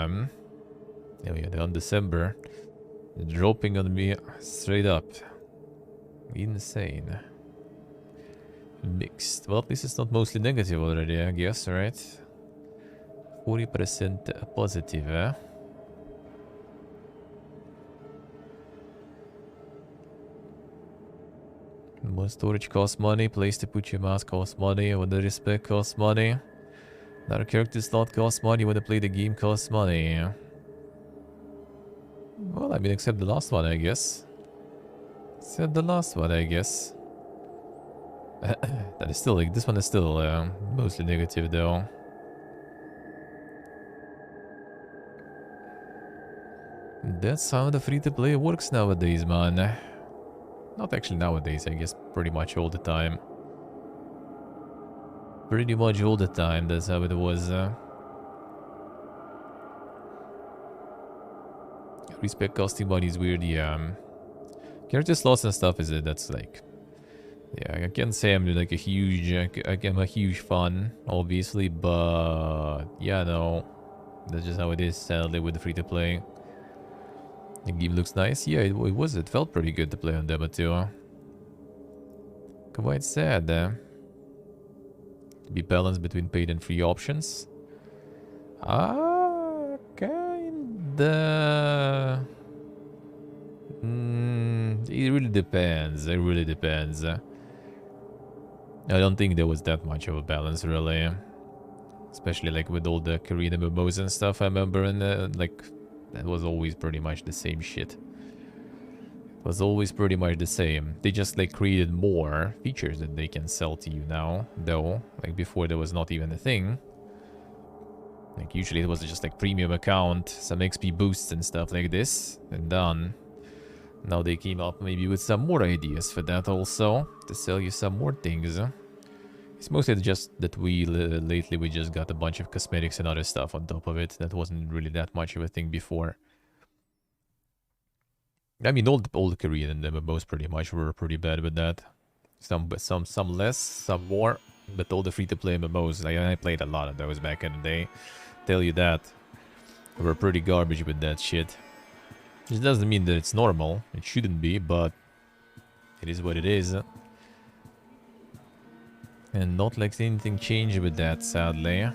Oh yeah, on December. Dropping on me straight up. Insane. Mixed. Well, this is not mostly negative already, I guess, right? 40% positive, eh? More storage costs money, place to put your mouse costs money, when the respect costs money. Another character slot costs money, when to play the game costs money. Well, I mean, except the last one, I guess. Except the last one, I guess. That is still, like, this one is still mostly negative, though. That's how the free-to-play works nowadays, man. Not actually nowadays, I guess pretty much all the time. Pretty much all the time, that's how it was. Respect costing money is weird, yeah. Character slots and stuff is it, that's like... Yeah, I can't say I'm like a huge... I'm a huge fan, obviously, but... Yeah, no. That's just how it is, sadly, with the free-to-play. The game looks nice. Yeah, it was. It felt pretty good to play on demo too. Quite sad. To be balanced between paid and free options. Kinda. It really depends. It really depends. I don't think there was that much of a balance, really. Especially like with all the Korean MMOs and stuff. I remember, and like. That was always pretty much the same shit. It was always pretty much the same. They just like created more features that they can sell to you now, though. Like before there was not even a thing. Like usually it was just like premium account, some XP boosts and stuff like this, and done. Now they came up maybe with some more ideas for that also, to sell you some more things. It's mostly just that lately we just got a bunch of cosmetics and other stuff on top of it. That wasn't really that much of a thing before. I mean, all the Korean MMOs pretty much were pretty bad with that. Some less, some more. But all the free-to-play MMOs, I played a lot of those back in the day. Tell you that. Were pretty garbage with that shit. Which doesn't mean that it's normal. It shouldn't be, but it is what it is. And not like anything changed with that, sadly.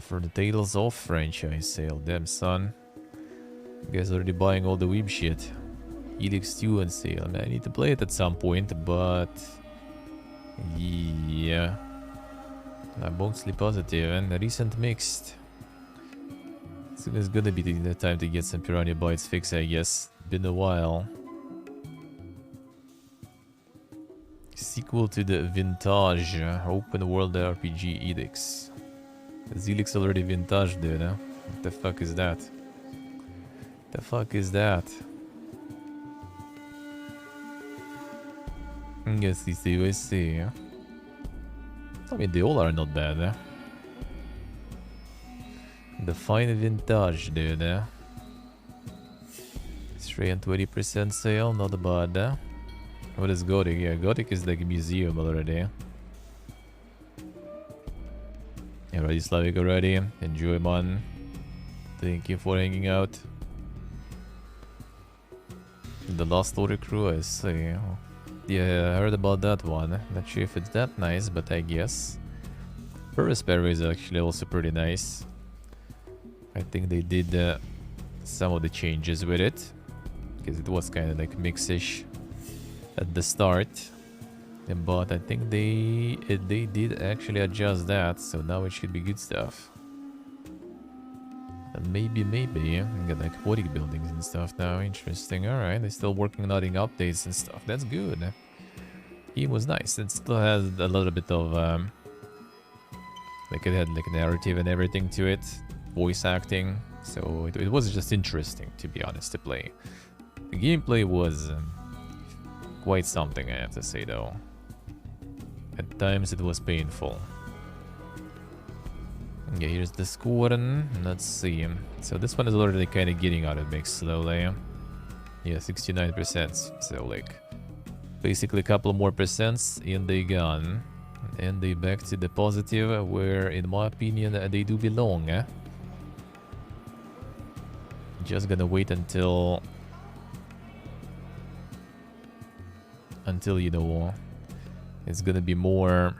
For the Tales of franchise sale. Damn, son. You guys already buying all the weeb shit. Helix 2 on sale. Man, I need to play it at some point, but... Yeah. I'm mostly positive and recent mixed. So it's gonna be the time to get some Piranha Bytes fix, I guess. Been a while. Sequel to the Vintage open world RPG Edix. Zelix already Vintage, dude, huh? What the fuck is that? The fuck is that? Yes, I see. I mean, they all are not bad, huh? The fine Vintage, dude, huh? Straight on 20% sale, not bad, huh? What is Gothic? Yeah, Gothic is like a museum already. Alright, Slavic already. Enjoy, man. Thank you for hanging out. The Lost Order crew, I see. Yeah, I heard about that one. Not sure if it's that nice, but I guess. Ferris Sparrow is actually also pretty nice. I think they did some of the changes with it. Because it was kind of like mix-ish at the start, but I think they did actually adjust that, so now it should be good stuff. And maybe got like aquatic buildings and stuff now. Interesting. All right, they're still working on adding updates and stuff. That's good. Game was nice. It still has a little bit of like it had like a narrative and everything to it, voice acting. So it was just interesting, to be honest, to play. The gameplay was quite something, I have to say, though. At times it was painful. Okay, here's the squadron. Let's see. So this one is already kind of getting out of mix slowly. Yeah, 69%. So like basically a couple more percents in the gun. And they back to the positive, where, in my opinion, they do belong. Just gonna wait until you know, it's gonna be more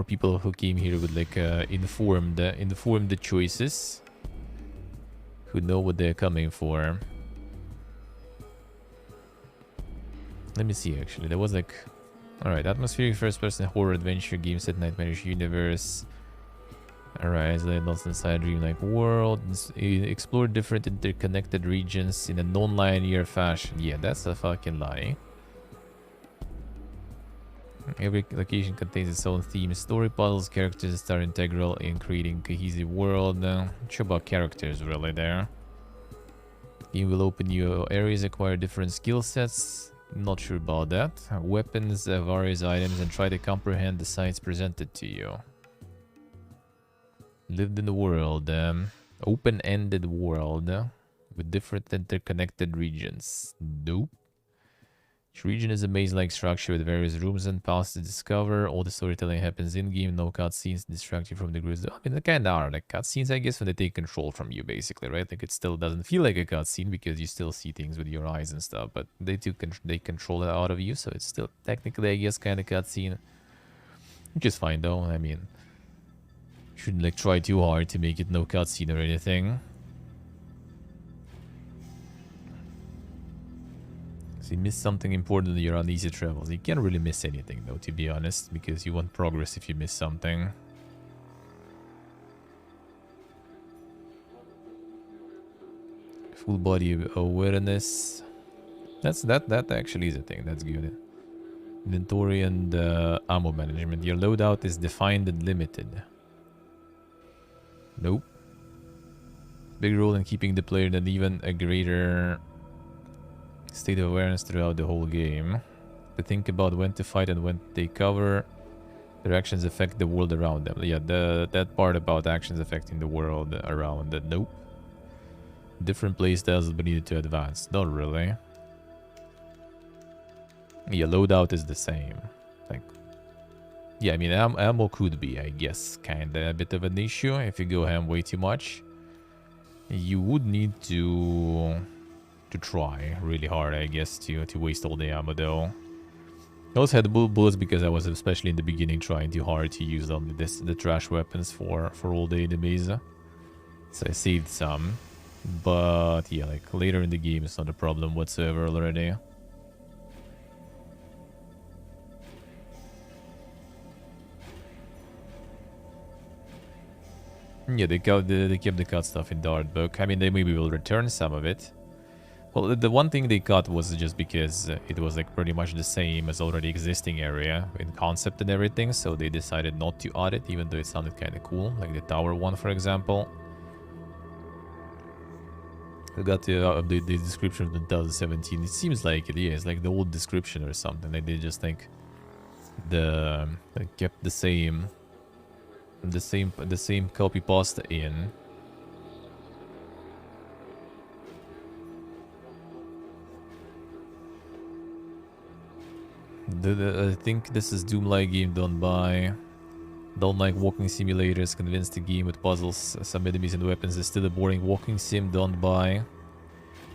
people who came here with like informed choices, who know what they're coming for. Let me see, actually. There was like... Alright, atmospheric first-person horror adventure game set nightmarish universe. Alright, lost inside a dreamlike world. Explore different interconnected regions in a non-linear fashion. Yeah, that's a fucking lie. Every location contains its own theme. Story puzzles, characters that are integral in creating a cohesive world. Not sure about characters really there. Game will open new areas, acquire different skill sets. Not sure about that. Weapons, various items, and try to comprehend the sights presented to you. Lived in the world. Open-ended world with different interconnected regions. Nope. Each region is a maze-like structure with various rooms and paths to discover. All the storytelling happens in-game, no cutscenes to distract you from the groups. I mean, they kind of are like cutscenes, I guess, when they take control from you, basically, right? Like, it still doesn't feel like a cutscene because you still see things with your eyes and stuff, but they control it out of you, so it's still technically, I guess, kind of cutscene. Which is fine, though. I mean, shouldn't, like, try too hard to make it no cutscene or anything. You miss something important in your uneasy travels. You can't really miss anything though, to be honest, because you want progress if you miss something. Full body awareness. That actually is a thing. That's good. Inventory and ammo management. Your loadout is defined and limited. Nope. Big role in keeping the player in even a greater state of awareness throughout the whole game. To think about when to fight and when to take cover. Their actions affect the world around them. Yeah, that part about actions affecting the world around it. Nope. Different playstyles will be needed to advance. Not really. Yeah, loadout is the same. Like, yeah, I mean, ammo could be, I guess, kinda a bit of an issue. If you go ham way too much, you would need to try really hard, I guess, to waste all the ammo, though. I also had bullets because I was, especially in the beginning, trying too hard to use only the trash weapons for all the enemies. So I saved some. But yeah, like later in the game, it's not a problem whatsoever already. Yeah, they kept the cut stuff in the art book. I mean, they maybe will return some of it. Well, the one thing they cut was just because it was like pretty much the same as already existing area in concept and everything, so they decided not to add it, even though it sounded kind of cool, like the tower one, for example. I got to update the description of 2017. It seems like it is like the old description or something. Like they just think they kept the same copy pasta in. I think this is Doom-like game done by... Don't like walking simulators, convinced the game with puzzles, some enemies and weapons is still a boring walking sim done by...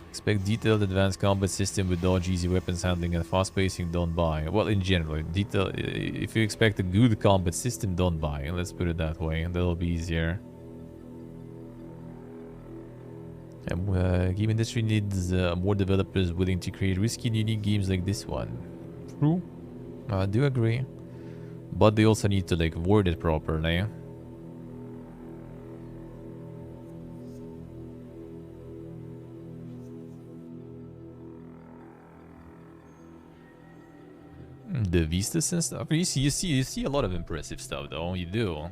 Expect detailed advanced combat system with dodge, easy weapons handling and fast pacing done by... Well, in general, if you expect a good combat system done by, let's put it that way, that'll be easier. Game industry needs more developers willing to create risky and unique games like this one. True. I do agree. But they also need to like word it properly. The vistas and stuff. You see a lot of impressive stuff though. You do.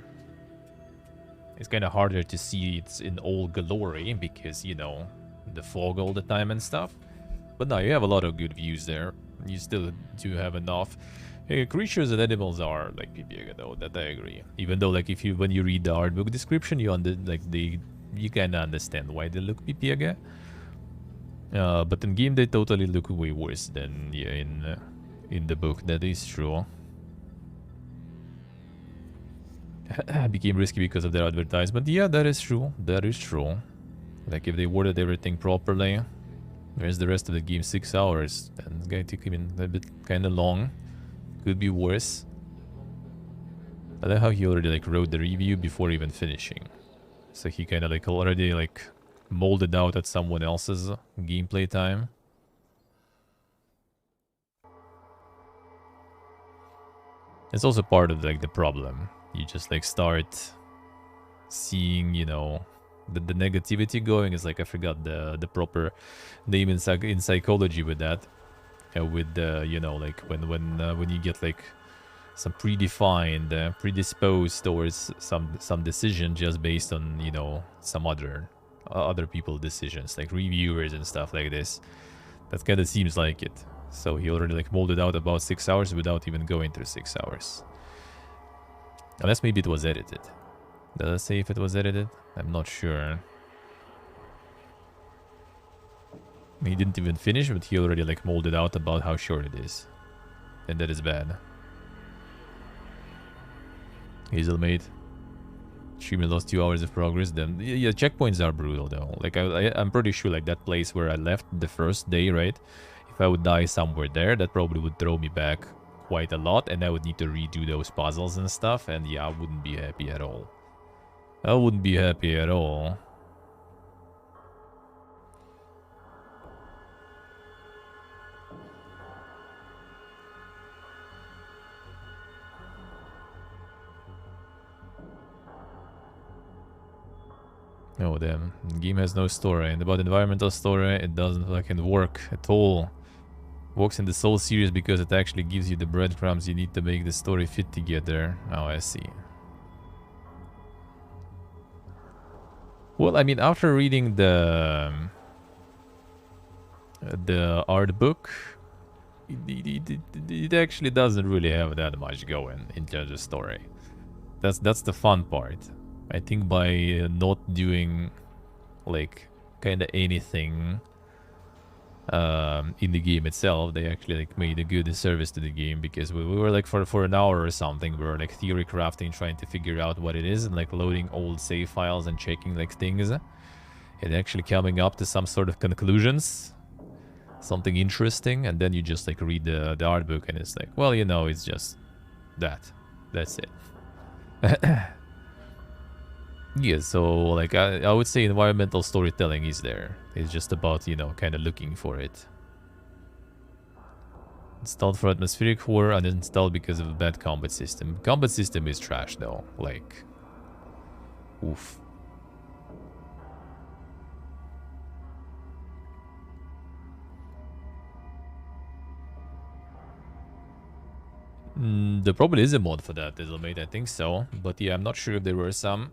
It's kind of harder to see it in all glory because, you know, the fog all the time and stuff. But no, you have a lot of good views there. You still do have enough. Hey, creatures and animals are like Pipiega though, that I agree. Even though like when you read the art book description, you kinda understand why they look Pipiega. But in game they totally look way worse than in the book. That is true. became risky because of their advertisement. Yeah, that is true. That is true. Like, if they worded everything properly, where's the rest of the game? 6 hours. Then it's going to come in a bit kind of long. Could be worse. I like how he already like wrote the review before even finishing. So he kind of like already like molded out at someone else's gameplay time. It's also part of like the problem. You just like start seeing, you know, the negativity going. Is like, I forgot the proper name in psychology with that. With the, you know, like when you get like some predefined, predisposed towards some decision just based on, you know, some other people decisions, like reviewers and stuff like this. That kind of seems like it. So he already like molded out about 6 hours without even going through 6 hours. Unless maybe it was edited. Does it say if it was edited? I'm not sure. He didn't even finish, but he already like molded out about how short it is. And that is bad. Hazelmate. Streamer lost 2 hours of progress. Then yeah, checkpoints are brutal though. Like I'm pretty sure like that place where I left the first day, right? If I would die somewhere there, that probably would throw me back quite a lot, and I would need to redo those puzzles and stuff, and yeah, I wouldn't be happy at all. I wouldn't be happy at all. Oh damn, the game has no story, and about environmental story, it doesn't fucking work at all. Works in the Soul series because it actually gives you the breadcrumbs you need to make the story fit together. Oh, I see. Well, I mean, after reading the art book, it actually doesn't really have that much going in terms of story. That's the fun part. I think by not doing like kind of anything in the game itself, they actually like made a good service to the game, because we were like for an hour or something, we were like theory crafting, trying to figure out what it is, and like loading old save files and checking like things, and actually coming up to some sort of conclusions, something interesting, and then you just like read the art book and it's like, well, you know, it's just that's it. Yeah, so like I would say environmental storytelling is there. It's just about, you know, kind of looking for it. Installed for atmospheric horror, uninstalled because of a bad combat system. Combat system is trash though, like, oof. There probably is a mod for that, Dizzlemate, I think so. But yeah, I'm not sure if there were some.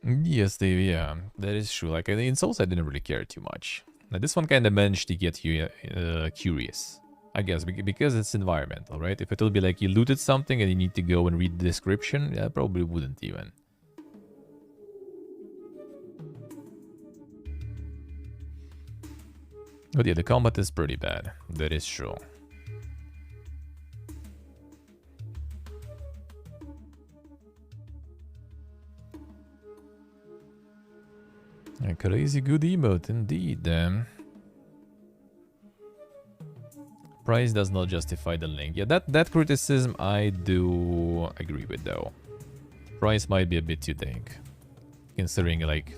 Yes, yeah, that is true. Like in Souls, I didn't really care too much. Now, this one kind of managed to get you curious, I guess, because it's environmental, right? If it will be like you looted something and you need to go and read the description, yeah, I probably wouldn't even. But yeah, the combat is pretty bad. That is true. A crazy good emote, indeed. Price does not justify the link. Yeah, that criticism I do agree with, though. Price might be a bit too thick, considering like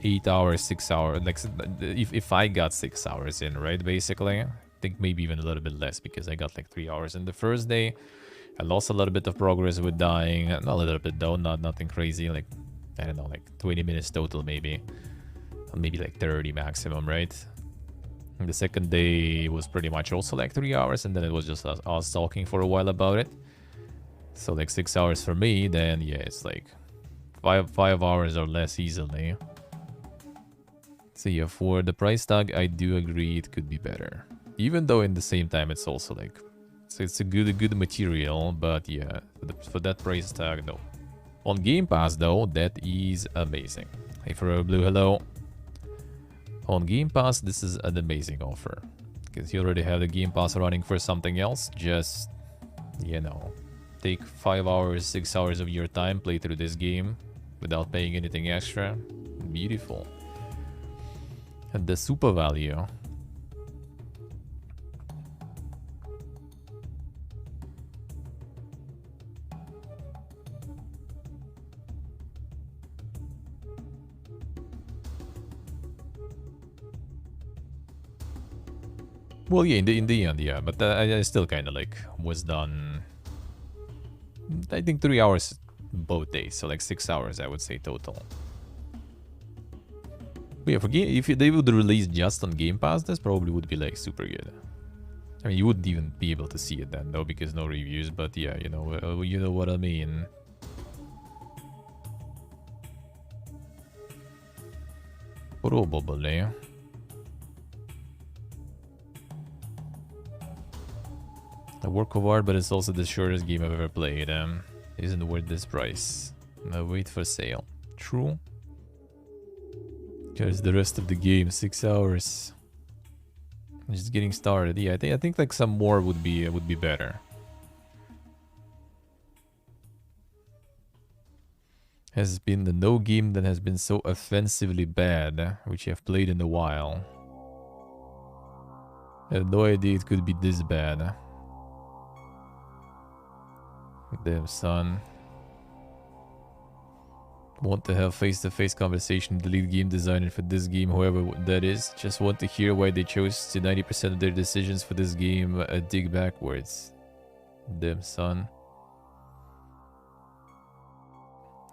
8 hours, 6 hours. Like if I got 6 hours in, right? Basically, I think maybe even a little bit less, because I got like 3 hours in the first day. I lost a little bit of progress with dying. Not a little bit though, nothing crazy. Like, I don't know, like 20 minutes total maybe. Or maybe like 30 maximum, right? And the second day was pretty much also like 3 hours, and then it was just us talking for a while about it. So like 6 hours for me, then yeah, it's like 5 hours or less easily. So yeah, for the price tag, I do agree it could be better. Even though in the same time, it's also like So it's a good material, but yeah, for that price tag, no. On Game Pass, though, that is amazing. Hey, for Blue, hello. On Game Pass, this is an amazing offer. Because you already have the Game Pass running for something else. Just, you know, take 5 hours, 6 hours of your time, play through this game without paying anything extra. Beautiful. And the super value. Well, yeah, in the end, yeah, but I still kind of like was done. I think 3 hours both days, so like 6 hours, I would say total. But yeah, if they would release just on Game Pass, this probably would be like super good. I mean, you wouldn't even be able to see it then, though, because no reviews. But yeah, you know what I mean. Probably. A work of art, but it's also the shortest game I've ever played. Isn't worth this price. No, wait for sale. True. Because the rest of the game, 6 hours. Just getting started. Yeah, I think like some more would be better. Has been the no game that has been so offensively bad, which you have played in a while. I had no idea it could be this bad. Damn, son. Want to have face-to-face conversation with the lead game designer for this game, whoever that is. Just want to hear why they chose to 90% of their decisions for this game dig backwards. Damn, son.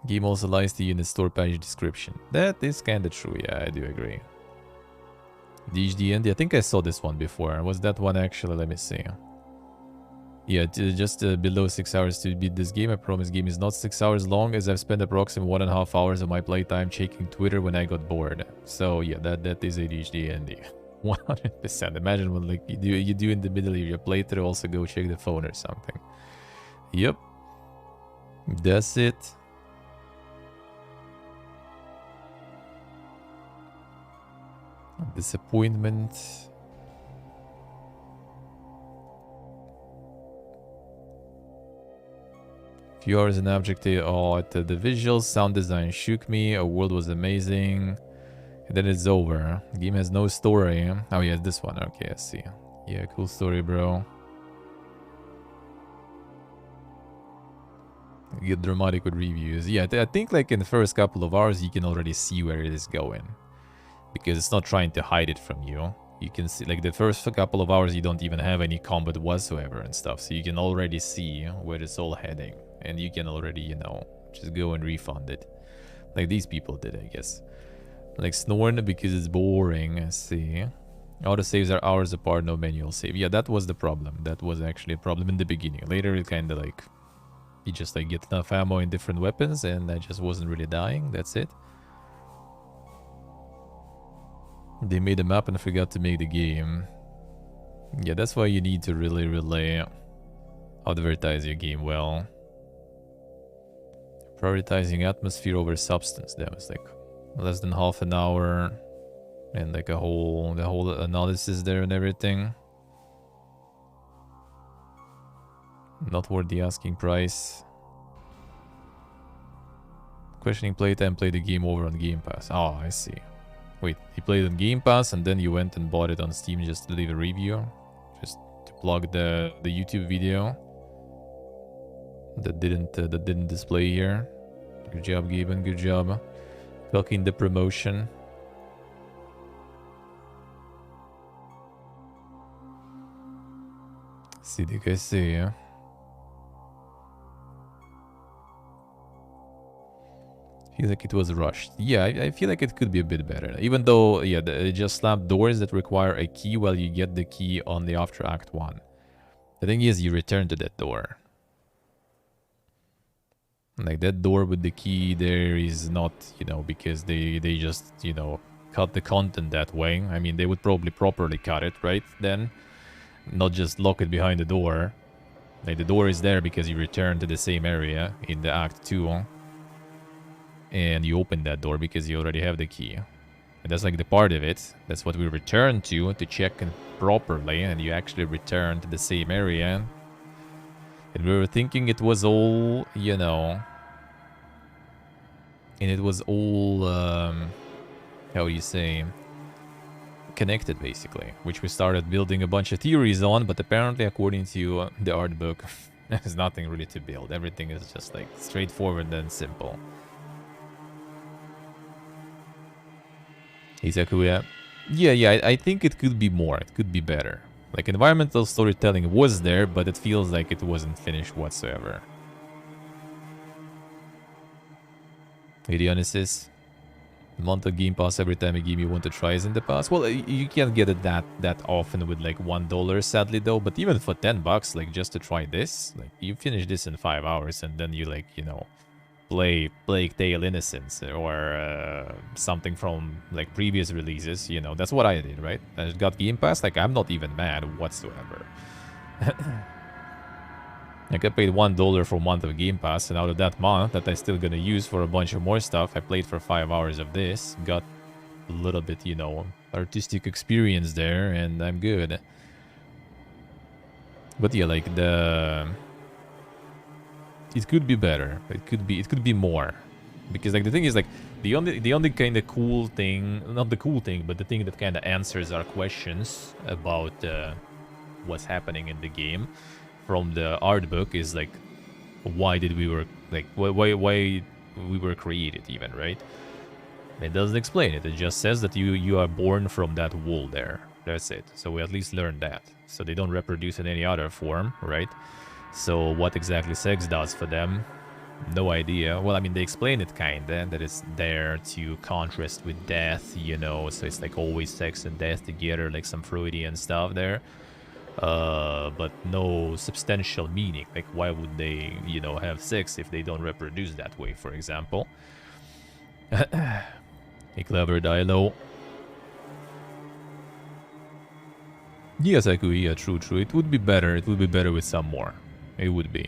Game also lies to you in the store page description. That is kinda true, yeah, I do agree. DHDND, I think I saw this one before. Was that one actually? Let me see. Yeah, just below 6 hours to beat this game. I promise game is not 6 hours long, as I've spent approximately 1.5 hours of my playtime checking Twitter when I got bored. So yeah, that is ADHD and 100%. Imagine what like you do in the middle of your playthrough, also go check the phone or something. Yep. That's it. Disappointment. Few hours in objective. Oh, the visuals, sound design shook me. A world was amazing. And then it's over. Game has no story. Oh yeah, this one. Okay, I see. Yeah, cool story, bro. Get dramatic with reviews. Yeah, I think like in the first couple of hours you can already see where it is going. Because it's not trying to hide it from you. You can see, like, the first couple of hours you don't even have any combat whatsoever and stuff. So you can already see where it's all heading. And you can already, you know, just go and refund it. Like these people did, I guess. Like Snorn because it's boring, I see. Autosaves are hours apart, no manual save. Yeah, that was the problem. That was actually a problem in the beginning. Later it kind of like... You just like get enough ammo in different weapons and I just wasn't really dying. That's it. They made a map and forgot to make the game. Yeah, that's why you need to really advertise your game well. Prioritizing atmosphere over substance. That was like less than half an hour. And like the whole analysis there and everything. Not worth the asking price. Questioning playtime, play the game over on Game Pass. Oh, I see. Wait, he played on Game Pass and then you went and bought it on Steam just to leave a review? Just to plug the YouTube video that didn't display here. Good job, Gaben, good job. Clocking the promotion. See, the guys say, yeah. Feel like it was rushed. Yeah, I feel like it could be a bit better. Even though, yeah, it just slapped doors that require a key while you get the key on the After Act 1. The thing is, you return to that door. Like, that door with the key there is not, you know, because they just, you know, cut the content that way. I mean, they would probably properly cut it, right, then? Not just lock it behind the door. Like, the door is there because you return to the same area in the Act 2. And you open that door because you already have the key. And that's like the part of it. That's what we return to check it properly. And you actually return to the same area. And we were thinking it was all, you know... And it was all, how do you say... connected, basically. Which we started building a bunch of theories on. But apparently, according to the art book, there's nothing really to build. Everything is just like straightforward and simple. Exactly, yeah. Yeah, I think it could be more. It could be better. Like, environmental storytelling was there, but it feels like it wasn't finished whatsoever. Idionesis. Month of Game Pass every time a game you want to try is in the past. Well, you can't get it that often with like $1, sadly, though. But even for $10, like, just to try this, like, you finish this in 5 hours and then you, like, you know... play Plague Tale Innocence or something from like previous releases, you know, that's what I did, right? I got Game Pass, like, I'm not even mad whatsoever. Like, I paid $1 for a month of Game Pass, and out of that month that I still gonna use for a bunch of more stuff, I played for 5 hours of this, got a little bit, you know, artistic experience there, and I'm good. But yeah, like, it could be better. It could be more, because like the thing is, like, the only kind of cool thing, not the cool thing, but the thing that kind of answers our questions about what's happening in the game from the art book is like, why did we were like why we were created even, right? It doesn't explain it. It just says that you are born from that wool there. That's it. So we at least learned that. So they don't reproduce in any other form, right? So what exactly sex does for them, no idea. Well, I mean, they explain it kinda, that it's there to contrast with death, you know, so it's like always sex and death together, like some Freudian stuff there. But no substantial meaning. Like, why would they, you know, have sex if they don't reproduce that way, for example? A clever dialogue. Yes, I could, yeah, true. It would be better. It would be better with some more. It would be.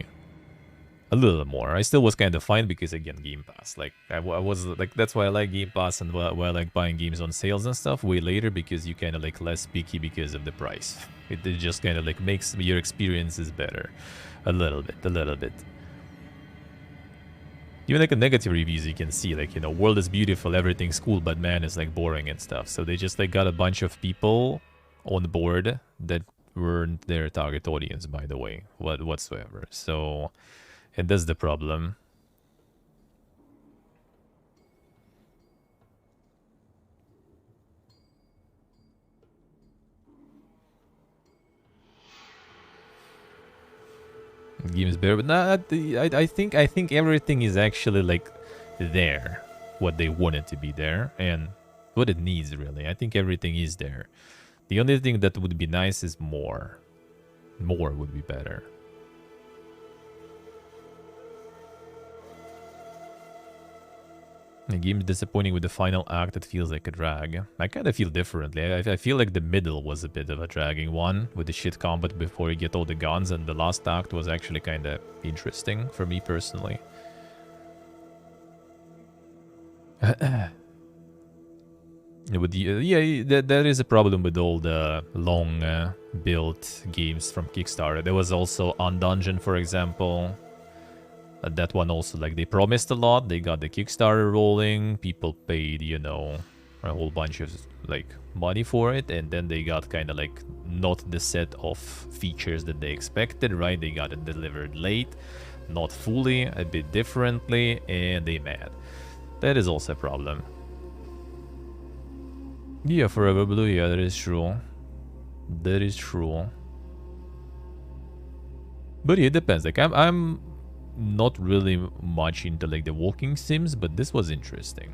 A little more. I still was kind of fine because, again, Game Pass. Like, I was, like, that's why I like Game Pass and why I like buying games on sales and stuff way later, because you kind of, like, less picky because of the price. It just kind of, like, makes your experiences better. A little bit. Even, like, a negative reviews you can see, like, you know, world is beautiful, everything's cool, but man, it's, like, boring and stuff. So they just, like, got a bunch of people on board that weren't their target audience, by the way, whatsoever. So, and that's the problem. Game's better, but not. I think everything is actually like there, what they wanted to be there, and what it needs really. I think everything is there. The only thing that would be nice is more. More would be better. The game is disappointing with the final act. It feels like a drag. I kind of feel differently. I feel like the middle was a bit of a dragging one with the shit combat before you get all the guns, and the last act was actually kind of interesting for me personally. With the, that is a problem with all the long built games from Kickstarter. There was also Undungeon, for example. That one also, like, they promised a lot. They got the Kickstarter rolling. People paid, you know, a whole bunch of, like, money for it. And then they got kind of, like, not the set of features that they expected, right? They got it delivered late, not fully, a bit differently, and they mad. That is also a problem. Yeah, Forever Blue, yeah, that is true. That is true. But yeah, it depends. Like, I'm not really much into, like, the walking sims, but this was interesting.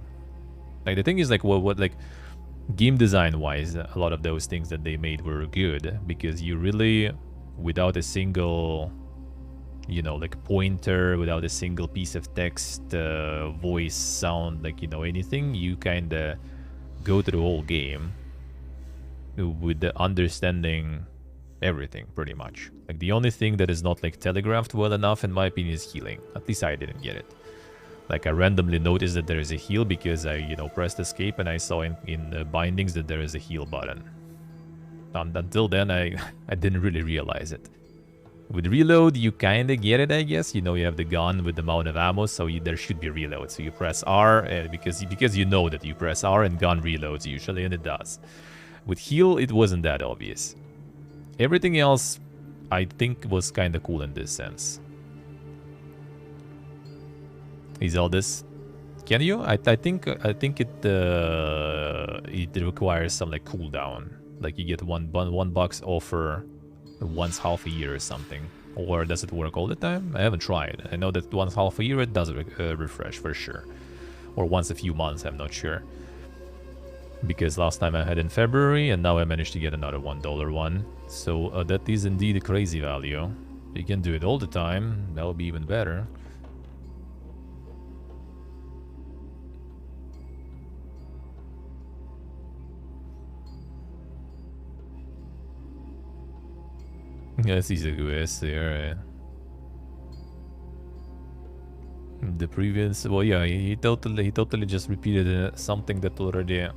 Like, the thing is, like, what like, game design wise, a lot of those things that they made were good, because you really, without a single, you know, like, pointer, without a single piece of text, voice, sound, like, you know, anything, you kind of go through the whole game with the understanding Everything, pretty much. Like, the only thing that is not, like, telegraphed well enough, in my opinion, is healing. At least I didn't get it. Like, I randomly noticed that there is a heal because I, you know, pressed escape and I saw in the bindings that there is a heal button. And until then, I didn't really realize it. With reload, you kind of get it, I guess. You know, you have the gun with the amount of ammo, so there should be reload. So you press R, because you know that you press R and gun reloads usually, and it does. With heal, it wasn't that obvious. Everything else, I think, was kind of cool in this sense. Is all this? Can you? I think it requires some like cooldown. Like you get one bucks offer once half a year or something. Or does it work all the time? I haven't tried. I know that once half a year it does refresh for sure. Or once a few months, I'm not sure. Because last time I had in February, and now I managed to get another $1 one. So that is indeed a crazy value. If you can do it all the time, that would be even better. Yeah, sí se there. The previous, well, yeah, he totally just repeated something that already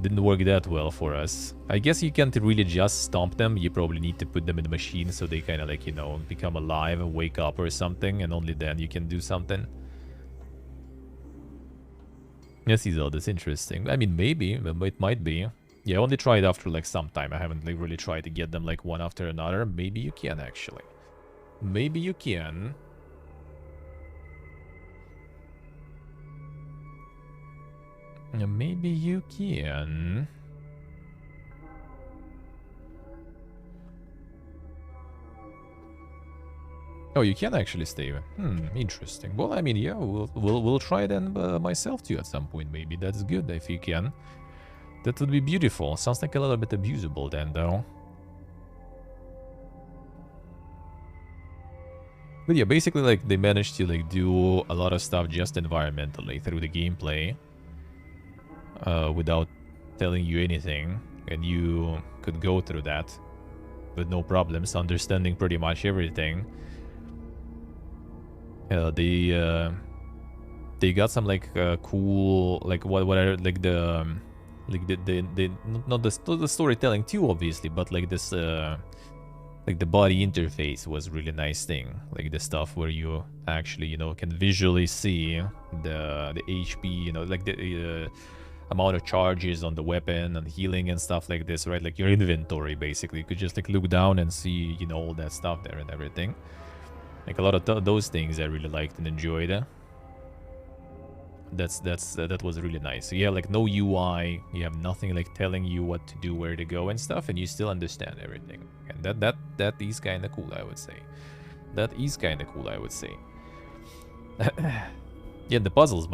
didn't work that well for us. I guess you can't really just stomp them. You probably need to put them in the machine so they kind of like, you know, become alive and wake up or something, and only then you can do something. Yes, he's all this interesting. I mean, maybe, it might be. Yeah, I only tried after like some time. I haven't like really tried to get them like one after another. Maybe you can actually. Maybe you can. Maybe you can. Oh, you can actually stay. Interesting. Well, I mean, yeah, we'll try then myself too at some point. Maybe that's good if you can. That would be beautiful. Sounds like a little bit abusable then, though. But yeah, basically, like, they managed to, like, do a lot of stuff just environmentally through the gameplay. Without telling you anything. And you could go through that with no problems, understanding pretty much everything. They got some, like, cool, like, what are, like, the... Like not the storytelling too, obviously, but like this, like the body interface was really nice thing. Like the stuff where you actually, you know, can visually see the HP, you know, like the amount of charges on the weapon and healing and stuff like this, right? Like your inventory, basically. You could just like look down and see, you know, all that stuff there and everything. Like a lot of those things I really liked and enjoyed. That was really nice. So yeah, like no UI, you have nothing like telling you what to do, where to go and stuff, and you still understand everything. And that is kind of cool, I would say. That is kind of cool, I would say. Yeah, the puzzles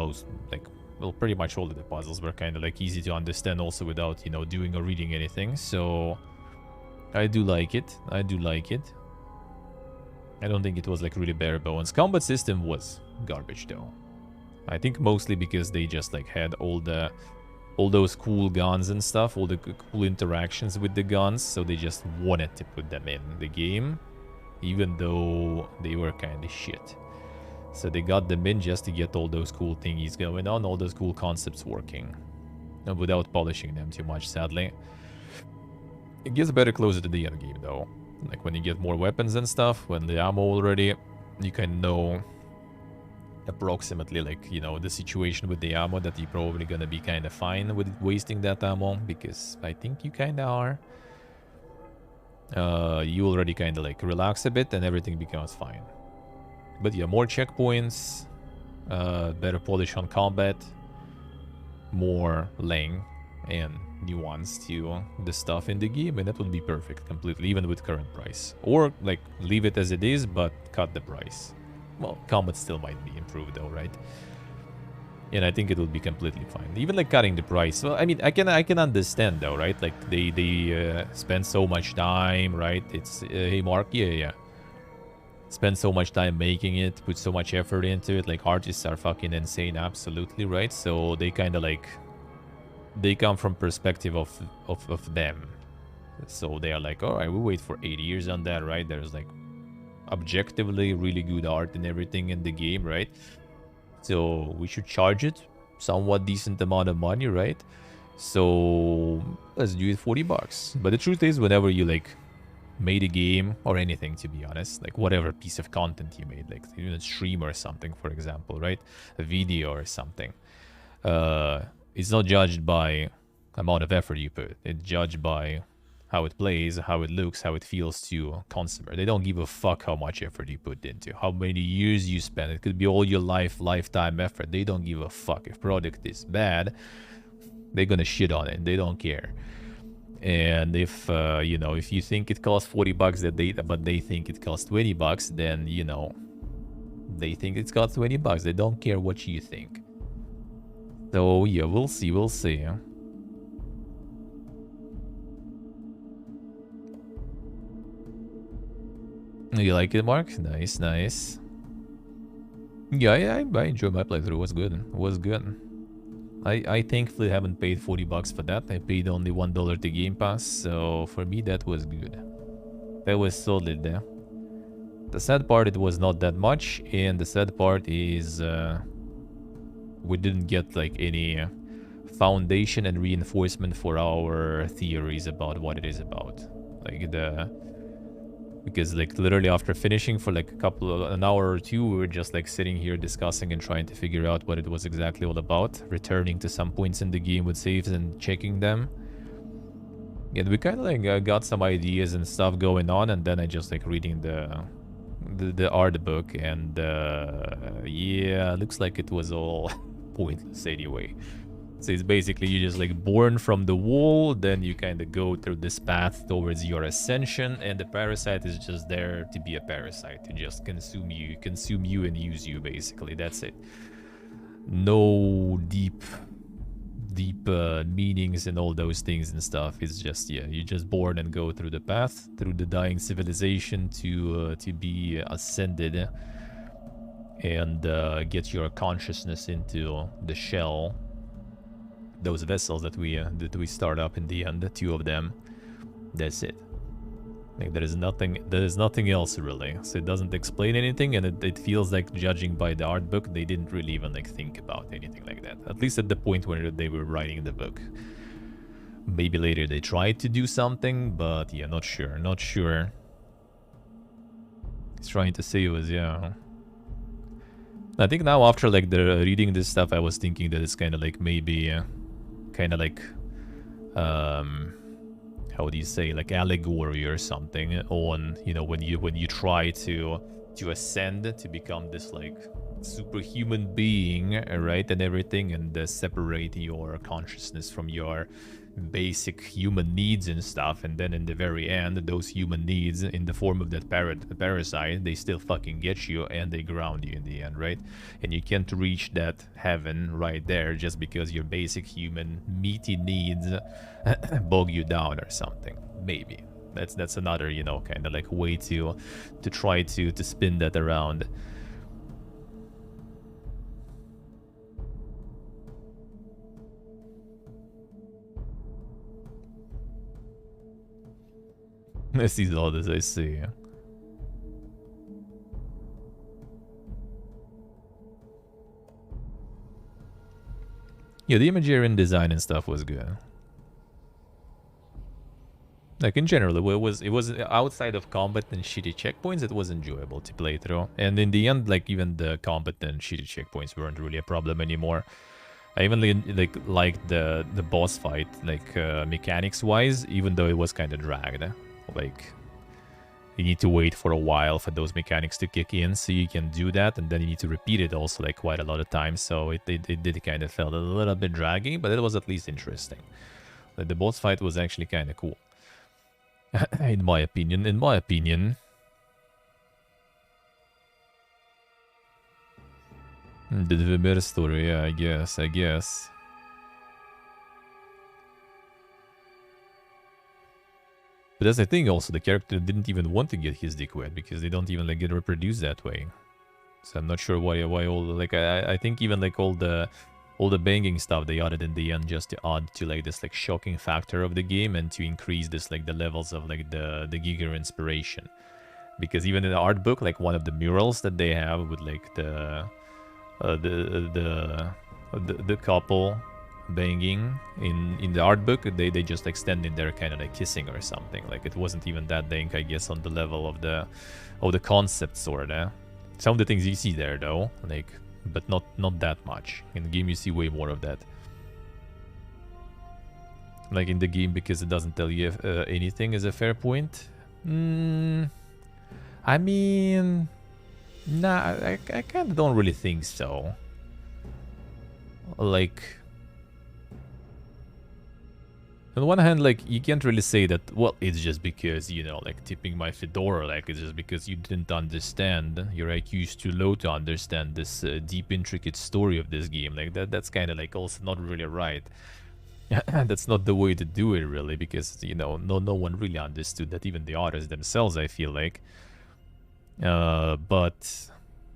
pretty much all of the puzzles were kind of like easy to understand also without, you know, doing or reading anything. So I do like it. I do like it. I don't think it was like really bare bones. Combat system was garbage though. I think mostly because they just like had all those cool guns and stuff, all the cool interactions with the guns, so they just wanted to put them in the game, even though they were kind of shit. So they got them in just to get all those cool thingies going on, all those cool concepts working, and without polishing them too much, sadly. It gets better closer to the end game though. Like when you get more weapons and stuff, when the ammo already, you can know approximately, like, you know, the situation with the ammo, that you're probably gonna be kind of fine with wasting that ammo, because I think you kind of are. You already kind of like relax a bit and everything becomes fine. But yeah, more checkpoints, better polish on combat, more length and nuance to the stuff in the game, and that would be perfect completely, even with current price. Or like leave it as it is but cut the price. Well, combat still might be improved though, right? And I think it will be completely fine. Even like cutting the price. Well, I mean, I can understand though, right? Like they spend so much time, right? It's hey Mark, yeah. Spend so much time making it, put so much effort into it. Like artists are fucking insane, absolutely, right? So they kind of like, they come from perspective of them, So they are like, all right, we wait for 8 years on that, right? There's like objectively really good art and everything in the game, right? So we should charge it somewhat decent amount of money, right? So let's do it 40 bucks. But the truth is, whenever you like made a game or anything, to be honest, like whatever piece of content you made, like even a stream or something, for example, right? A video or something, it's not judged by amount of effort you put. It's judged by how it plays, how it looks, how it feels to a consumer. They don't give a fuck how much effort you put into, how many years you spend. It could be all your lifetime effort. They don't give a fuck. If product is bad, they're gonna shit on it. They don't care. And if you know, if you think it costs 40 bucks but they think it costs 20 bucks, then you know, they think it's cost 20 bucks. They don't care what you think. So yeah, we'll see. You like it, Mark? Nice. Yeah, I enjoyed my playthrough. It was good. I thankfully haven't paid 40 bucks for that. I paid only $1 to Game Pass, so for me that was good. That was solid there. The sad part, it was not that much, and the sad part is we didn't get like any foundation and reinforcement for our theories about what it is about. Like because like literally after finishing for like an hour or two, we were just like sitting here discussing and trying to figure out what it was exactly all about, returning to some points in the game with saves and checking them. And we kind of like got some ideas and stuff going on, and then I just like reading the art book, and yeah, looks like it was all pointless anyway. So it's basically you just like born from the wall, then you kind of go through this path towards your ascension, and the parasite is just there to be a parasite, to just consume you and use you, basically. That's it. No deep meanings and all those things and stuff. It's just, yeah, you're just born and go through the path, through the dying civilization to be ascended and get your consciousness into the shell. Those vessels that we start up in the end, 2 of them. That's it. Like there is nothing else really. So it doesn't explain anything, and it feels like, judging by the art book, they didn't really even like think about anything like that. At least at the point where they were writing the book. Maybe later they tried to do something, but yeah, not sure. He's trying to say it was, yeah. I think now after like the reading this stuff, I was thinking that it's kind of like maybe kind of like how do you say, like allegory or something on, you know, when you try to ascend to become this like superhuman being, right, and everything, and separate your consciousness from your basic human needs and stuff, and then in the very end, those human needs in the form of that parasite, they still fucking get you and they ground you in the end, right? And you can't reach that heaven right there just because your basic human meaty needs bog you down or something. Maybe that's another, you know, kind of like way to try to spin that around. I see all this, I see. Yeah, the imagery and design and stuff was good. Like in general, it was outside of combat and shitty checkpoints, it was enjoyable to play through. And in the end, like even the combat and shitty checkpoints weren't really a problem anymore. I even like liked the boss fight, like mechanics wise, even though it was kind of dragged. Like you need to wait for a while for those mechanics to kick in, so you can do that, and then you need to repeat it also like quite a lot of times. So it did kind of felt a little bit draggy, but it was at least interesting. Like the boss fight was actually kind of cool, in my opinion. The Vermeer story, yeah, I guess. But that's the thing also, the character didn't even want to get his dick wet, because they don't even like get reproduced that way. So I'm not sure why all, like, I think even like all the all the banging stuff they added in the end just to add to like this like shocking factor of the game and to increase this like the levels of like the Giger inspiration. Because even in the art book, like one of the murals that they have with like the couple banging in the art book, they just like standing there kind of like kissing or something. Like it wasn't even that dank, I guess, on the level of the concept sort of. Some of the things you see there though, like, but not that much. In the game you see way more of that. Like in the game, because it doesn't tell you if, anything is a fair point. I mean, nah, I kind of don't really think so. Like, on the one hand, like, you can't really say that, well, it's just because, you know, like, tipping my fedora, like, it's just because you didn't understand, your IQ is too low to understand this deep, intricate story of this game. Like, that's kind of, like, also not really right. That's not the way to do it, really, because, you know, no one really understood that, even the authors themselves, I feel like. But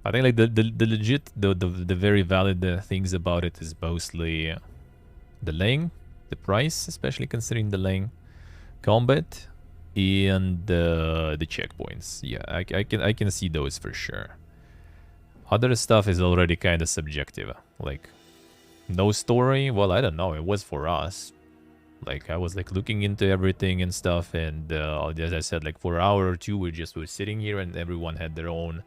I think, like, the legit, the very valid things about it is mostly the lane, the price, especially considering the lane, combat, and the checkpoints. Yeah, I can see those for sure. Other stuff is already kind of subjective. Like, no story. Well, I don't know. It was for us. Like, I was like looking into everything and stuff, and as I said, like for an hour or two, we were sitting here, and everyone had their own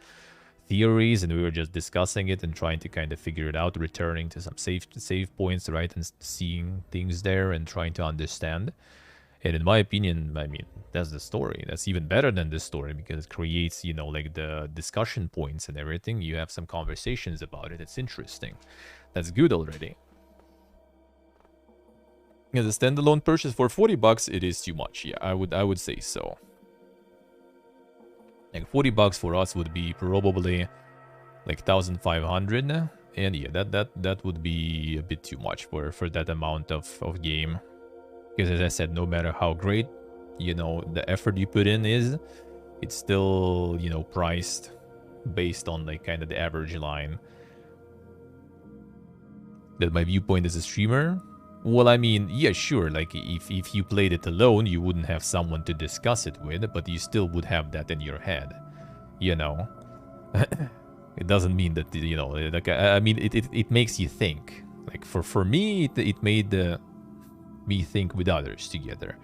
theories, and we were just discussing it and trying to kind of figure it out, returning to some save points, right, and seeing things there and trying to understand. And in my opinion, I mean, that's the story. That's even better than the story, because it creates, you know, like the discussion points and everything. You have some conversations about it. It's interesting. That's good already. As a standalone purchase for $40, it is too much. Yeah, I would say so. Like $40 for us would be probably like 1,500, and yeah, that would be a bit too much for that amount of game. Because as I said, no matter how great, you know, the effort you put in is, it's still, you know, priced based on like kind of the average line. That my viewpoint as a streamer. Well, I mean, yeah, sure, like, if you played it alone, you wouldn't have someone to discuss it with, but you still would have that in your head, you know? It doesn't mean that, you know, like, I mean, it makes you think. Like, for me, it made me think with others together.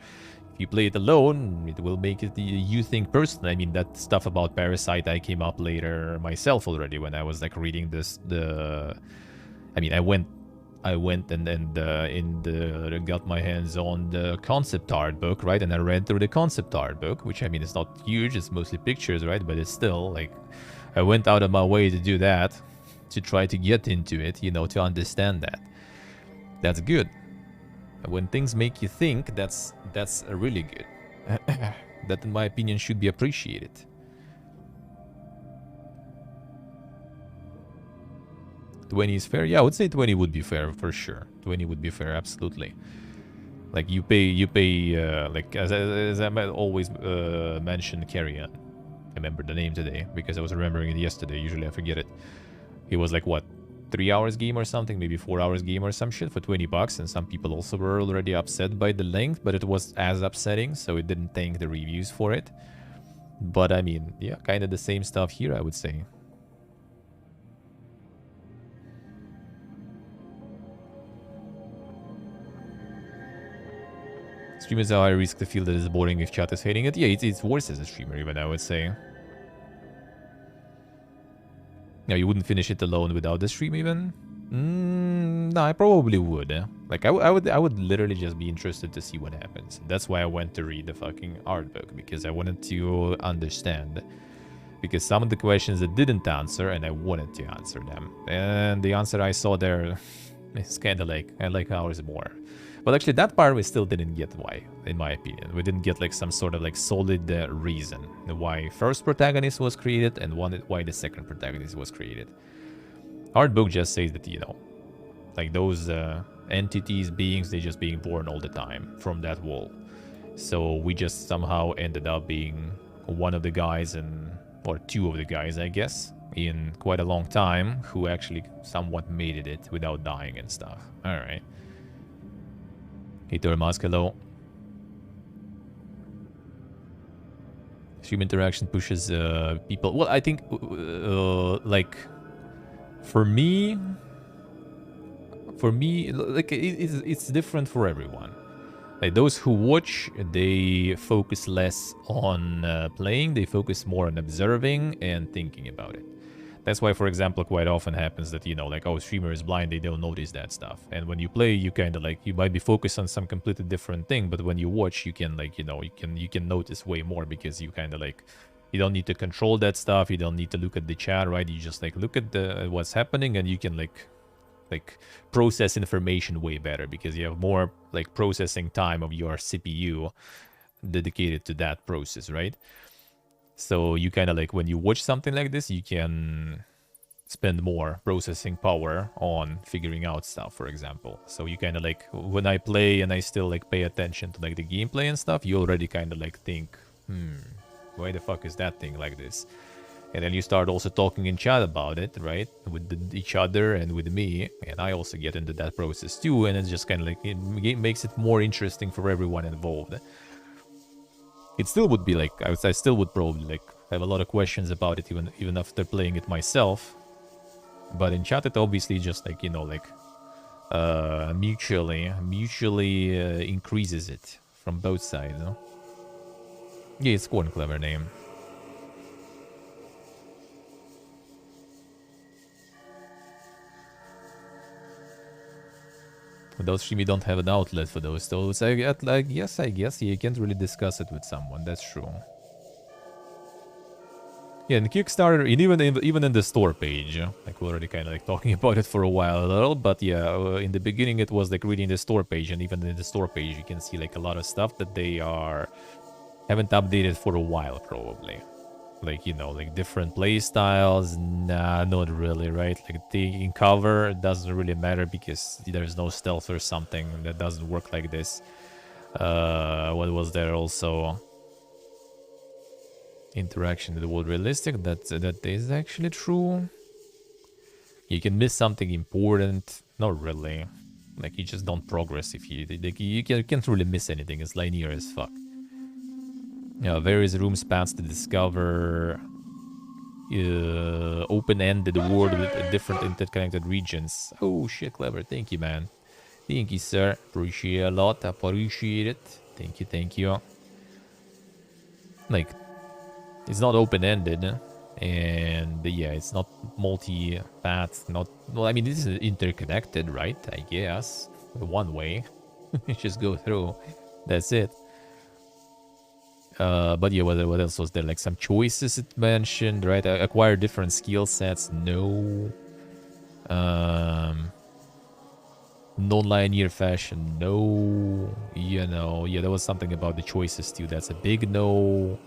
If you play it alone, it will make it you think personally. I mean, that stuff about Parasite, I came up later myself already when I was, like, reading this, I mean, I went and got my hands on the concept art book, right? And I read through the concept art book, which, I mean, it's not huge, it's mostly pictures, right? But it's still, like, I went out of my way to do that, to try to get into it, you know, to understand that. That's good. When things make you think, that's really good. That, in my opinion, should be appreciated. 20 is fair? Yeah, I would say 20 would be fair for sure. 20 would be fair, absolutely. Like, you pay, like, as I might always mention Carrion. I remember the name today, because I was remembering it yesterday. Usually I forget it. It was like, what, 3 hours game or something? Maybe 4 hours game or some shit for $20. And some people also were already upset by the length, but it was as upsetting, so it didn't thank the reviews for it. But, I mean, yeah, kind of the same stuff here, I would say. Streamers are high risk to feel that it's boring if chat is hating it. Yeah, it's worse as a streamer, even, I would say. Yeah, you wouldn't finish it alone without the stream, even? No, I probably would. Like, I would literally just be interested to see what happens. That's why I went to read the fucking art book, because I wanted to understand. Because some of the questions I didn't answer, and I wanted to answer them. And the answer I saw there is kind of like, I like ours more. But actually, that part we still didn't get why, in my opinion. We didn't get like some sort of like solid reason why first protagonist was created and why the second protagonist was created. Art book just says that, you know, like those entities, beings, they're just being born all the time from that wall. So we just somehow ended up being one of the guys, or two of the guys, I guess, in quite a long time who actually somewhat made it without dying and stuff. Alright. Hey, Mask, hello. Stream interaction pushes people. Well, I think, like, for me, like, it's different for everyone. Like, those who watch, they focus less on playing, they focus more on observing and thinking about it. That's why, for example, quite often happens that, you know, like, oh, streamer is blind, they don't notice that stuff. And when you play, you kind of like, you might be focused on some completely different thing, but when you watch, you can, like, you know, you can notice way more because you kind of like, you don't need to control that stuff, you don't need to look at the chat, right? You just like look at the what's happening and you can like process information way better because you have more like processing time of your CPU dedicated to that process, right? So you kind of like, when you watch something like this, you can spend more processing power on figuring out stuff, for example. So you kind of like, when I play and I still like pay attention to like the gameplay and stuff, you already kind of like think, why the fuck is that thing like this? And then you start also talking in chat about it, right? With each other and with me. And I also get into that process too. And it's just kind of like, it makes it more interesting for everyone involved. It still would be like, I still would probably like have a lot of questions about it even after playing it myself. But in chat, it obviously just like, you know, like mutually increases it from both sides, no? Yeah, it's quite a clever name. Without stream, you don't have an outlet for those. So it's like, yes, I guess you can't really discuss it with someone. That's true. Yeah, in Kickstarter, and even in the store page, like we're already kind of like talking about it for a while, but yeah, in the beginning it was like reading the store page, and even in the store page you can see like a lot of stuff that they haven't updated for a while probably. Like, you know, like different play styles, nah, not really, right? Like taking cover doesn't really matter because there's no stealth or something that doesn't work like this. What was there also? Interaction with the world realistic, that is actually true. You can miss something important, not really. Like, you just don't progress if you can't really miss anything. It's linear as fuck. Yeah, various room spans to discover, open-ended world with different interconnected regions. Oh shit, clever. Thank you, man. Thank you, sir. Appreciate a lot. Appreciate it. Thank you. Like, it's not open-ended, and yeah, it's not multi-path. Not, well, I mean, this is interconnected, right? I guess one way. You just go through. That's it. But yeah, what else was there? Like some choices it mentioned, right? Acquire different skill sets. No. Non-linear fashion. No. You know, yeah, there was something about the choices too. That's a big no.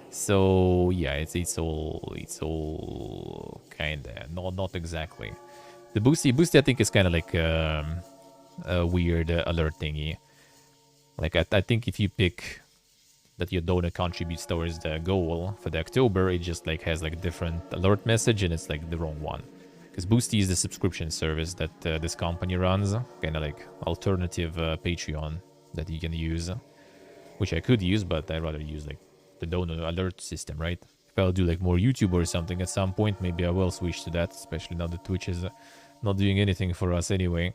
So yeah, it's all kinda not exactly. The boosty I think is kind of like a weird alert thingy. Like I think if you pick that your donor contributes towards the goal for the October, it just like has like a different alert message and it's like the wrong one. Because Boosty is the subscription service that this company runs, kind of like alternative Patreon that you can use, which I could use, but I'd rather use like the donor alert system, right? If I'll do like more YouTube or something at some point, maybe I will switch to that, especially now that Twitch is not doing anything for us anyway.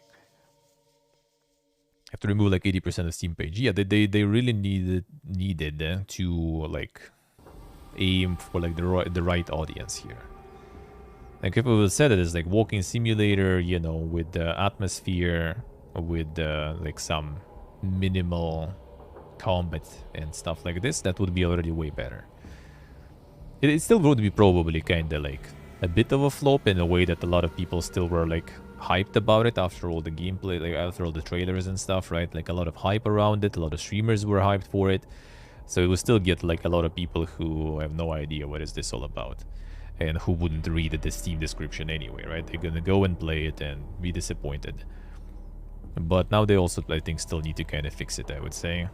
Have to remove like 80% of Steam page. Yeah, they really needed to like aim for like the right audience here. Like people will say that it's like walking simulator, you know, with the atmosphere, with like some minimal combat and stuff like this. That would be already way better. It still would be probably kind of like a bit of a flop in a way that a lot of people still were like hyped about it after all the gameplay, like after all the trailers and stuff, right? Like a lot of hype around it, a lot of streamers were hyped for it. So it will still get like a lot of people who have no idea what is this all about and who wouldn't read the Steam description anyway, right? They're gonna go and play it and be disappointed. But now they also, I think, still need to kind of fix it, I would say.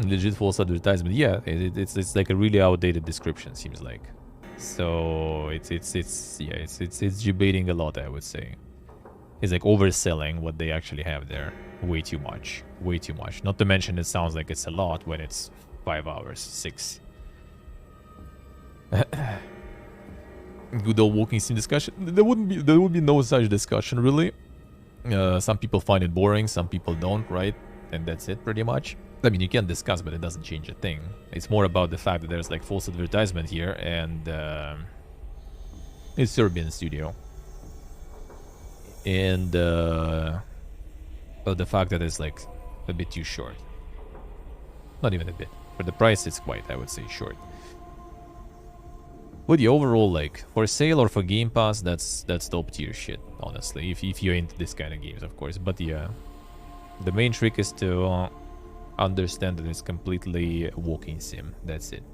Legit false advertisement. Yeah, it's like a really outdated description, seems like. So it's debating a lot, I would say. It's like overselling what they actually have there. Way too much. Way too much. Not to mention it sounds like it's a lot when it's 5 hours, 6. Good old walking sim discussion. There would be no such discussion really. Some people find it boring, some people don't, right? And that's it pretty much. I mean, you can discuss, but it doesn't change a thing. It's more about the fact that there's like false advertisement here, and it's Serbian studio. And the fact that it's like a bit too short. Not even a bit. For the price, it's quite, I would say, short. But the overall, like, for sale or for Game Pass, that's top tier shit, honestly. If you're into this kind of games, of course. But yeah, the main trick is to understand that it's completely a walking sim. That's it.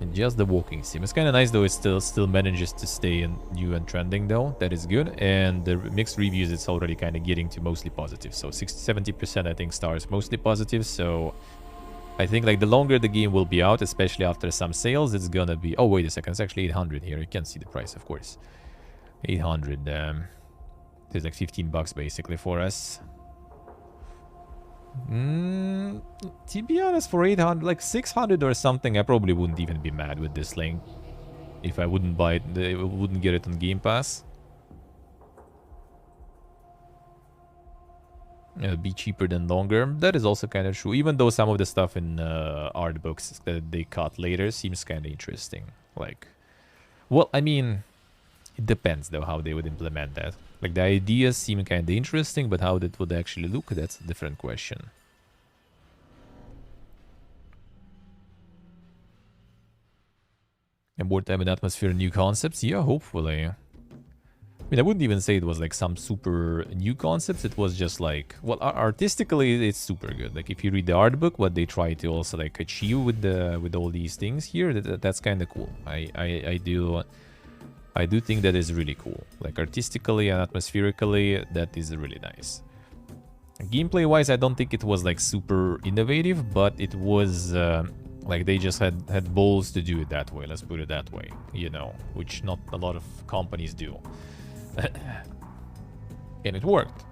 And just the walking sim. It's kind of nice though. It still manages to stay new and trending though. That is good. And the mixed reviews, it's already kind of getting to mostly positive. So 60-70% I think stars mostly positive. So I think like the longer the game will be out, especially after some sales, it's gonna be... Oh, wait a second. It's actually 800 here. You can see the price, of course. 800. It's like 15 bucks basically for us. To be honest, for 800, like 600 or something, I probably wouldn't even be mad with this link. If I wouldn't buy it, wouldn't get it on Game Pass. Be cheaper than longer. That is also kind of true. Even though some of the stuff in art books that they cut later seems kind of interesting. Like, well, I mean, it depends though how they would implement that. Like the ideas seem kind of interesting, but how that would actually look, that's a different question. And more time and atmosphere, new concepts? Yeah, hopefully. I mean, I wouldn't even say it was like some super new concepts. It was just like, well, artistically, it's super good. Like if you read the art book, what they try to also like achieve with all these things here, that's kind of cool. I do think that is really cool. Like artistically and atmospherically, that is really nice. Gameplay wise, I don't think it was like super innovative, but it was like they just had balls to do it that way. Let's put it that way, you know, which not a lot of companies do. And it worked.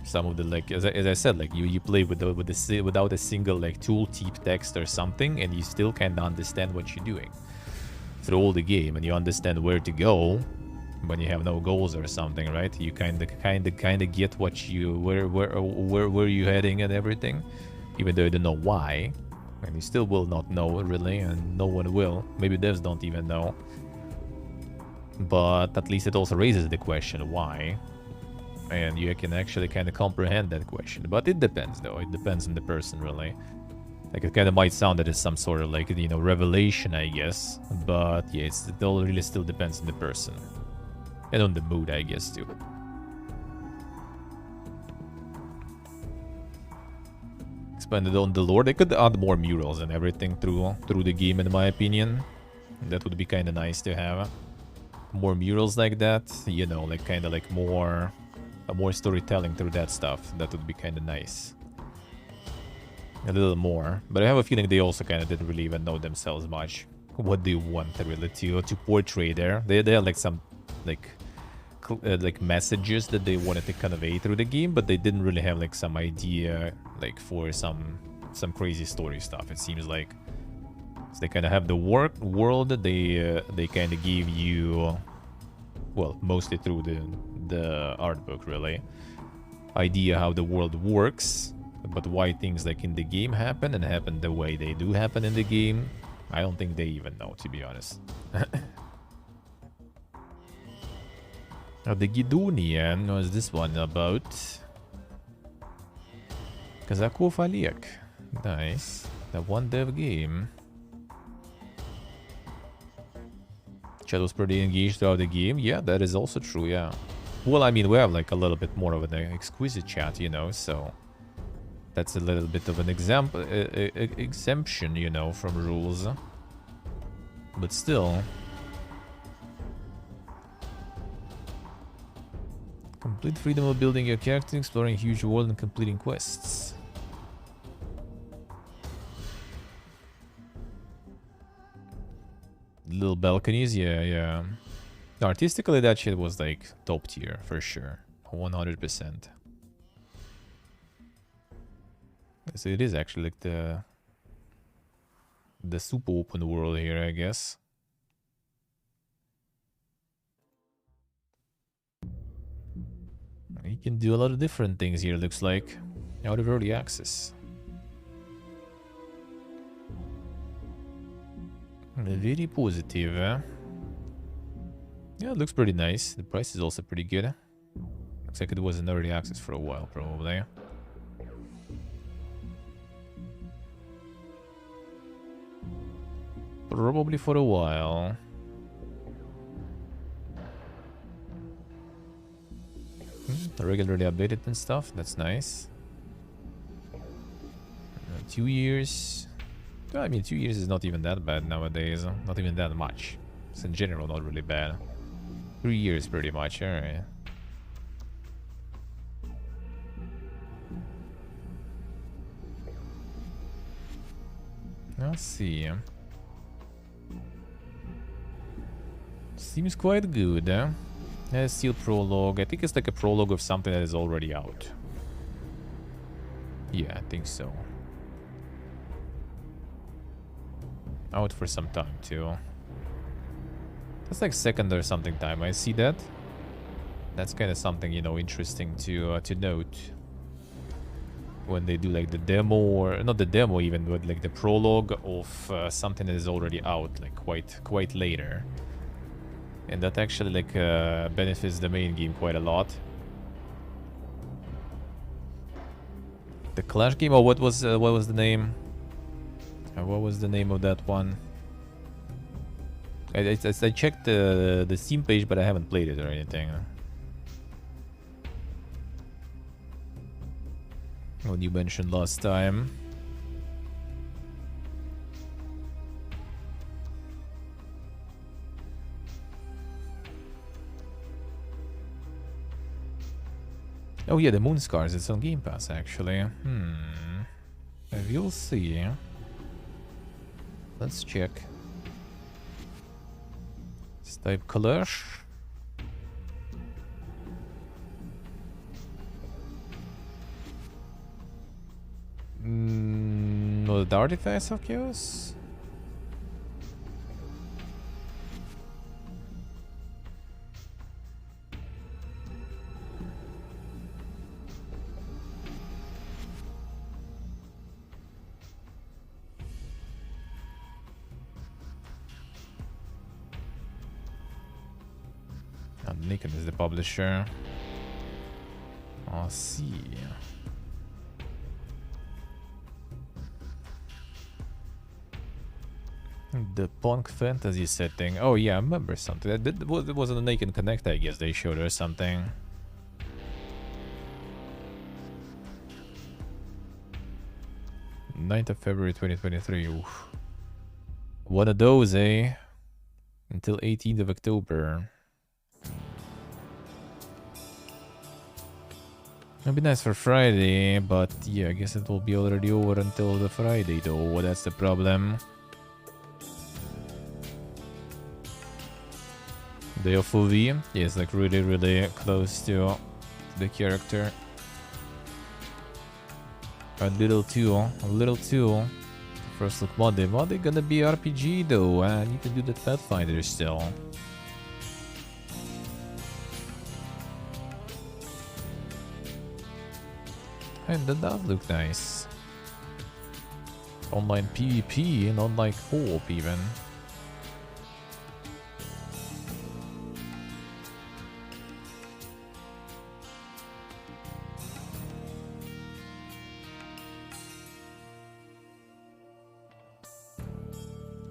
Some of the, like, as I said, like you play without a single like tooltip text or something, and you still kind of understand what you're doing through all the game, and you understand where to go when you have no goals or something, right? You kind of get what you where you're heading and everything, even though you don't know why, and you still will not know really, and no one will. Maybe devs don't even know, but at least it also raises the question why, and you can actually kind of comprehend that question. But it depends though. It depends on the person really. Like it kind of might sound that it's some sort of like, you know, revelation, I guess. But yeah, it all really still depends on the person. And on the mood, I guess, too. Expanded on the lore. They could add more murals and everything through the game, in my opinion. That would be kind of nice to have. More murals like that. You know, like kind of like more storytelling through that stuff. That would be kind of nice. A little more, but I have a feeling they also kind of didn't really even know themselves much what they want really to portray there. They had like some like messages that they wanted to convey through the game, but they didn't really have like some idea like for some crazy story stuff. It seems like so they kind of have the world that they kind of give you, well, mostly through the art book really, idea how the world works. But why things like in the game happen and happen the way they do happen in the game, I don't think they even know, to be honest. Now, the Gidonian was this one about Kazakov Aliak. Nice. The one dev game. Chat was pretty engaged throughout the game. Yeah, that is also true, yeah. Well, I mean, we have like a little bit more of an exquisite chat, you know, so... That's a little bit of an exemption, you know, from rules. But still. Complete freedom of building your character, exploring a huge world and completing quests. Little balconies, yeah. Artistically, that shit was like top tier for sure, 100%. So it is actually like the super open world here, I guess. You can do a lot of different things here, looks like, out of early access. Very positive, eh? Yeah, it looks pretty nice. The price is also pretty good. Looks like it was in early access for a while, probably. Probably for a while. Regularly updated and stuff. That's nice. 2 years. Well, I mean, 2 years is not even that bad nowadays. Not even that much. It's in general not really bad. 3 years pretty much. Alright. Let's see. Seems quite good, eh? Still prologue. I think it's like a prologue of something that is already out. Yeah, I think so. Out for some time too. That's like second or something time. I see that. That's kind of something, you know, interesting to note. When they do like the demo, or not the demo even, but like the prologue of something that is already out, like quite later. And that actually like benefits the main game quite a lot. The Clash game, or what was the name? What was the name of that one? I checked the Steam page, but I haven't played it or anything. What you mentioned last time. Oh yeah, the Moon Scars, it's on Game Pass actually. We'll see. Let's check. Let's type Clash. No, the artifacts of chaos. Nikon is the publisher. I'll see. The punk fantasy setting. Oh yeah, I remember something. That was on the Naked Connect, I guess they showed or something. Ninth of February 2023. Oof. One of those, eh? Until 18th of October. It'd be nice for Friday, but yeah, I guess it will be already over until the Friday though. That's the problem. Day of OV, yeah, it's like really close to the character. A little too. First look mod. Mod gonna be RPG though. I need to do the Pathfinder still. And that does look nice. Online PvP and online co-op even.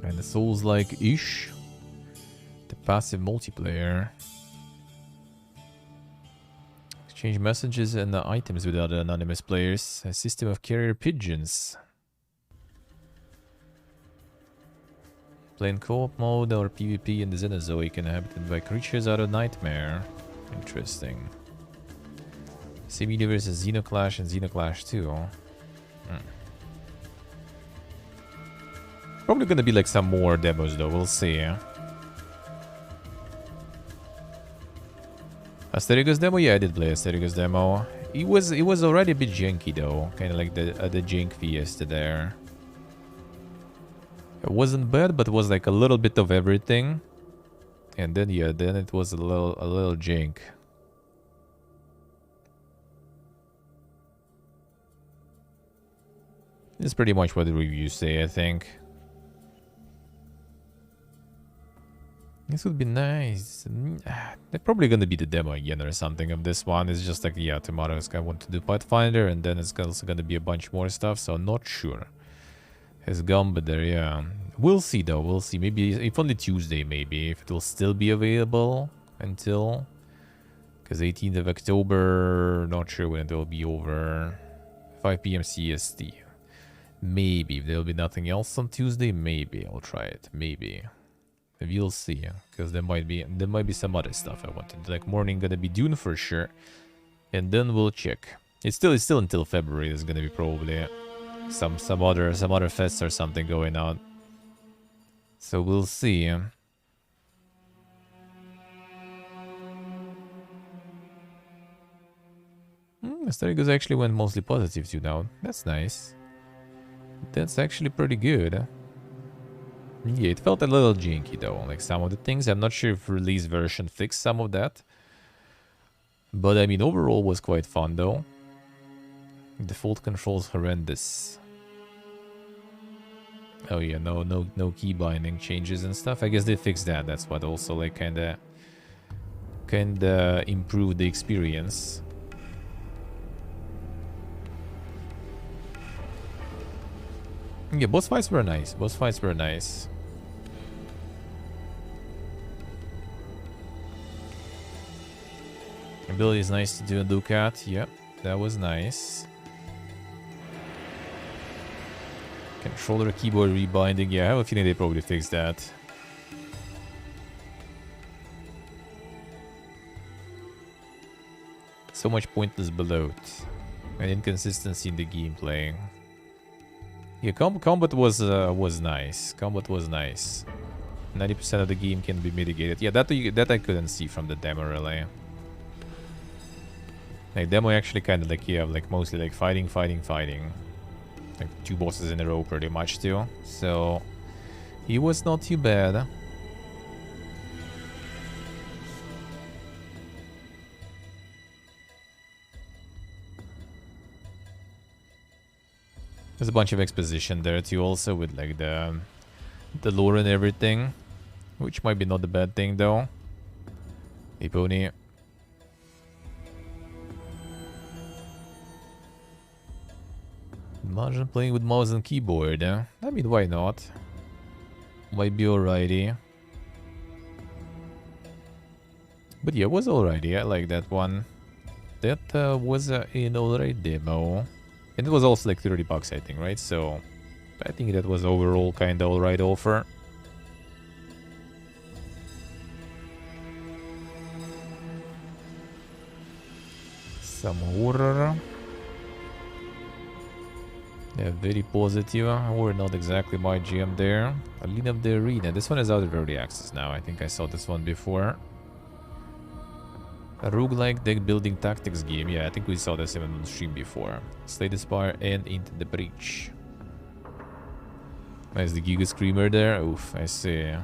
And the Souls-like-ish. The passive multiplayer. Exchange messages and items with other anonymous players. A system of carrier pigeons. Play in co-op mode or PvP in the Xenozoic inhabited by creatures out of Nightmare. Interesting. Same universe as Xenoclash and Xenoclash 2. Probably gonna be like some more demos though, we'll see. Asterigos demo? Yeah, I did play Asterigos demo. It was already a bit janky though, kind of like the jank Fiesta there. It wasn't bad, but it was like a little bit of everything. And then yeah, then it was a little jank. It's pretty much what the reviews say, I think. This would be nice. They're probably gonna be the demo again or something of this one. It's just like, yeah, tomorrow I want to do Pathfinder, and then it's also gonna be a bunch more stuff, so I'm not sure. Has gone, but there, yeah. We'll see though, we'll see. Maybe, if only Tuesday, maybe, if it will still be available until... Because 18th of October, not sure when it will be over. 5 PM CST. Maybe, if there will be nothing else on Tuesday, maybe I'll try it, maybe. We'll see, because there might be some other stuff I want to do. Like morning gonna be Dune for sure, and then we'll check. It's still until February. There's gonna be probably some other fests or something going on. So we'll see. Asterigos actually went mostly positive too now. That's nice. That's actually pretty good. Yeah, it felt a little janky though, like some of the things. I'm not sure if release version fixed some of that. But I mean, overall was quite fun though. Default controls horrendous. Oh yeah, no key binding changes and stuff. I guess they fixed that. That's what also like kinda improved the experience. Yeah, boss fights were nice. Boss fights were nice. Ability is nice to do a Ducat. Yep, that was nice. Controller keyboard rebinding. Yeah, I have a feeling they probably fixed that. So much pointless bloat and inconsistency in the gameplay. Yeah, combat was nice. Combat was nice. 90% of the game can be mitigated. Yeah, that I couldn't see from the demo really. Like demo actually kind of like, yeah, like mostly like fighting. Like 2 bosses in a row pretty much too. So he was not too bad. There's a bunch of exposition there too also with like the lore and everything. Which might be not a bad thing though. Hey Pony. Imagine playing with mouse and keyboard, eh? I mean, why not? Might be alrighty. But yeah, it was alrighty. I like that one. That was an alright demo. And it was also like $30, I think, right? So I think that was overall kind of alright offer. Some horror. Yeah, very positive. We're not exactly my GM there. Arena of the Arena. This one is out of early access now. I think I saw this one before. A roguelike deck building tactics game. Yeah, I think we saw this even on the stream before. Slay the Spire and Into the Breach. There's the Giga Screamer there. Oof, I see.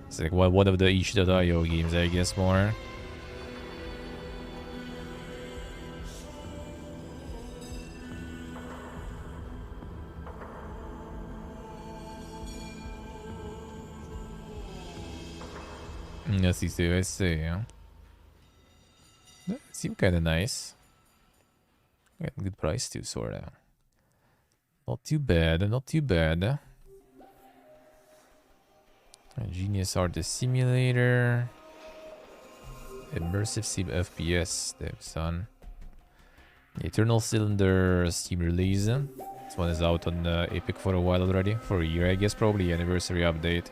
It's like one of the itch.io games, I guess, more. I see. That seemed kind of nice. Good price too, sorta. Not too bad, not too bad. A Genius Artist Simulator. Immersive Sim FPS, damn son. Eternal Cylinder Steam release. This one is out on Epic for a while already. For a year, I guess, probably. Anniversary update.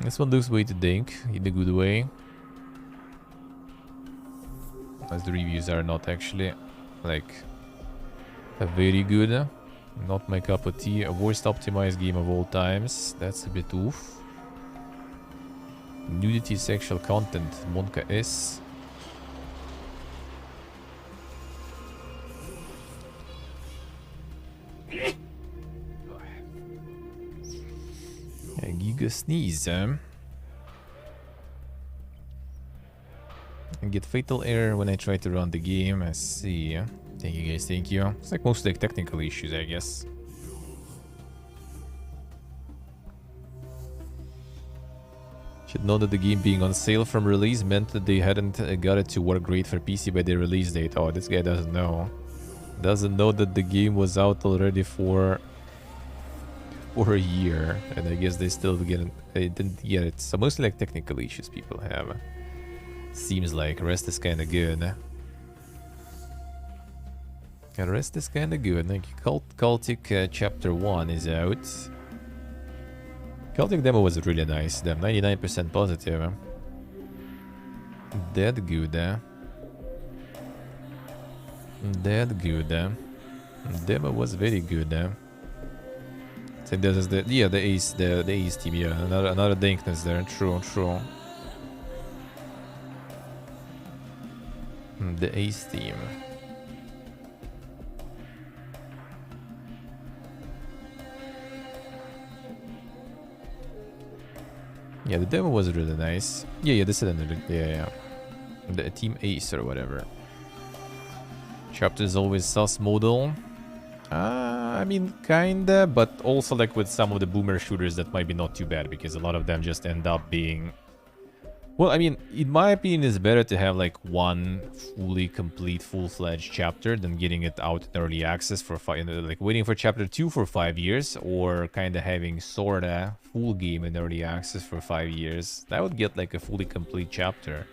This one looks way too dank, in a good way. as the reviews are not actually like very good. Not my cup of tea. A worst optimized game of all times. That's a bit oof. Nudity, sexual content. Monka S. A giga sneeze, I get fatal error when I try to run the game. I see. Thank you guys, thank you. It's like mostly like technical issues, I guess. Should know that the game being on sale from release meant that they hadn't got it to work great for PC by the release date. Oh, this guy doesn't know. Doesn't know that the game was out already for a year, and I guess they still didn't get it. So mostly like technical issues people have. Seems like rest is kind of good. Rest is kind of good. Like Cultic Chapter 1 is out. Cultic demo was really nice. Damn, 99% positive. Dead good. Dead good. Demo was very good. So this is the ace team. Yeah, another dankness there. True. The ace team. Yeah, the demo was really nice. Yeah, this is another. Yeah. The team ace or whatever. Chapter is always sus modal. I mean, kinda, but also like with some of the boomer shooters that might be not too bad because a lot of them just end up being... Well, I mean, in my opinion, it's better to have like one fully complete, full-fledged chapter than getting it out in early access for like waiting for chapter 2 for 5 years, or kind of having sorta full game in early access for 5 years. That would get like a fully complete chapter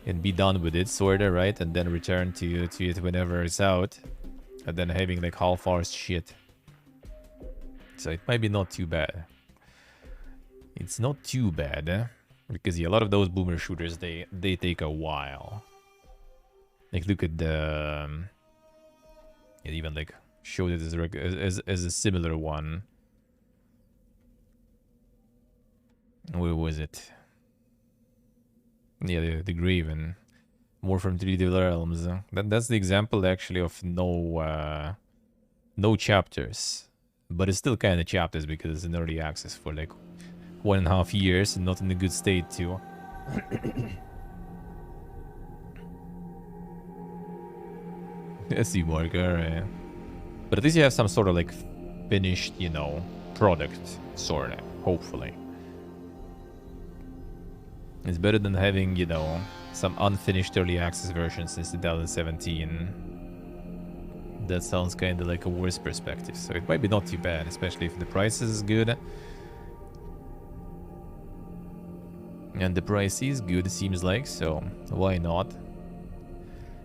and be done with it, sorta, right? And then return to it whenever it's out, and then having like half-arsed shit. So it might be not too bad. It's not too bad. Because yeah, a lot of those boomer shooters, they take a while. Like look at the it even like showed it as a similar one. Where was it? Yeah, the Graven. More from 3D Realms. That's the example actually of no chapters. But it's still kind of chapters because it's in early access for like 1.5 years and not in a good state too. SC marker, but at least you have some sort of like finished, you know, product, sort of, hopefully. It's better than having, you know, some unfinished early access version since 2017. That sounds kind of like a worse perspective, so it might be not too bad, especially if the price is good. And the price is good, it seems like, so why not?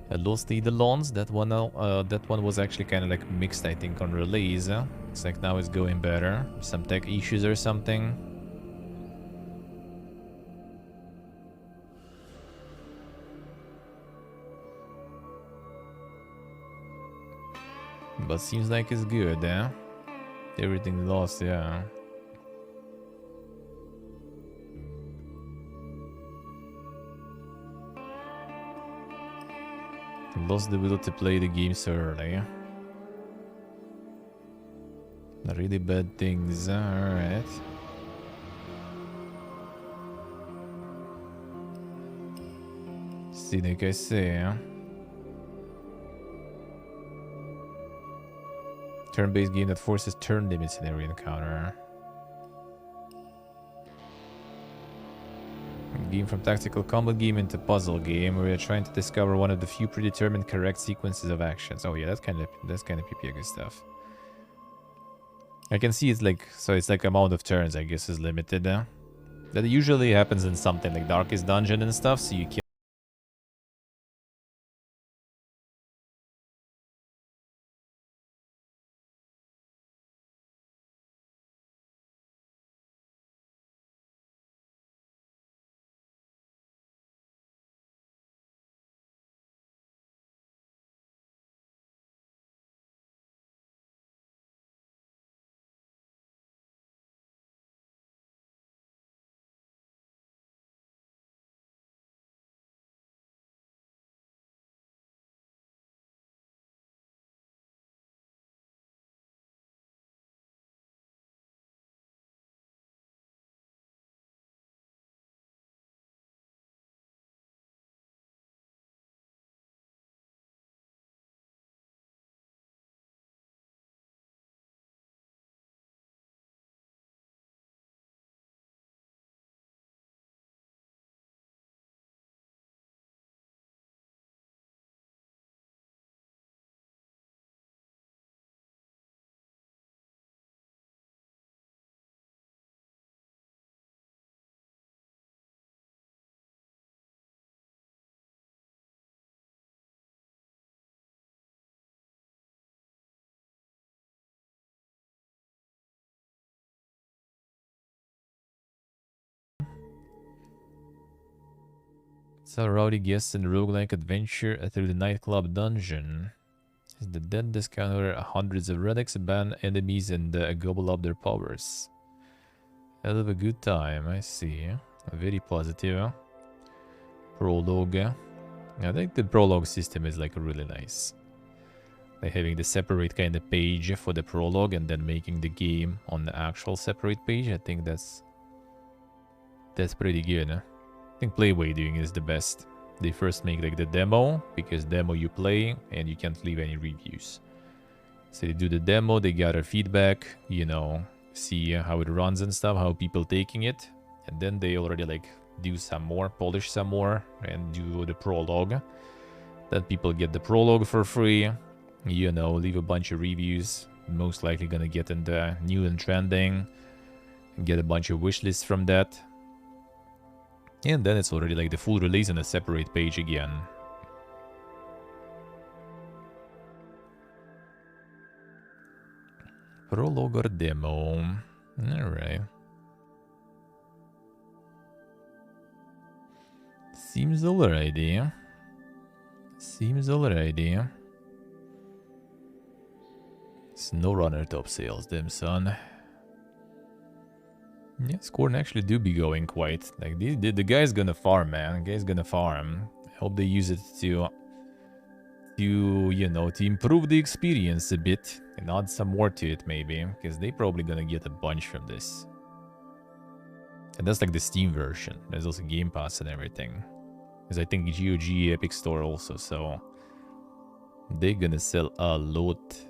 Lost the Eidolons, that one was actually kind of like mixed, I think, on release. It's like now it's going better. Some tech issues or something. But seems like it's good, eh? Everything lost, yeah. Lost the will to play the game so early. Really bad things, alright. See, like I say, turn-based game that forces turn limits in every encounter. Game from tactical combat game into puzzle game where you're trying to discover one of the few predetermined correct sequences of actions. Oh yeah, that's kind of PPA stuff. I can see it's like, so it's like amount of turns I guess is limited. That usually happens in something like Darkest Dungeon and stuff, so you kill It's a rowdy guest and roguelike adventure through the nightclub dungeon. The dead discover hundreds of relics, ban enemies, and gobble up their powers. Hell of a good time, I see. Very positive. Prologue. I think the prologue system is like really nice. Like having the separate kind of page for the prologue and then making the game on the actual separate page. I think that's pretty good. I think Playway doing is the best. They first make like the demo, because demo you play and you can't leave any reviews. So they do the demo, they gather feedback, you know, see how it runs and stuff, how people taking it. And then they already like do some more, polish some more, and do the prologue. Then people get the prologue for free. You know, leave a bunch of reviews. Most likely gonna get in the new and trending. And get a bunch of wish lists from that. And then it's already like the full release on a separate page again. Prologue or demo. Alright. Seems alrighty. Seems alrighty. Snow Runner top sales, them son. Yeah, Scorn actually do be going quite. Like, the guy's gonna farm, man. The guy's gonna farm. I hope they use it to, you know, to improve the experience a bit. And add some more to it, maybe. Because they probably gonna get a bunch from this. And that's like the Steam version. There's also Game Pass and everything. Because I think GOG Epic Store also, so... they're gonna sell a lot.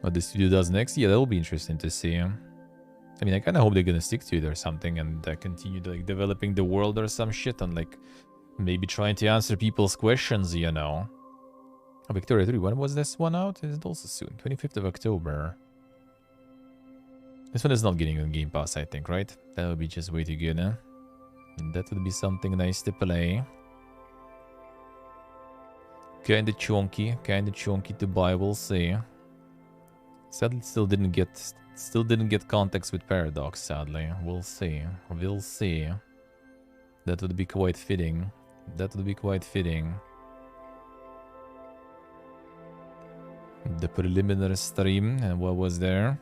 What the studio does next? Yeah, that'll be interesting to see. I mean, I kind of hope they're gonna stick to it or something and continue like developing the world or some shit and like maybe trying to answer people's questions, you know. Oh, Victoria 3, when was this one out? Is it also soon? 25th of October. This one is not getting on Game Pass, I think, right? That would be just way too good, huh? And that would be something nice to play. Kinda chunky to buy, we'll see. Sadly, still didn't get context with Paradox, sadly. We'll see. We'll see. That would be quite fitting. That would be quite fitting. The preliminary stream, and what was there?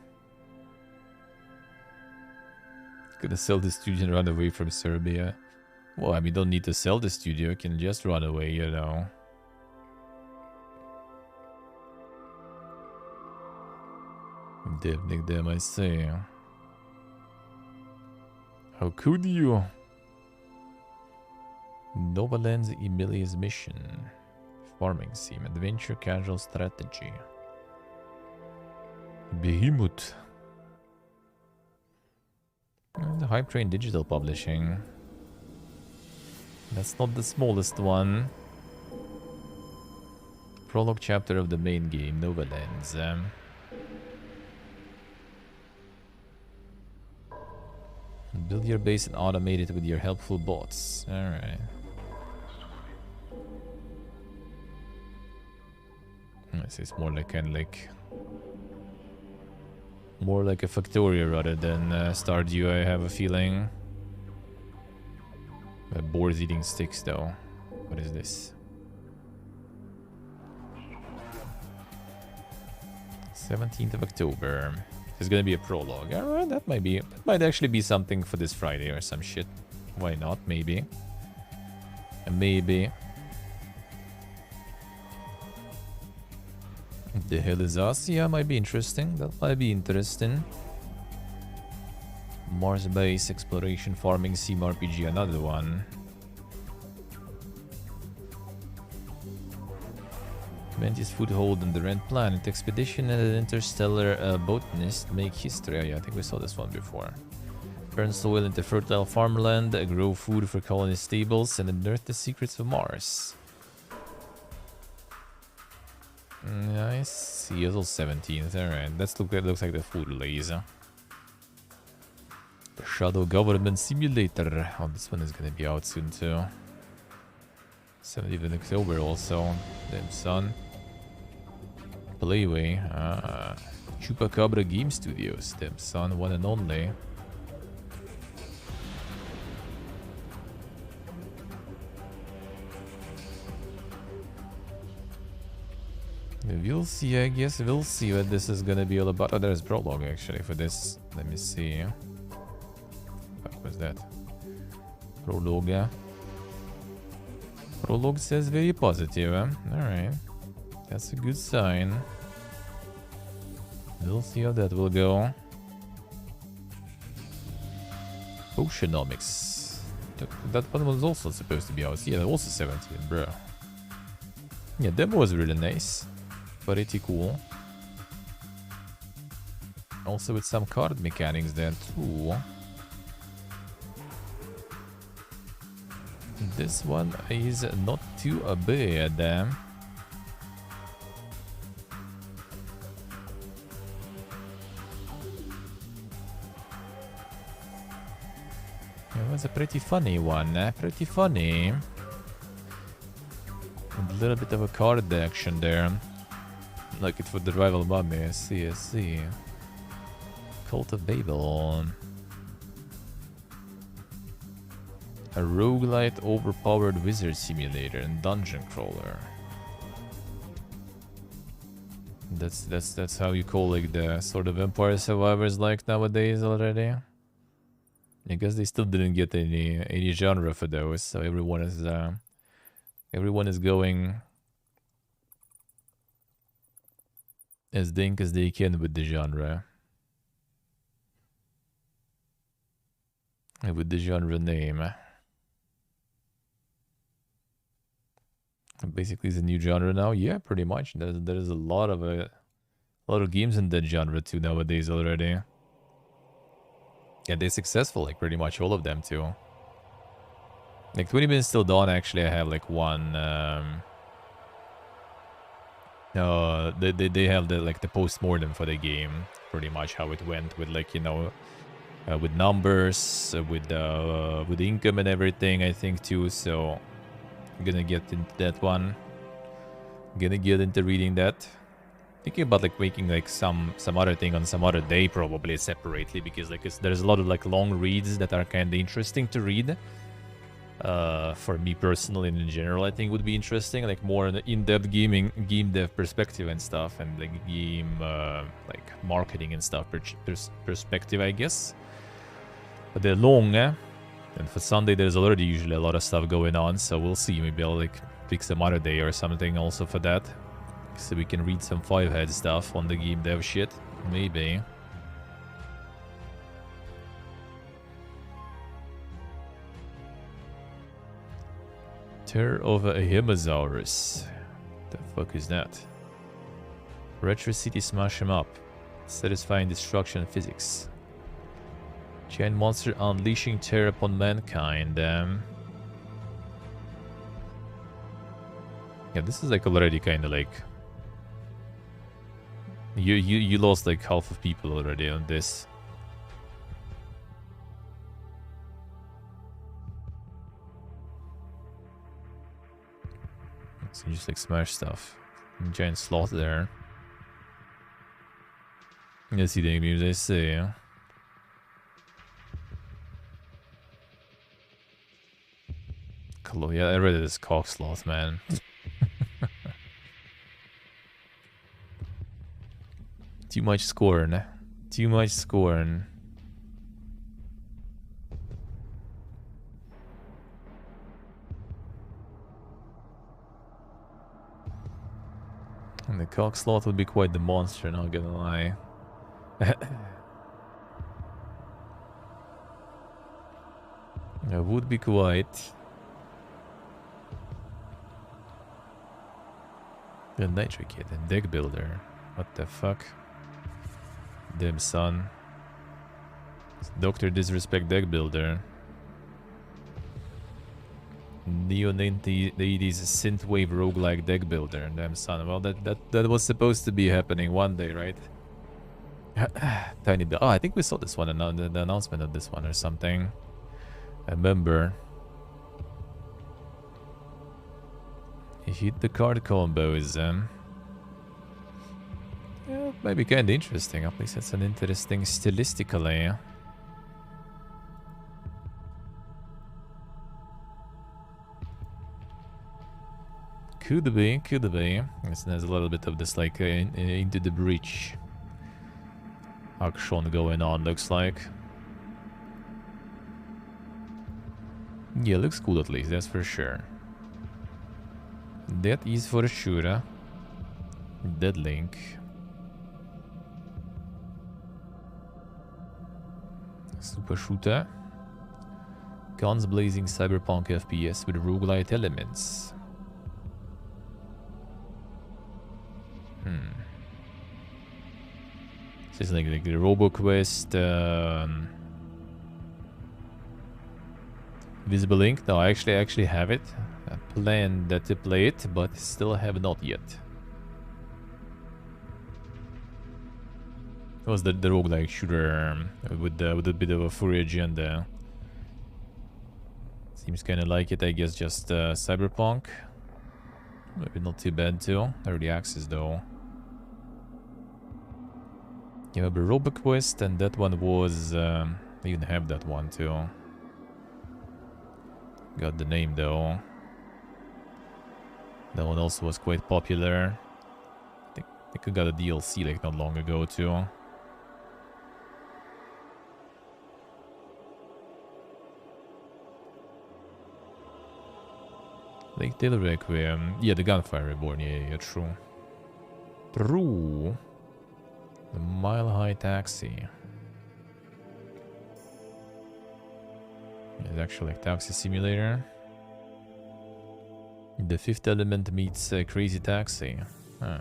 Gonna sell the studio and run away from Serbia. Well, I mean, don't need to sell the studio, you can just run away, you know. Definitely them, I say. How could you? Novaland's Emilia's mission. Farming sim, adventure, casual strategy. Behemoth. And the Hype Train Digital Publishing. That's not the smallest one. Prologue chapter of the main game, Novalands. Build your base and automate it with your helpful bots. Alright. It's more like kind of like... more like a Factorio rather than Stardew, I have a feeling. Boar's eating sticks though. What is this? 17th of October. There's gonna be a prologue. Alright, that might actually be something for this Friday or some shit. Why not? Maybe. Maybe. The hell is us? Yeah, might be interesting. That might be interesting. Mars base exploration farming sim RPG, another one. Mantis foothold on the Red Planet expedition and an interstellar botanist make history. Oh, yeah, I think we saw this one before. Turn soil into fertile farmland, grow food for colony stables, and unearth the secrets of Mars. I see. It's all 17th. Alright, that looks like the full release. The Shadow Government Simulator. Oh, this one is gonna be out soon too. 17th of October also. Damn son. Playway. Chupacabra Game Studios. Damn son, one and only. We'll see, I guess. We'll see what this is gonna be all about. Oh, there's prologue actually for this. Let me see. What was that? Prologue. Prologue says very positive. Alright. That's a good sign. We'll see how that will go. Oceanomics. That one was also supposed to be out. Yeah, also 17, bro. Yeah, that was really nice. Pretty cool. Also with some card mechanics there too. This one is not too bad. It was a pretty funny one, pretty funny. A little bit of a card action there. Like it for the rival mummy, I see. Cult of Babel. A roguelite overpowered wizard simulator and dungeon crawler. That's how you call like the sort of Vampire Survivors like nowadays already. I guess they still didn't get any genre for those, so everyone is going as dink as they can with the genre. With the genre name. Basically, it's a new genre now. Yeah, pretty much. There's a lot of games in that genre too nowadays already. Yeah, they're successful, like pretty much all of them too. Like 20 Minutes Till Dawn, actually, I have like one. They have the post-mortem for the game, pretty much how it went with like with numbers, with income and everything, I think too. So I'm gonna get into that one. Gonna get into reading that. Thinking about like making like some other thing on some other day, probably separately, because like there's a lot of like long reads that are kind of interesting to read. For me personally and in general, I think would be interesting, like more in-depth game dev perspective and stuff, and like game like marketing and stuff perspective, I guess. But they're long, and for Sunday there's already usually a lot of stuff going on, so we'll see. Maybe I'll like pick some other day or something also for that, so we can read some 5-head stuff on the game dev shit, maybe. Terror of a Hemosaurus. The fuck is that? Retro City smash 'em up. Satisfying destruction physics. Giant monster unleashing terror upon mankind. Yeah, this is like already kind of like you lost like half of people already on this. So just like smash stuff. Giant sloth there. Let's see the games I see. Yeah, I read this cock sloth, man. Too much scorn. Too much scorn. And the cock sloth would be quite the monster, not gonna lie. It would be quite. The Nitro Kid and Deck Builder. What the fuck? Damn son. Doctor Disrespect Deck Builder. Neo 80s synthwave roguelike deck builder. Damn son. Well, that was supposed to be happening one day, right? Tiny. Oh, I think we saw this one, the announcement of this one or something. I remember. He hit the card combos. Yeah, it might be kind of interesting. At least it's an interesting stylistically. Could be, could be. There's a little bit of this like into the breach action going on, looks like. Yeah, looks cool at least, that's for sure. That is for sure. Dead link. Super shooter. Guns blazing cyberpunk FPS with roguelite elements. This is like the RoboQuest. Visible Ink. No, I actually have it. I planned to play it, but still have not yet. It was the roguelike shooter with a bit of a furry agenda. Seems kind of like it, I guess, just cyberpunk. Maybe not too bad too. Early access though. You have a RoboQuest, and that one was... I even have that one too. Got the name though. That one also was quite popular. I think I got a DLC like not long ago too. Lake Tail Requiem. Yeah, the Gunfire Reborn. Yeah, true. True. The Mile High Taxi. It's actually like Taxi Simulator. The Fifth Element meets Crazy Taxi. Huh.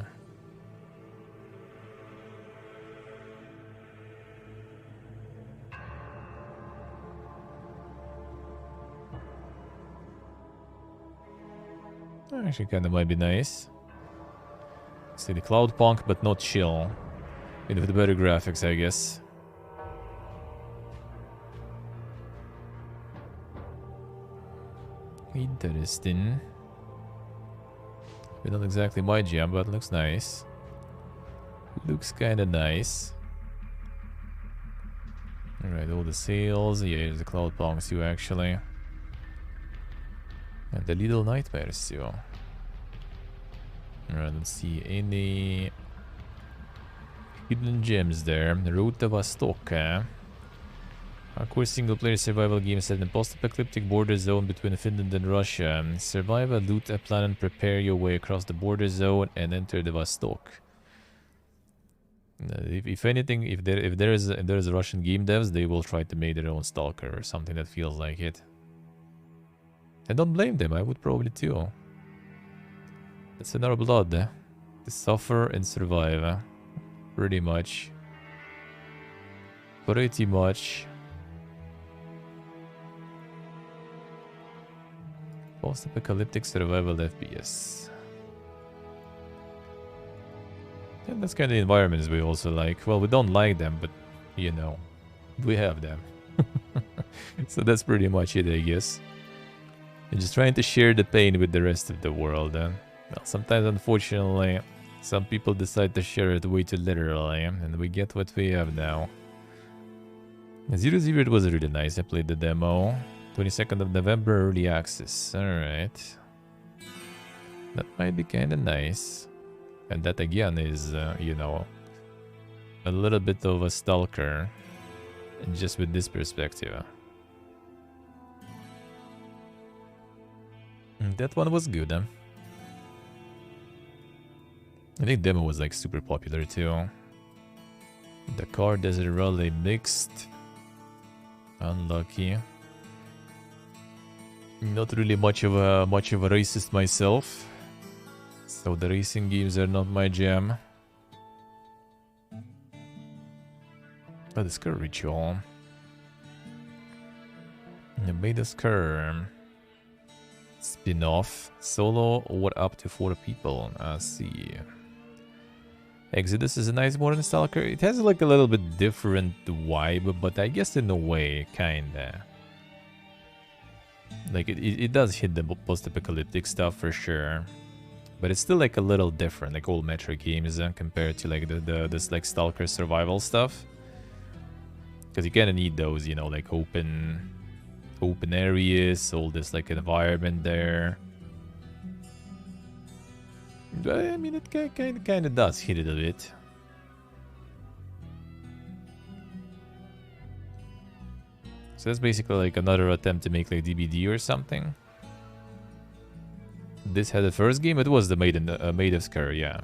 Actually, kind of might be nice. See the Cloud Punk, but not chill. With the better graphics, I guess. Interesting. Not exactly my jam, but looks nice. Looks kind of nice. Alright, all the sales. Yeah, here's the Cloud Punks too, actually. And the Little Nightmares too. Alright, let's see any hidden gems there. Road to Vostok. Hardcore single-player survival game set in a post-apocalyptic border zone between Finland and Russia. Survive a loot a planet, prepare your way across the border zone, and enter the Vostok. If anything, if there is Russian game devs, they will try to make their own Stalker or something that feels like it. I don't blame them. I would probably too. That's in our blood. To suffer and survive. Pretty much. Pretty much. Post-apocalyptic survival FPS. And that's kind of the environments we also like. Well, we don't like them, but, you know, we have them. So that's pretty much it, I guess. You're just trying to share the pain with the rest of the world. Well, sometimes, unfortunately, some people decide to share it way too literally, and we get what we have now. 0-0, it was really nice. I played the demo. 22nd of November, early access. Alright. That might be kind of nice. And that again is, you know, a little bit of a Stalker. And just with this perspective. That one was good, huh? I think demo was like super popular too. The car desert rally mixed. Unlucky. Not really much of a racist myself, so the racing games are not my jam. Oh, the Scar ritual. The Beta Scar. Spin-off. Solo or up to 4 people. I see. Exodus is a nice modern Stalker. It has like a little bit different vibe, but I guess in a way, kinda. Like it does hit the post-apocalyptic stuff for sure, but it's still like a little different, like old Metro games compared to like this like Stalker survival stuff. Because you kind of need those, you know, like open areas, all this like environment there. I mean, it kind of does hit it a bit. So that's basically like another attempt to make like DBD or something. This had the first game. It was the Maiden's Cur, yeah.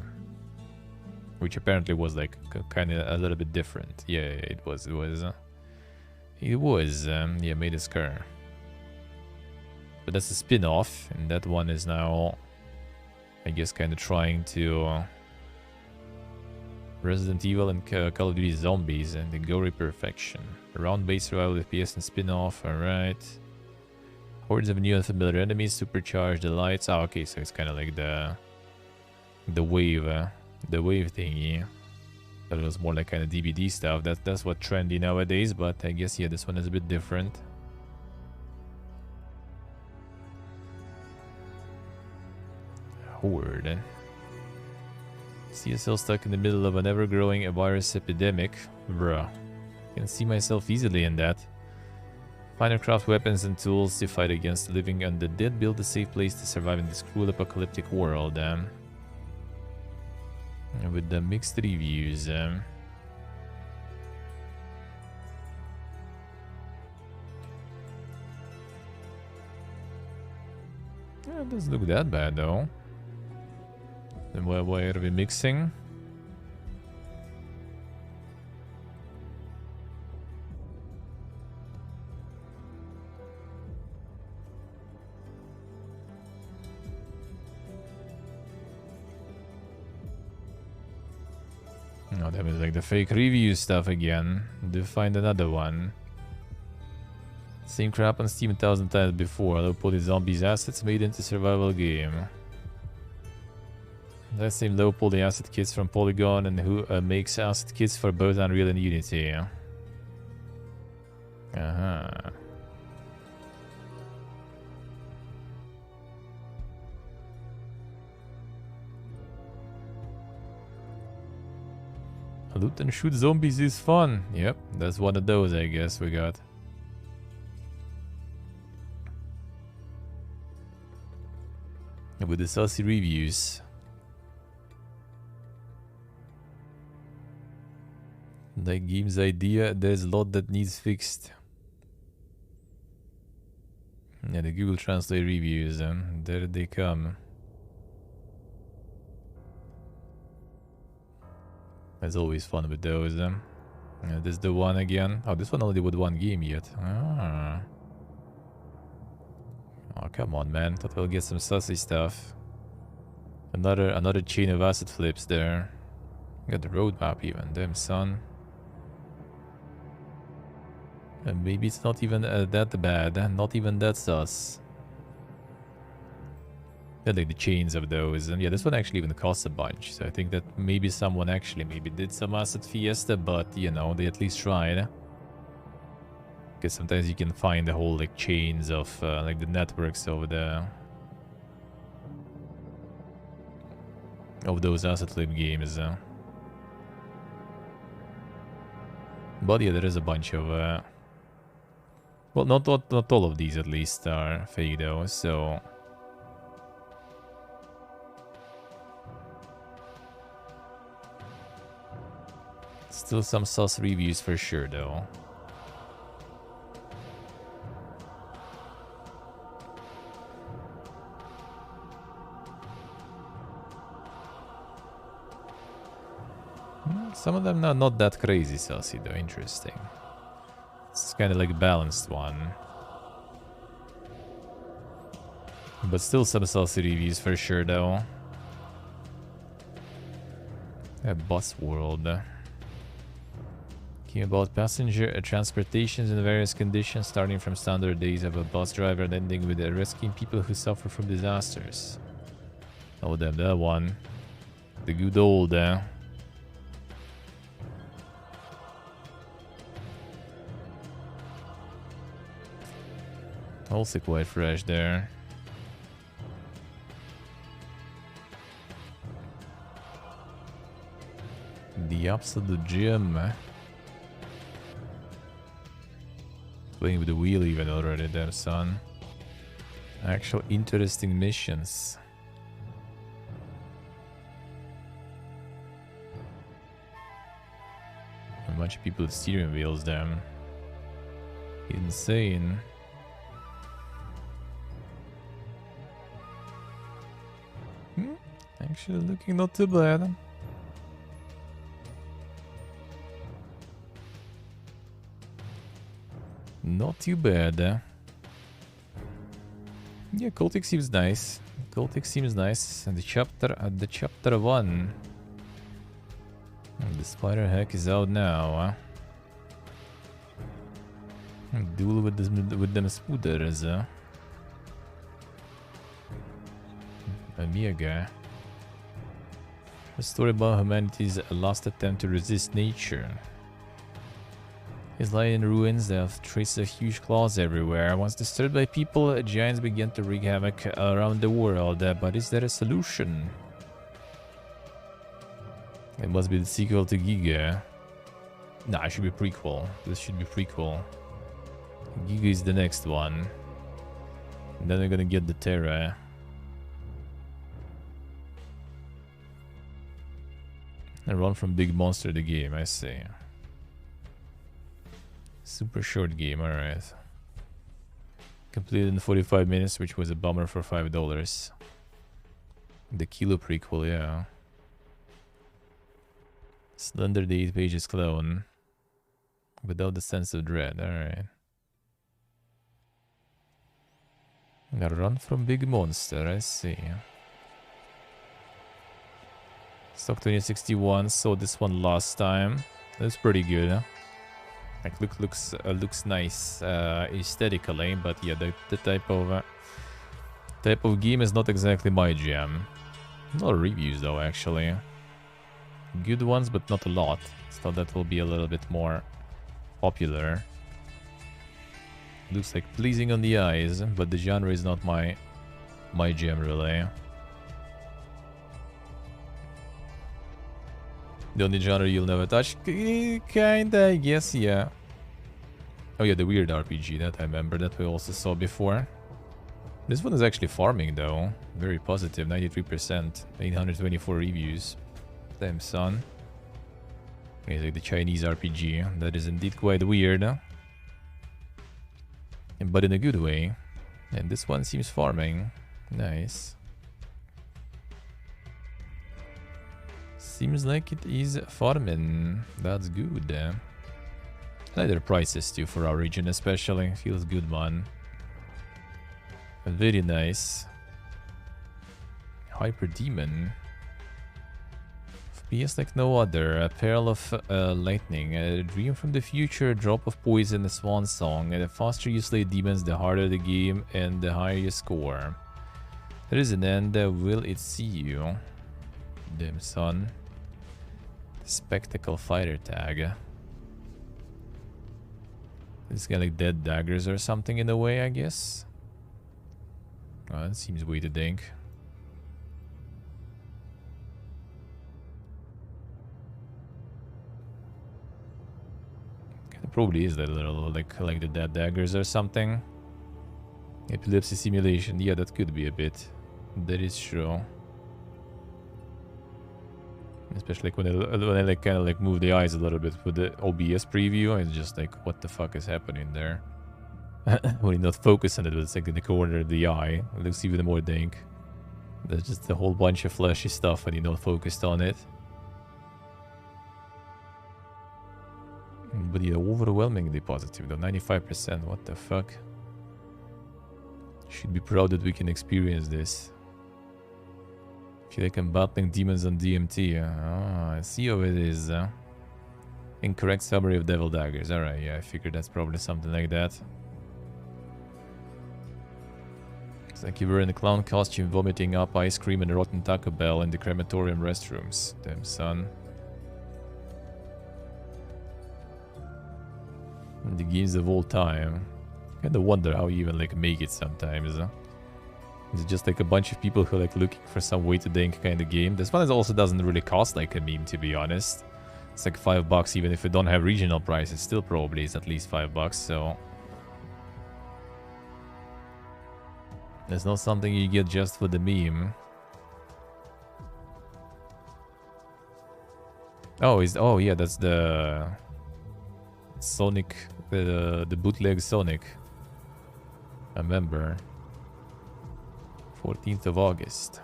Which apparently was like kind of a little bit different. Yeah, it was. Yeah, Maiden's Cur. But that's a spin-off, and that one is now, I guess, kind of trying to Resident Evil and Call of Duty Zombies and the gory perfection. Round-based survival FPS and spin-off, alright. Hordes of new and familiar enemies, supercharged delights. Oh, okay, so it's kind of like the wave thingy. But it was more like kind of DBD stuff. That's what trendy nowadays, but I guess, yeah, this one is a bit different. Horde. CSL stuck in the middle of an ever-growing virus epidemic. Bruh. Can see myself easily in that. Find and craft weapons and tools to fight against the living undead. Build a safe place to survive in this cruel apocalyptic world. With the mixed reviews. Yeah, it doesn't look that bad though. Then why are we mixing? Oh, that was like the fake review stuff again. Do find another one. Same crap on Steam 1,000 times before. Low poly zombies assets made into survival game. That same low poly asset kits from Polygon and who makes asset kits for both Unreal and Unity. Loot and shoot zombies is fun. Yep, that's one of those I guess we got. With the saucy reviews. The game's idea, there's a lot that needs fixed. Yeah, the Google Translate reviews, there they come. It's always fun with those. This is the one again. Oh, this one only with one game yet. Ah. Oh, come on, man. Thought we'll get some sussy stuff. Another chain of asset flips there. Got the roadmap even. Damn, son. And maybe it's not even that bad. Not even that sus. Yeah, like the chains of those. And yeah, this one actually even costs a bunch. So I think that maybe someone actually did some asset fiesta, but you know, they at least tried. Because sometimes you can find the whole like chains of like the networks of those asset flip games. But yeah, there is a bunch of well, not all of these at least are fake though, so still some sus reviews for sure though. Some of them are not that crazy saucy though, interesting. It's kind of like a balanced one. But still some saucy reviews for sure though. A bus world. Came about passenger transportations in various conditions, starting from standard days of a bus driver and ending with rescuing people who suffer from disasters. Oh damn, that one. The good old also quite fresh there. The absolute gem. Playing with the wheel even already there, son. Actual interesting missions. bunch of people with steering wheels then. Insane. Actually looking not too bad. Not too bad. Yeah, Cultic seems nice. Cultic seems nice. And the chapter 1. The spider hack is out now. Duel with them spooters. Amiga. A story about humanity's last attempt to resist nature. Is lying in ruins. They have traces of huge claws everywhere. Once disturbed by people, giants began to wreak havoc around the world. But is there a solution? It must be the sequel to Giga. Nah, it should be prequel. This should be prequel. Giga is the next one. And then we're gonna get the Terra. And run from Big Monster the game, I see. Super short game, alright. Completed in 45 minutes, which was a bummer for $5. The Kilo prequel, yeah. Slender the 8 pages clone. Without the sense of dread, alright. Gotta run from Big Monster, I see. Stock 2061, saw this one last time. That's pretty good, huh? Like looks nice aesthetically, but yeah, the type of game is not exactly my jam. A lot of reviews though, actually. Good ones, but not a lot. So that will be a little bit more popular. Looks like pleasing on the eyes, but the genre is not my jam really. The only genre you'll never touch? Kinda, I guess, yeah. Oh yeah, the weird RPG, that I remember, that we also saw before. This one is actually farming though. Very positive, 93%, 824 reviews. Damn son. It's like the Chinese RPG. That is indeed quite weird. But in a good way. And this one seems farming. Nice. Seems like it is farming. That's good. I like their prices too for our region especially. Feels good, man. Very nice. Hyper Demon. FPS like no other. A Peril of Lightning. A Dream from the Future. A Drop of Poison. A Swan Song. And the faster you slay demons, the harder the game and the higher you score. There is an end. Will it see you? Damn son. Spectacle Fighter tag. This guy like dead daggers or something in a way, I guess. Oh, that seems way to dink. It probably is that little like the dead daggers or something. Epilepsy simulation. Yeah, that could be a bit. That is true. Especially like when I like kind of like move the eyes a little bit with the OBS preview, it's just like, what the fuck is happening there? When you not focus on it, but it's like in the corner of the eye, it looks even more dank. There's just a whole bunch of flashy stuff when you're not focused on it. But yeah, overwhelmingly positive though, 95%. What the fuck? Should be proud that we can experience this. Feel like I'm battling demons on DMT. Ah, I see how it is. Incorrect summary of Devil Daggers. Alright, yeah, I figured that's probably something like that. It's like you were in a clown costume vomiting up ice cream and rotten Taco Bell in the crematorium restrooms. Damn son. The games of all time. Kinda wonder how you even like make it sometimes. It's just like a bunch of people who are like looking for some way to dink kind of game. This one also doesn't really cost like a meme, to be honest. It's like $5 even if we don't have regional prices. Still probably is at least $5, so... It's not something you get just for the meme. Oh, oh yeah, that's the Sonic, the bootleg Sonic. I remember. 14th of August.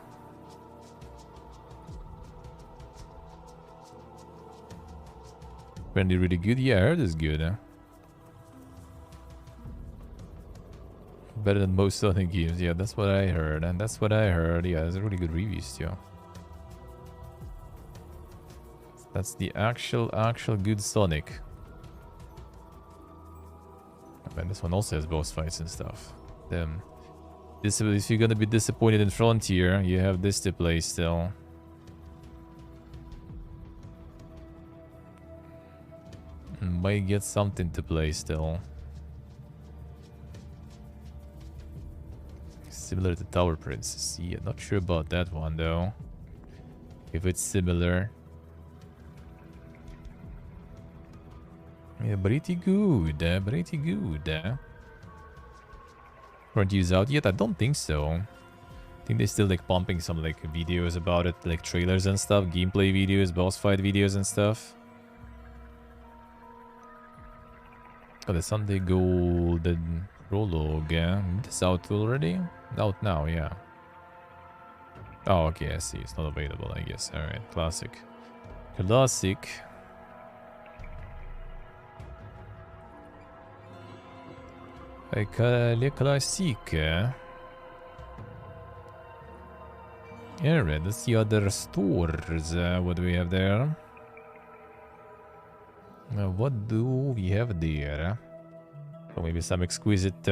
Apparently really good. Yeah, I heard it's good. Huh? Better than most Sonic games. Yeah, that's what I heard. And that's what I heard. Yeah, there's really good reviews too. That's the actual good Sonic. Man, this one also has boss fights and stuff. Damn. This, if you're gonna be disappointed in Frontier, you have this to play still. Might get something to play still. Similar to Tower Princess. Yeah, not sure about that one though. If it's similar. Yeah, pretty good. Pretty good. Frontier's out yet? I don't think so. I think they're still like pumping some like videos about it, like trailers and stuff, gameplay videos, boss fight videos and stuff. Oh, the Sunday Golden Prologue, yeah. It's out already? Out now, yeah. Oh, okay, I see. It's not available, I guess. Alright, classic. Classic. Le classique. Alright, let's see other stores. What do we have there? What do we have there? Oh, maybe some exquisite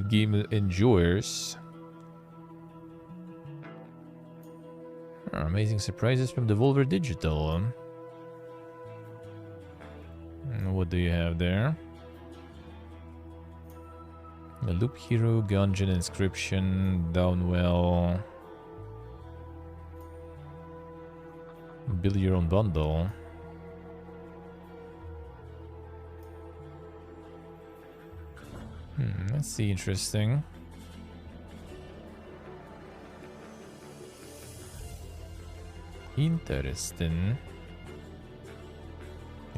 game enjoyers. Amazing surprises from Devolver Digital. What do you have there? The Loop Hero, Gungeon Inscription, Downwell. Build your own bundle. Let's see, interesting. Interesting.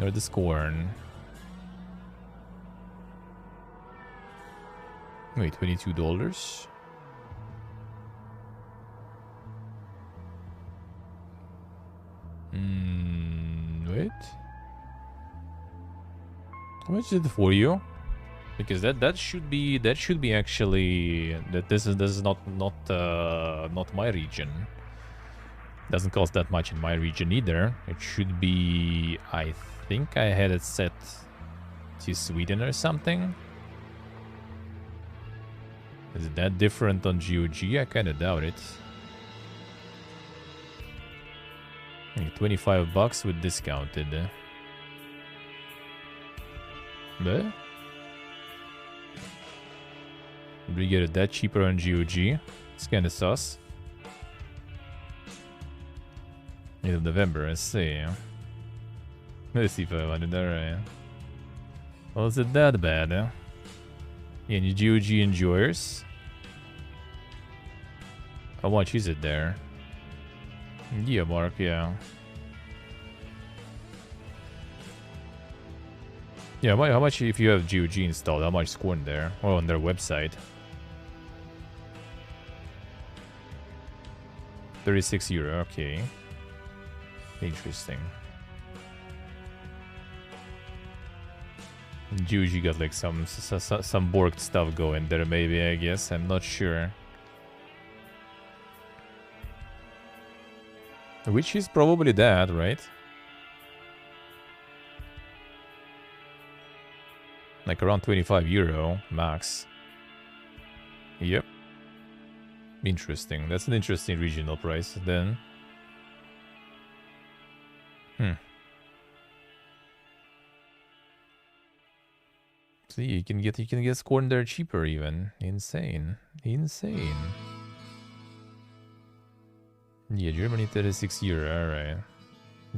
Or the Scorn. Wait, $22? Wait. How much is it for you? Because that should be actually this is not my region. Doesn't cost that much in my region either. It should be, I think I had it set to Sweden or something. Is it that different on GOG? I kind of doubt it. 25 bucks with discounted. But we get it that cheaper on GOG. It's kind of sus. End of November, let's see. Let's see if I wanted that right. Well, is it that bad? Any GOG enjoyers? How much is it there? Yeah, Mark, yeah. Yeah, how much if you have GOG installed? How much Scorn there? Or on their website? 36 euro, okay. Interesting. GOG got like some borked stuff going there, maybe, I guess. I'm not sure. Which is probably that, right? Like around 25 euro max. Yep. Interesting. That's an interesting regional price then. See, you can get Scorn there cheaper even. Insane. Insane. Yeah, Germany 36 euro, alright.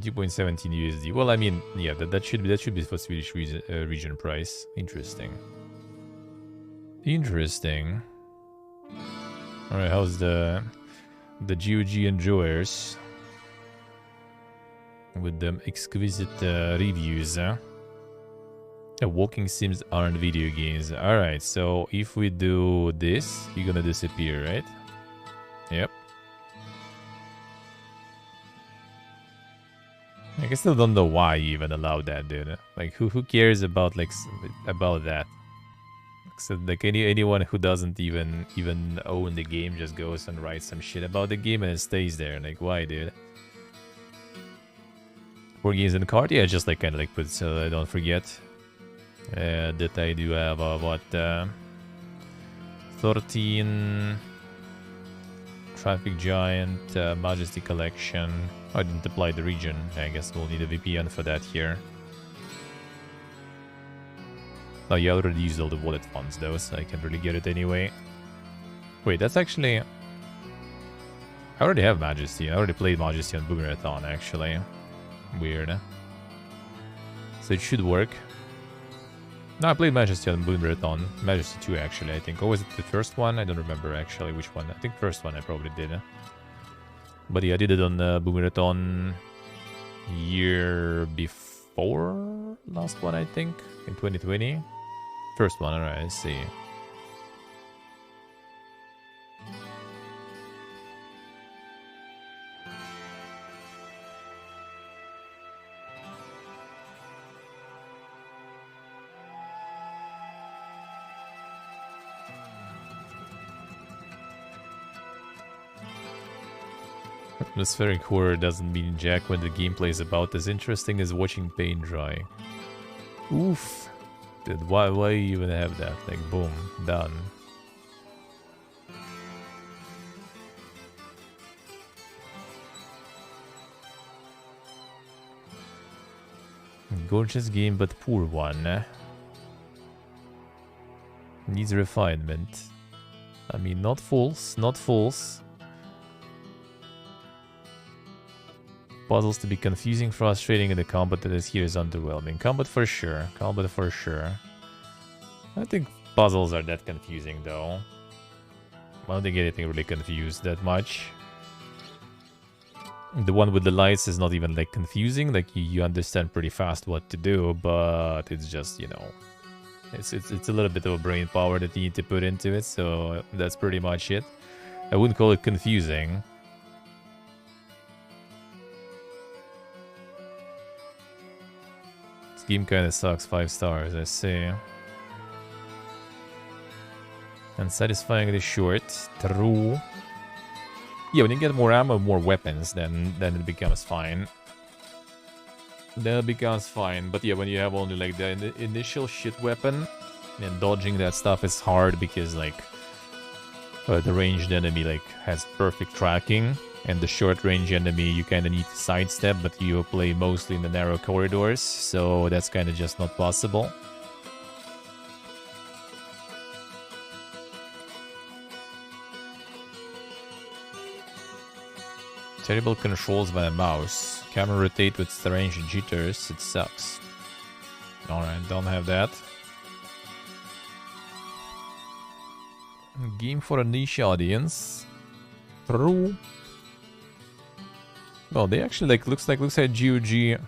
2.17 USD. Well, I mean, yeah, that should be for Swedish region price. Interesting. Interesting. Alright, how's the GOG enjoyers? With them exquisite reviews, huh? The walking sims aren't video games. Alright, so if we do this, you're gonna disappear, right? Yep. I still don't know why you even allowed that, dude. Like, who cares about, like, about that? So, like, anyone who doesn't even own the game just goes and writes some shit about the game and it stays there. Like, why, dude? 4 games in the cart? Yeah, just, like, kind of, like, put so I don't forget. That I do have, what, 13... Traffic Giant, Majesty Collection. I didn't apply the region. I guess we'll need a VPN for that here. Oh, you already used all the wallet funds though, so I can't really get it anyway. Wait, that's actually... I already have Majesty. I already played Majesty on Boomerang, actually. Weird. So it should work. No, I played Majesty on Boomerang. Majesty 2, actually, I think. Or was it the first one? I don't remember, actually, which one. I think first one I probably did. But yeah, I did it on Boomerang year before last one, I think, in 2020. First one, alright, I see. Atmospheric horror doesn't mean jack when the gameplay is about as interesting as watching paint dry. Oof. Dude, why you even have that? Like, boom, done. Gorgeous game, but poor one. Needs refinement. I mean, not false, not false. Puzzles to be confusing, frustrating, and the combat that is here is underwhelming. Combat for sure. Combat for sure. I think puzzles are that confusing, though. I don't think anything really confused that much. The one with the lights is not even, like, confusing. Like, you understand pretty fast what to do, but it's just, you know... It's a little bit of a brain power that you need to put into it, so that's pretty much it. I wouldn't call it confusing. Game kinda sucks, 5 stars, I see. Unsatisfyingly short. True. Yeah, when you get more ammo, more weapons, then it becomes fine. Then it becomes fine. But yeah, when you have only like the initial shit weapon, and dodging that stuff is hard because like the ranged enemy like has perfect tracking. And the short-range enemy, you kind of need to sidestep, but you play mostly in the narrow corridors, so that's kind of just not possible. Terrible controls by a mouse. Camera rotate with strange jitters, it sucks. Alright, don't have that. Game for a niche audience. True. Well, they actually like looks like GOG.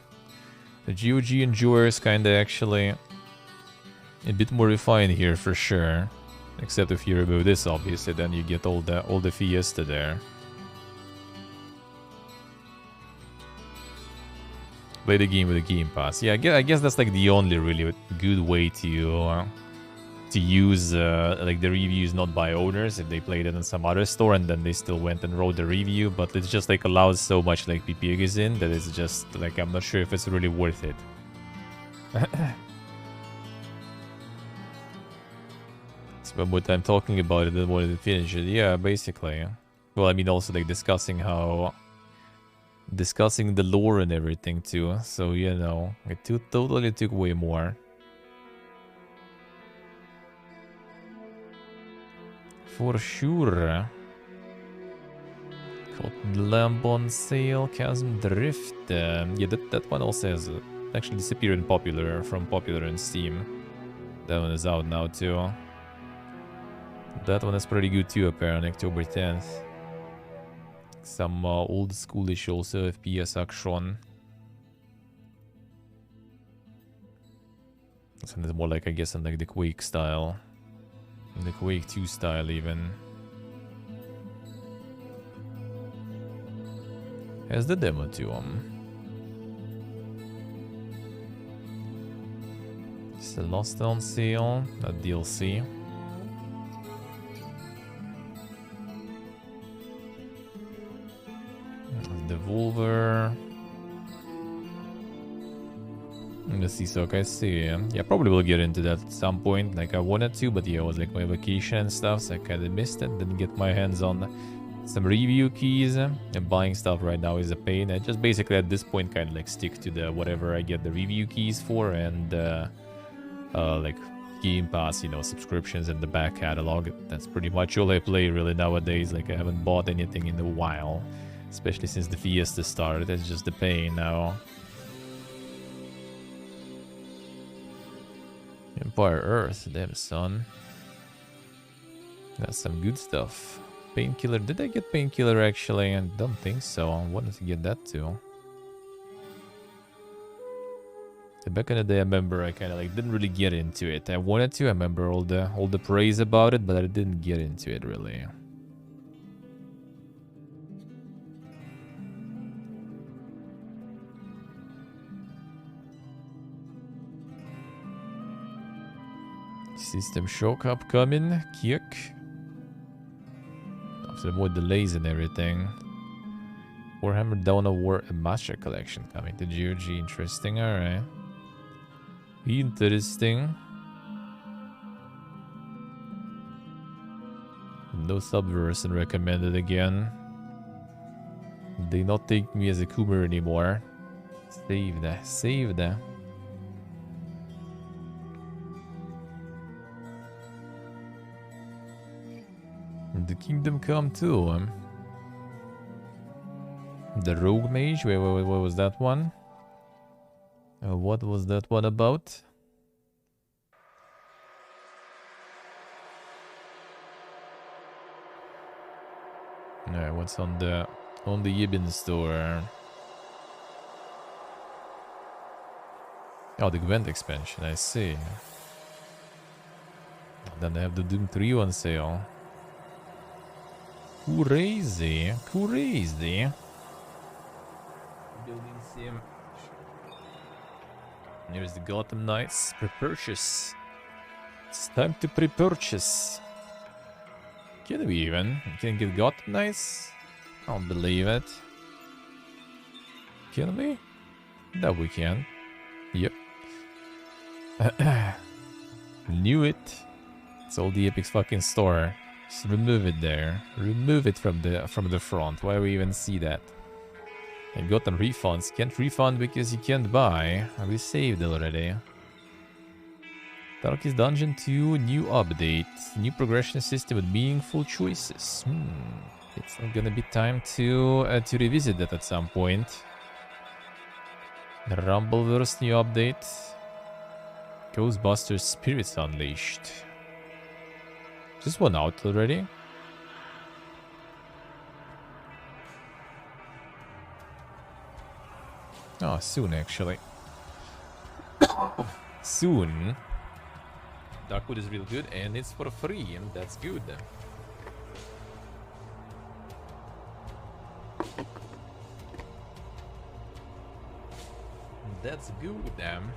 The GOG endures kinda actually a bit more refined here for sure. Except if you remove this, obviously, then you get all the Fiesta there. Play the game with a Game Pass. Yeah, I guess that's like the only really good way to use like the reviews not by owners if they played it in some other store and then they still went and wrote the review, but it just like allows so much like PPGs in that it's just like I'm not sure if it's really worth it. Spend more time talking about it than wanted to finish it. Yeah, basically. Well, I mean also like discussing the lore and everything too. So you know, it totally took way more. For sure. Cotton Lamp on sale, Chasm Drift. Yeah, that one also has actually disappeared from popular in Steam. That one is out now too. That one is pretty good too, apparently, October 10th. Some old schoolish also FPS action. So it's more like, I guess, in like the Quake style. In the Quake 2 style even. Has the demo to him. It's a Lost on sale, a DLC. Devolver. Let's see, so I see. Yeah, probably will get into that at some point. Like I wanted to, but yeah, it was like my vacation and stuff, so I kind of missed it. Didn't get my hands on some review keys. And buying stuff right now is a pain. I just basically at this point kind of like stick to the whatever I get the review keys for, and like Game Pass, you know, subscriptions and the back catalog. That's pretty much all I play really nowadays. Like I haven't bought anything in a while, especially since the Fiesta started. That's just the pain now. Empire Earth, damn son. That's some good stuff. Painkiller, did I get Painkiller actually? I don't think so. I wanted to get that too. Back in the day, I remember I kind of like didn't really get into it. I wanted to. I remember all the praise about it, but I didn't get into it really. System shock upcoming. Kick. After more delays and everything. Warhammer Dawn of War Master Collection coming to GOG. Interesting, alright. Interesting. No Subversion recommended again. They not take me as a Coomer anymore. Save that. Save that. The Kingdom Come too. The Rogue Mage. Wait, what was that one? What was that one about? Alright, what's on the Yibin store? Oh, the Gwent expansion, I see. Then they have the Doom 3 on sale. Crazy, crazy. Building sim. Here's the Gotham Knights. Pre-purchase. It's time to pre-purchase. Can we even? Can get Gotham Knights? I don't believe it. Can we? That we can. Yep. Knew it. It's all the Epic's fucking store. Just remove it there. Remove it from the front. Why we even see that? And got them refunds. Can't refund because you can't buy. We saved already. Darkest Dungeon 2, new update. New progression system with meaningful choices. It's not gonna be time to revisit that at some point. The Rumbleverse new update. Ghostbusters Spirits Unleashed. Is this one out already? Oh, soon actually. Soon. Darkwood is real good and it's for free, and that's good. That's good, damn.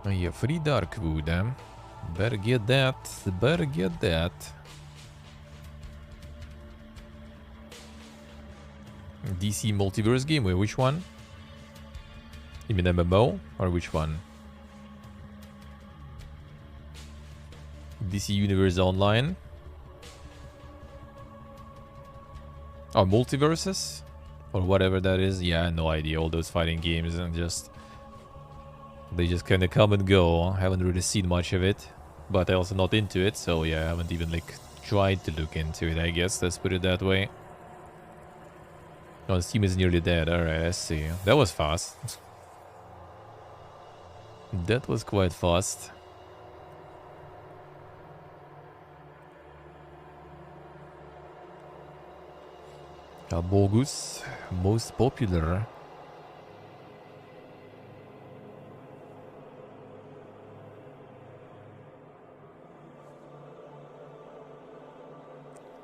Oh yeah, free Darkwood, eh? Better get that. Better get that. DC Multiverse game. Wait, which one? You mean MMO? Or which one? DC Universe Online? Oh, Multiverses? Or whatever that is? Yeah, no idea. All those fighting games and just... They just kind of come and go. I haven't really seen much of it. But I also not into it, so yeah, I haven't even like tried to look into it, I guess. Let's put it that way. Oh, Steam is nearly dead. Alright, I see. That was fast. That was quite fast. Bogus, most popular.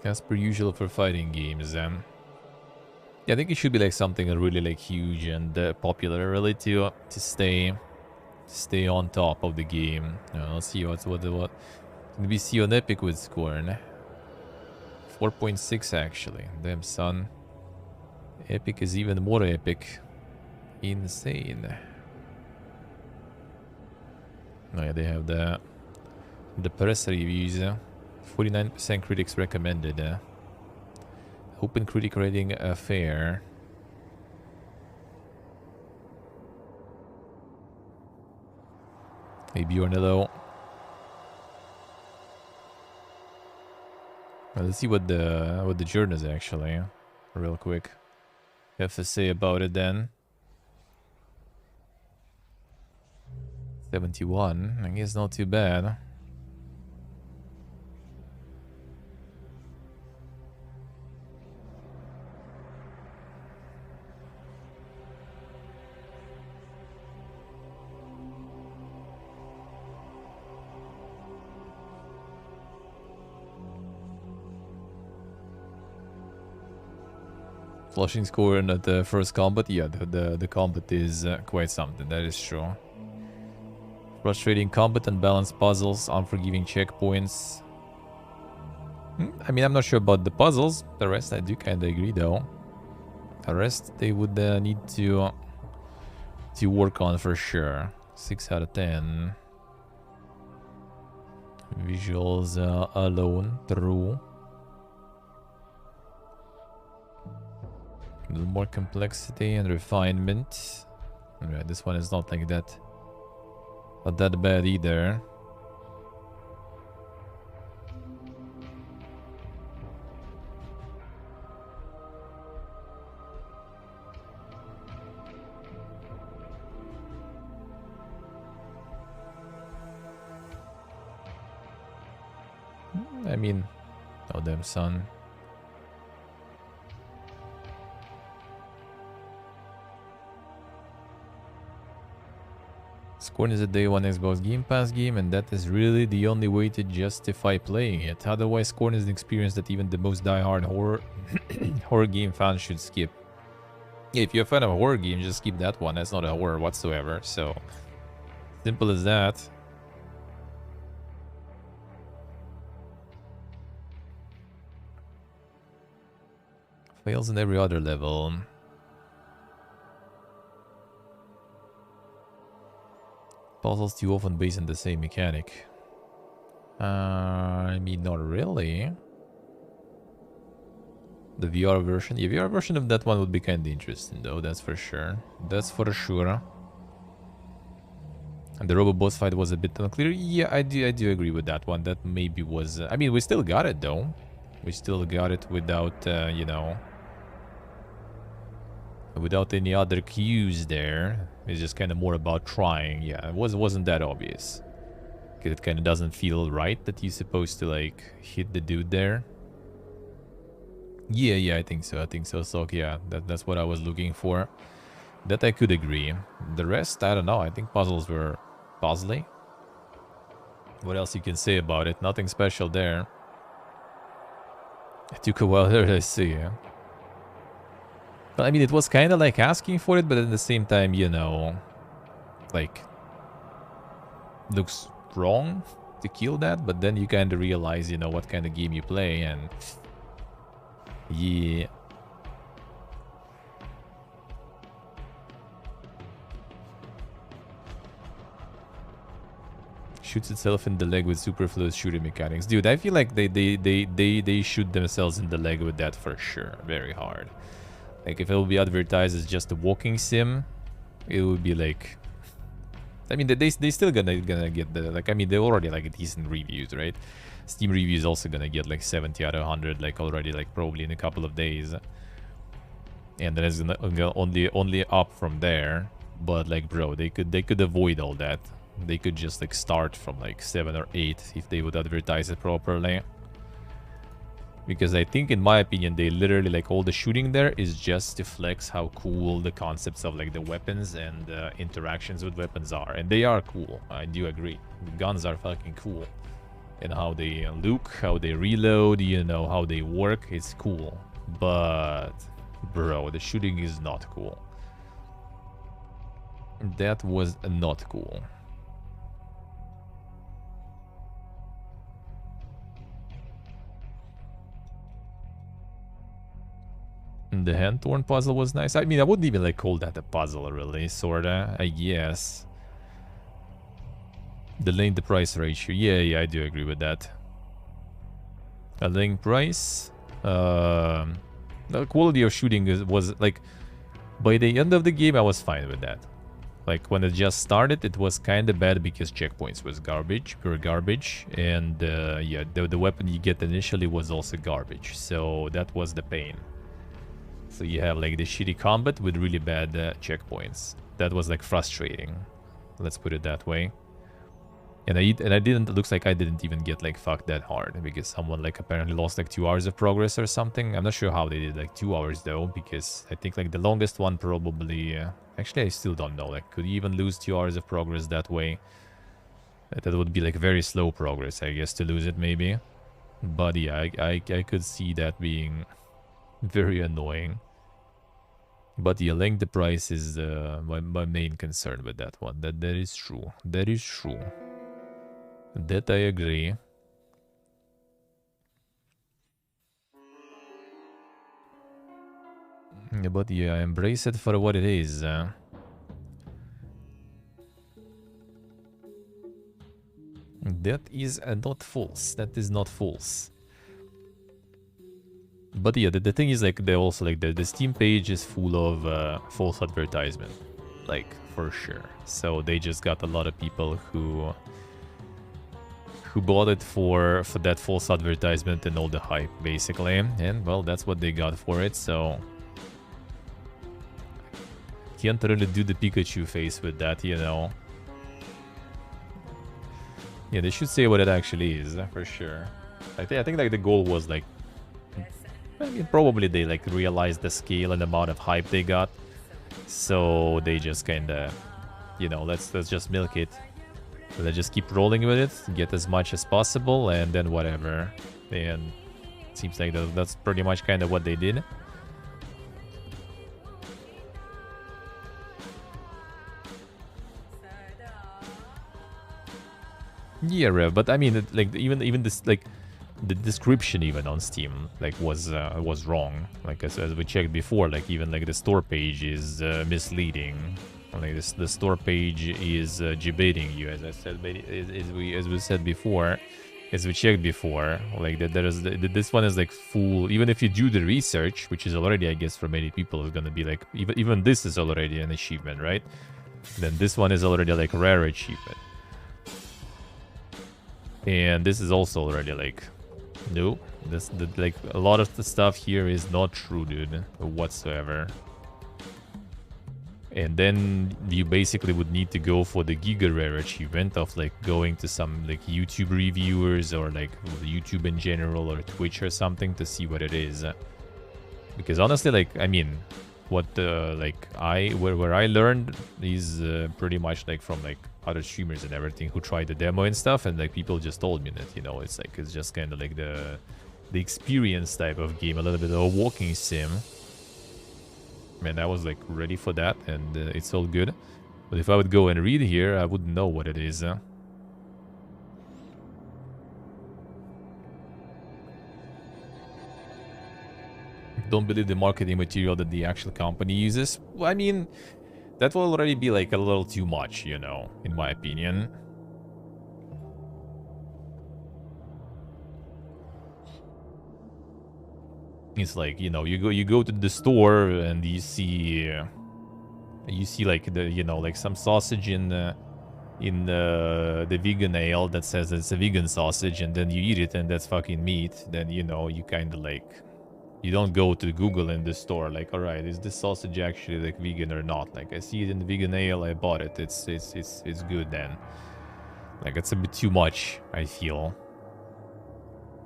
As per usual for fighting games, yeah, I think it should be like something really like huge and popular, really, to stay on top of the game. Let's see what did we see on Epic with Scorn? 4.6 actually. Damn son. Epic is even more epic. Insane. Oh yeah, they have the press reviews. 49% critics recommended. Open critic rating fair. Hey Bjornillo. Well, let's see what the journals actually, real quick, have to say about it then. 71, I guess not too bad. Flushing score at the first combat, yeah, the combat is quite something, that is true. Frustrating combat, unbalanced puzzles, unforgiving checkpoints. I mean, I'm not sure about the puzzles. The rest I do kind of agree, though. The rest they would need to work on for sure. 6 out of 10. Visuals alone, true. A little more complexity and refinement. Alright, this one is not like that. Not that bad either. I mean, oh damn son. Scorn is a day one Xbox Game Pass game, and that is really the only way to justify playing it. Otherwise, Scorn is an experience that even the most die-hard horror game fans should skip. Yeah, if you're a fan of a horror game, just skip that one. That's not a horror whatsoever. So, simple as that. Fails in every other level. Puzzles too often based on the same mechanic. I mean, not really. The VR version? The VR version of that one would be kind of interesting, though, that's for sure. That's for sure. And the robo boss fight was a bit unclear. Yeah, I do agree with that one. That maybe was... I mean, we still got it, though. We still got it without, you know... without any other cues there. It's just kind of more about trying. Yeah, it wasn't that obvious. Because it kind of doesn't feel right that you're supposed to, like, hit the dude there. Yeah, I think so. So, yeah, that's what I was looking for. That I could agree. The rest, I don't know. I think puzzles were puzzly. What else you can say about it? Nothing special there. It took a while there, I see, yeah. But I mean, it was kind of like asking for it, but at the same time, you know, like, looks wrong to kill that, but then you kind of realize, you know, what kind of game you play, and yeah. Shoots itself in the leg with superfluous shooting mechanics. Dude, I feel like they shoot themselves in the leg with that for sure. Very hard. Like, if it will be advertised as just a walking sim, it would be like... I mean, they still gonna get the... Like, I mean, they already, like, decent reviews, right? Steam reviews also gonna get, like, 70 out of 100, like, already, like, probably in a couple of days. And then it's gonna only up from there. But, like, bro, they could avoid all that. They could just, like, start from, like, 7 or 8 if they would advertise it properly. Because I think, in my opinion, they literally, like, all the shooting there is just to flex how cool the concepts of, like, the weapons and interactions with weapons are. And they are cool. I do agree. The guns are fucking cool. And how they look, how they reload, you know, how they work, it's cool. But, bro, the shooting is not cool. That was not cool. The hand-torn puzzle was nice. I mean, I wouldn't even, like, call that a puzzle, really, sorta, I guess. The lane to price ratio. Yeah, I do agree with that. A lane price. The quality of shooting was, like, by the end of the game, I was fine with that. Like, when it just started, it was kind of bad because checkpoints was garbage, pure garbage. And, yeah, the weapon you get initially was also garbage. So, that was the pain. So you have, like, the shitty combat with really bad checkpoints. That was, like, frustrating. Let's put it that way. And I didn't, it looks like I didn't even get, like, fucked that hard. Because someone, like, apparently lost, like, 2 hours of progress or something. I'm not sure how they did, like, 2 hours, though. Because I think, like, the longest one probably... actually, I still don't know. Like, could you even lose 2 hours of progress that way? That would be, like, very slow progress, I guess, to lose it, maybe. But, yeah, I could see that being... very annoying. But yeah, length the price is my main concern with that one. That is true. That is true. That I agree. But yeah, embrace it for what it is. That is not false. That is not false. But yeah, the thing is, like, they also, like, the Steam page is full of false advertisement, like, for sure. So they just got a lot of people who bought it for that false advertisement and all the hype, basically. And well, that's what they got for it. So can't really do the Pikachu face with that, you know. Yeah, they should say what it actually is, for sure. I think like the goal was, like, I mean, probably they, like, realized the scale and amount of hype they got, so they just kind of, you know, let's just milk it. Let's just keep rolling with it, get as much as possible, and then whatever. And it seems like that's pretty much kind of what they did. Yeah, Rev, but I mean, like, even this, like, the description even on Steam, like, was wrong. Like, as we checked before, like, even, like, the store page is misleading. Like, the store page is debating you, as I said, as we said before, as we checked before. Like, this one is, like, full. Even if you do the research, which is already, I guess, for many people, is gonna be like, even this is already an achievement, right? Then this one is already, like, a rare achievement. And this is also already, like, no, like, a lot of the stuff here is not true, dude, whatsoever. And then you basically would need to go for the Giga Rare achievement of, like, going to some, like, YouTube reviewers or, like, YouTube in general or Twitch or something to see what it is. Because honestly, like, I mean, what, like, where I learned is pretty much, like, from, like, other streamers and everything who tried the demo and stuff, and, like, people just told me that, you know, it's like, it's just kind of like the experience type of game, a little bit of a walking sim. Man, I was, like, ready for that, and it's all good. But if I would go and read here, I wouldn't know what it is. Don't believe the marketing material that the actual company uses. Well, I mean, that will already be, like, a little too much, you know, in my opinion. It's like, you know, you go to the store and you see like, the, you know, like, some sausage in the vegan ale that says it's a vegan sausage, and then you eat it and that's fucking meat. Then, you know, you kind of, like, you don't go to Google in the store, like, all right, is this sausage actually, like, vegan or not? Like, I see it in the vegan ale, I bought it. It's good then. Like, it's a bit too much, I feel.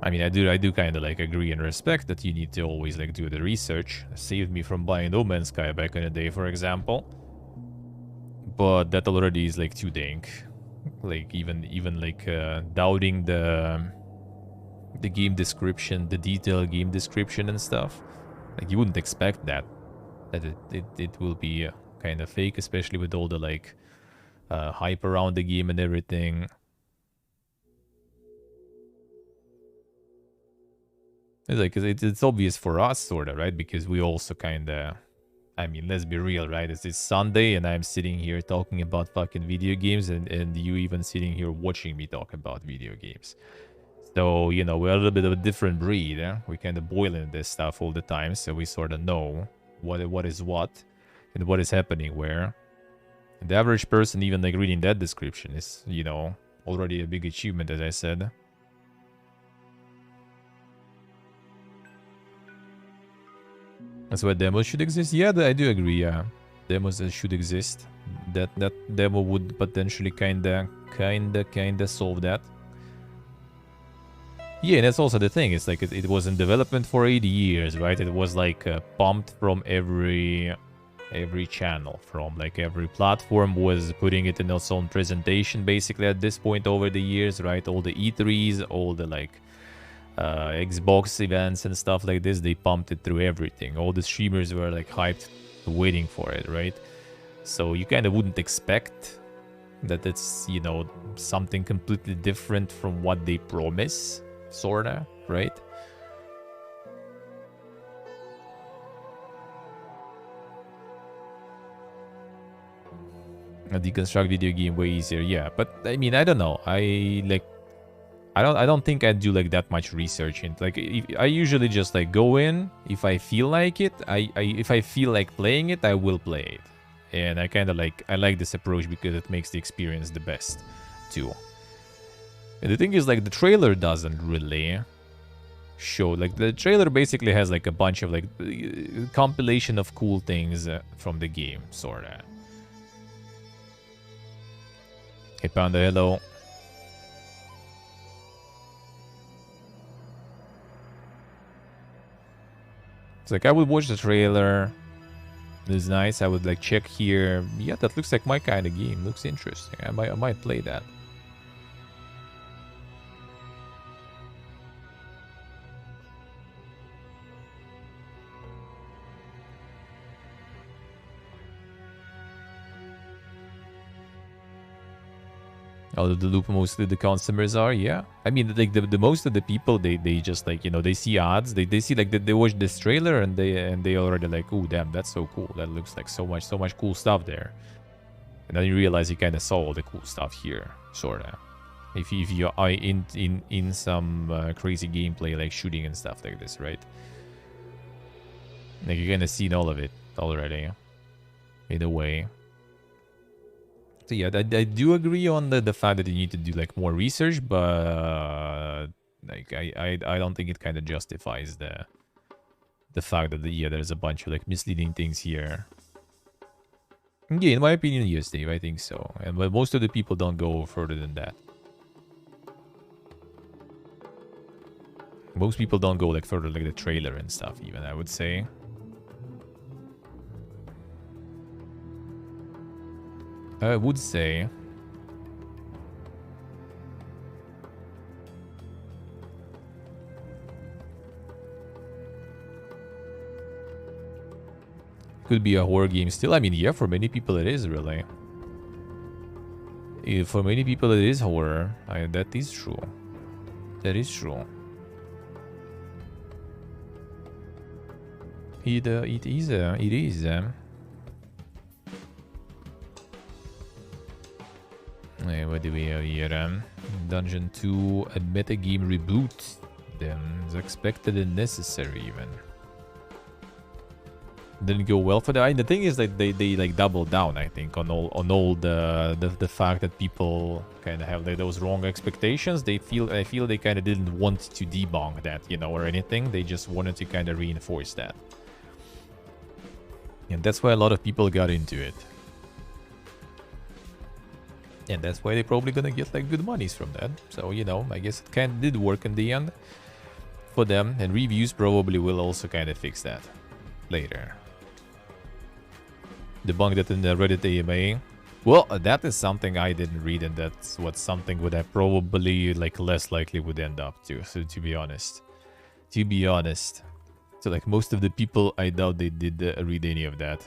I mean, I do kind of like agree and respect that you need to always like do the research. It saved me from buying No Man's Sky back in the day, for example. But that already is like too dank. Like even like doubting the game description, the detailed game description and stuff. Like you wouldn't expect that it will be kind of fake, especially with all the like hype around the game and everything. It's like it's obvious for us, sort of, right? Because we also kind of, I mean, let's be real, right? It's Sunday and I'm sitting here talking about fucking video games, and you even sitting here watching me talk about video games. So, you know, we're a little bit of a different breed. We kind of boil in this stuff all the time, so we sort of know what is what and what is happening where. And the average person, even like reading that description, is, you know, already a big achievement, as I said. That's why demos should exist. Yeah, I do agree. Yeah, demos should exist. That demo would potentially kinda solve that. Yeah, and that's also the thing. It's like it was in development for 80 years, right? It was like pumped from every channel, from like every platform was putting it in its own presentation basically at this point over the years, right? All the E3s, all the like Xbox events and stuff like this, they pumped it through everything. All the streamers were like hyped waiting for it, right? So you kind of wouldn't expect that it's, you know, something completely different from what they promise, sorta, right? A deconstruct video game way easier, yeah. But I mean, I don't know. I don't think I do like that much research into like I usually just like go in if I feel like it. If I feel like playing it, I will play it. And I kind of like this approach because it makes the experience the best too. And the thing is, like, the trailer doesn't really show, like, the trailer basically has like a bunch of like compilation of cool things from the game, sorta. Hey Panda, hello. It's like I would watch the trailer. It's nice. I would like check here. Yeah, that looks like my kind of game. Looks interesting. I might play that. Out of the loop, mostly the consumers are, yeah. I mean, like the most of the people, they just like, you know, they see ads, they see like they watch this trailer and they already like, oh damn, that's so cool. That looks like so much cool stuff there. And then you realize you kind of saw all the cool stuff here, sorta. If you are in some crazy gameplay like shooting and stuff like this, right? Like you're gonna see all of it already, in a way. So yeah, I do agree on the fact that you need to do like more research, but like I don't think it kind of justifies the fact that yeah, there's a bunch of like misleading things here. Yeah, in my opinion, yes, Dave, I think so. And but most of the people don't go further than that. Most people don't go like further like the trailer and stuff even, I would say. I would say could be a horror game still. I mean, yeah, for many people it is really. For many people it is horror. That is true. That is true. It is. What do we have here? Dungeon 2, a metagame reboot. Then it's expected and necessary even. Didn't go well for that. The thing is that they like doubled down, I think, on all the fact that people kind of have like those wrong expectations. I feel they kind of didn't want to debunk that, you know, or anything. They just wanted to kind of reinforce that. And that's why a lot of people got into it. And that's why they're probably gonna get like good monies from that. So, you know, I guess it kind of did work in the end. for them, and reviews probably will also kind of fix that later. Debunk that in the Reddit AMA. Well, that is something I didn't read, and that's what something would have probably like less likely would end up to. So to be honest, so like most of the people, I doubt they did read any of that.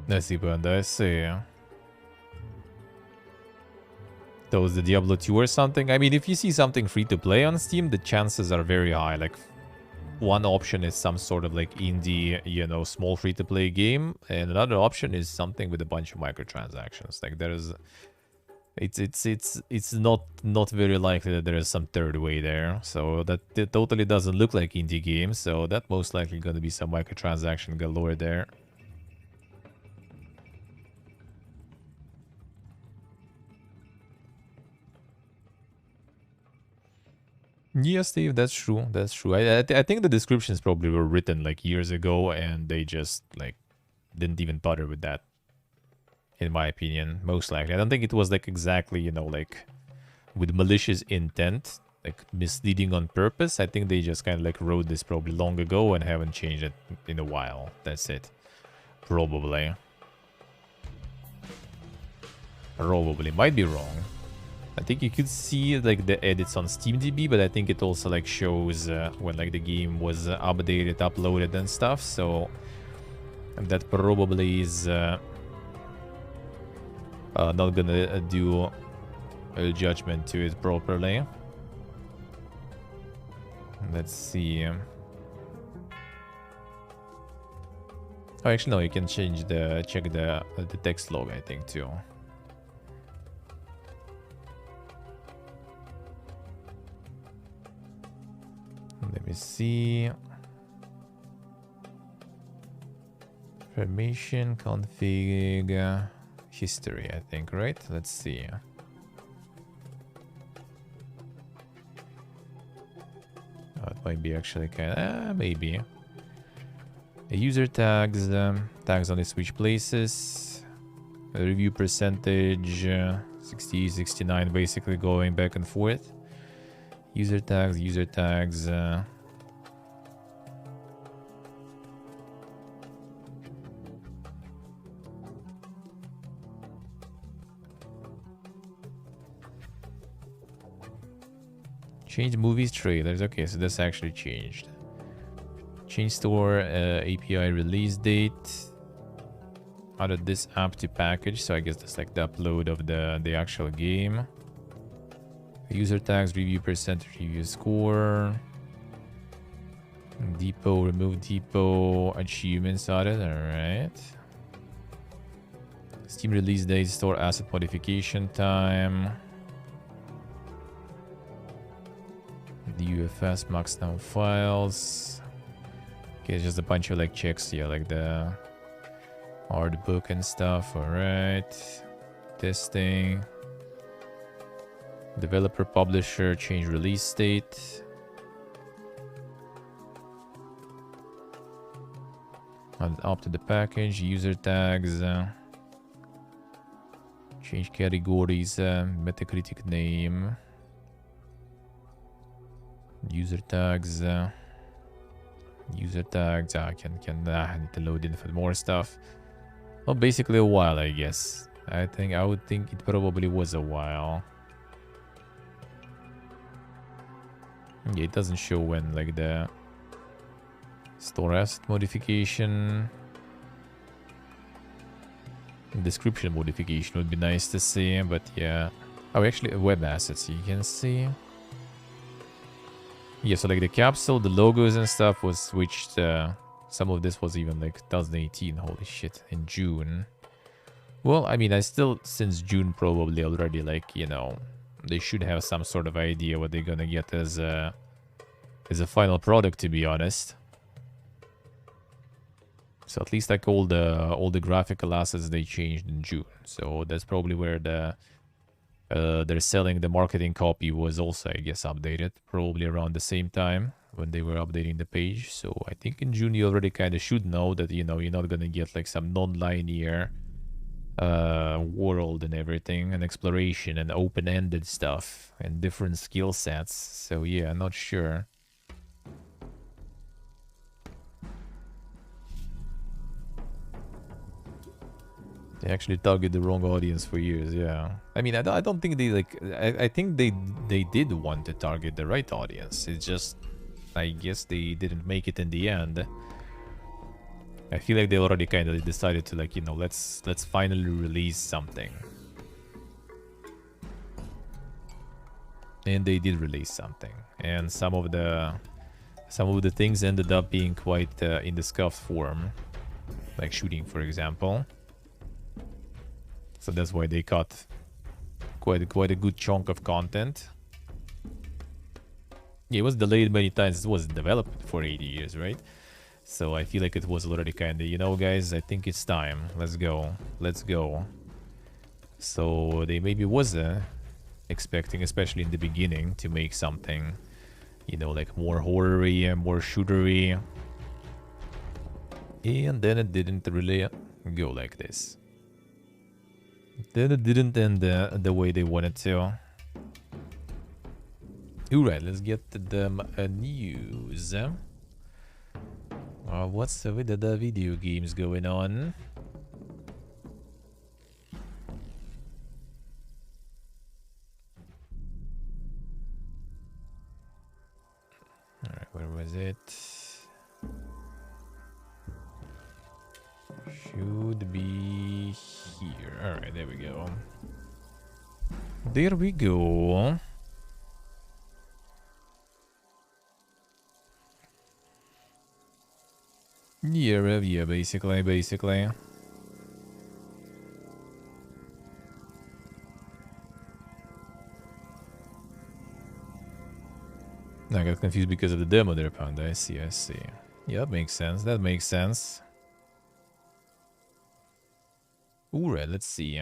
Let's see, Panda, I see. That was the Diablo 2 or something. I mean, if you see something free to play on Steam, the chances are very high. Like, one option is some sort of like indie, you know, small free to play game, and another option is something with a bunch of microtransactions. Like, there's, it's not very likely that there is some third way there. So that it totally doesn't look like indie games. So that most likely going to be some microtransaction galore there. Yeah, Steve, that's true. That's true. I think the descriptions probably were written like years ago, and they just like didn't even bother with that. In my opinion, most likely. I don't think it was like exactly, you know, like with malicious intent, like misleading on purpose. I think they just kind of like wrote this probably long ago and haven't changed it in a while. That's it. Probably. Probably. Might be wrong. I think you could see like the edits on SteamDB, but I think it also like shows when like the game was updated, uploaded and stuff. So that probably is not gonna do a judgment to it properly. Let's see. Oh, actually no, you can change the check the text log, I think, too. Let me see. Permission, config, history, I think, right? Let's see. Oh, it might be actually kind of, maybe. The user tags, tags only switch places. The review percentage, 60, 69, basically going back and forth. User tags, change movies trailers. Okay, so this actually changed. Change store API release date. Added this app to package, so I guess that's like the upload of the actual game. User tags, review percentage, review score. Depot, remove depot, achievements added, alright. Steam release date, store asset modification time. The UFS max down files. Okay, it's just a bunch of like checks here, like the art book and stuff, alright. Testing. Developer, publisher, change release date. Add up to the package, user tags. Change categories, Metacritic name. User tags. User tags. I need to load in for more stuff. Well, basically a while, I guess. I would think it probably was a while. Yeah, it doesn't show when like the store asset modification, description modification would be nice to see, but yeah. Oh, actually web assets, you can see. Yeah, so like the capsule, the logos and stuff was switched. Some of this was even like 2018, holy shit, in June. Well, I mean, I still, since June probably already, like, you know, they should have some sort of idea what they're gonna get as a final product, to be honest. So at least like all the graphical assets they changed in June. So that's probably where they're selling the marketing copy was also, I guess, updated. Probably around the same time when they were updating the page. So I think in June you already kind of should know that, you know, you're not gonna get like some non-linear world and everything, and exploration and open-ended stuff and different skill sets. So yeah, not sure. They actually target the wrong audience for years. Yeah, I mean, I don't think they like. I think they did want to target the right audience. It's just, I guess they didn't make it in the end. I feel like they already kind of decided to, like, you know, let's finally release something. And they did release something. And some of the things ended up being quite in the scuffed form. Like shooting, for example. So that's why they cut quite a good chunk of content. Yeah, it was delayed many times. It was developed for 80 years, right? So I feel like it was already kind of, you know, guys, I think it's time. Let's go. Let's go. So they maybe was expecting, especially in the beginning, to make something, you know, like more horror-y and more shooter-y. And then it didn't really go like this. Then it didn't end the way they wanted to. Alright, let's get to the news. What's with the video games going on? Alright, where was it? Should be here. Alright, there we go. There we go. Yeah, basically. I got confused because of the demo there, Panda. I see. Yeah, that makes sense. Alright, let's see.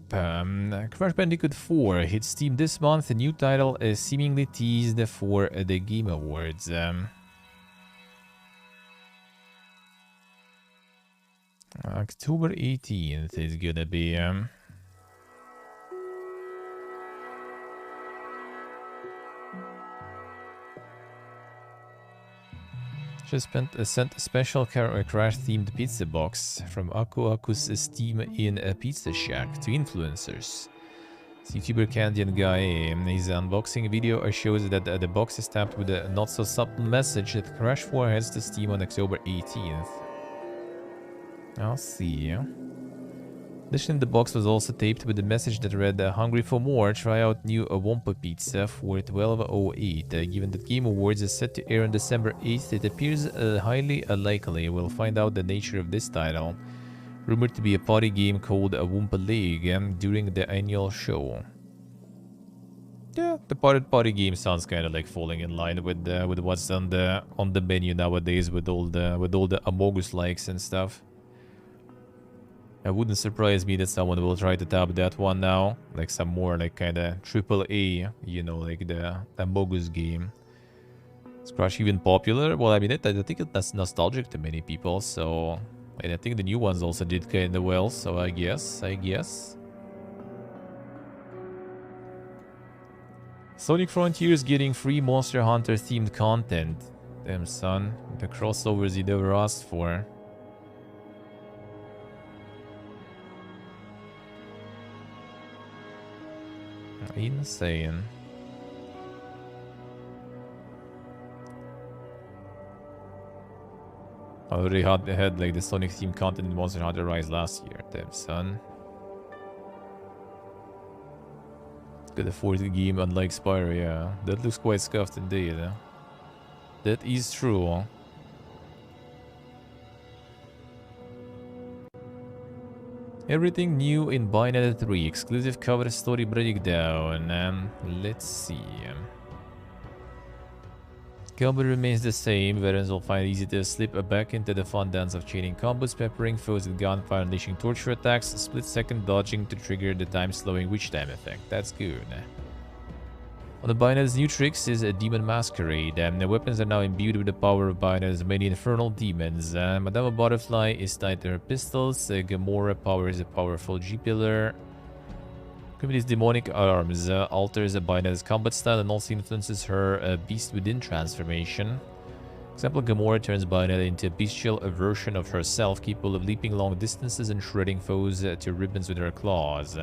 Crash Bandicoot 4 hits Steam this month. A new title is seemingly teased for the Game Awards. October 18th is gonna be. Just sent a special Crash-themed pizza box from Aku Aku's Steam in a Pizza Shack to influencers. YouTuber Candian Guy, his unboxing video shows that the box is tapped with a not-so-subtle message that Crash 4 heads to Steam on October 18th. I'll see. Additionally, the box was also taped with a message that read, "Hungry for more? Try out new Wampa Pizza for 12.08. Given that Game Awards is set to air on December 8th, it appears highly likely we'll find out the nature of this title. Rumored to be a party game called Wampa League during the annual show." Yeah, the party game sounds kind of like falling in line with what's on the menu nowadays with all the Amogus likes and stuff. It wouldn't surprise me that someone will try to tap that one now. Like some more like kind of AAA, you know, like the Amogus game. Is Crash even popular? Well, I mean, I think that's nostalgic to many people, so... And I think the new ones also did kind of well, so I guess. Sonic Frontiers getting free Monster Hunter themed content. Damn, son. The crossovers you never asked for. Insane. I already had like the Sonic theme content in Monster Hunter Rise last year. Damn, son. Could afford the game unlike Spyro, yeah. That looks quite scuffed indeed. That is true. Everything new in Bayonetta 3. Exclusive cover story breakdown. Let's see. Combat remains the same. Veterans will find it easy to slip back into the fun dance of chaining combos, peppering foes with gunfire, unleashing torture attacks, split-second dodging to trigger the time-slowing witch time effect. That's good. On the Bina's new tricks is a Demon Masquerade. The weapons are now imbued with the power of Bina's many infernal demons. Madama Butterfly is tied to her pistols. Gamora powers a powerful G-Pillar. Committee's demonic arms alters Bina's combat style and also influences her Beast Within transformation. Example, Gamora turns Bina into a bestial version of herself, capable of leaping long distances and shredding foes to ribbons with her claws.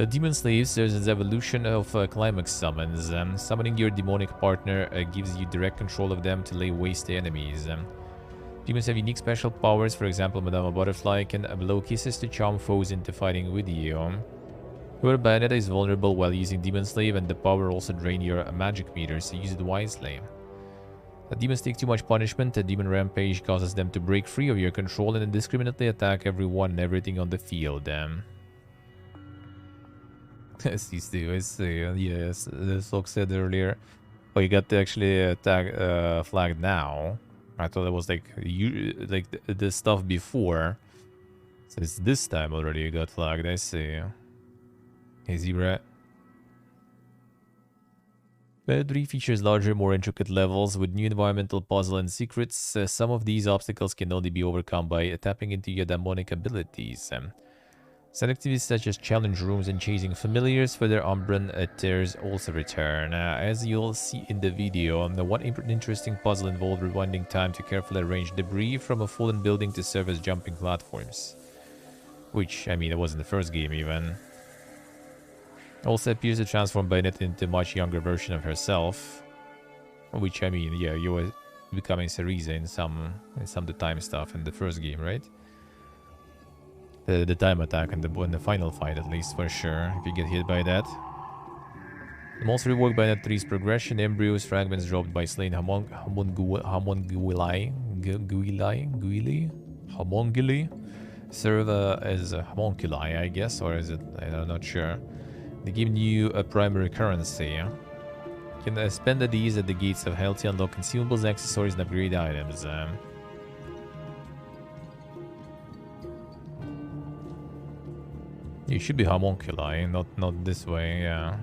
Demon Slave serves as evolution of climax summons. Summoning your demonic partner gives you direct control of them to lay waste to enemies. Demons have unique special powers. For example, Madama Butterfly can blow kisses to charm foes into fighting with you. However, Bayonetta is vulnerable while using Demon Slave, and the power also drain your magic meter, so use it wisely. Demons take too much punishment. A Demon Rampage causes them to break free of your control and indiscriminately attack everyone and everything on the field. Yes, these two, I see. Yes, the Sock said earlier. Oh, you got to actually attack flagged now. I thought it was like the stuff before. So it's this time already you got flagged, I see. Hey, Zebra. Beta 3 features larger, more intricate levels with new environmental puzzle and secrets. Some of these obstacles can only be overcome by tapping into your demonic abilities. Some activities such as challenge rooms and chasing familiars for their Umbran tears also return. As you'll see in the video, the one interesting puzzle involved rewinding time to carefully arrange debris from a fallen building to serve as jumping platforms. Which, I mean, it was in the first game even. Also appears to transform Bayonetta into a much younger version of herself. Which, I mean, yeah, you were becoming Cereza in some of the time stuff in the first game, right? The time attack in the final fight, at least, for sure, if you get hit by that. I'm also reworked by that 3's progression. Embryos, fragments dropped by slain homunculi serve as homunculi, I guess, or is it? I'm not sure. They give you a primary currency. You can spend these at the gates of hell to unlock consumables, accessories, and upgrade items. You should be homunculi, not this way, yeah.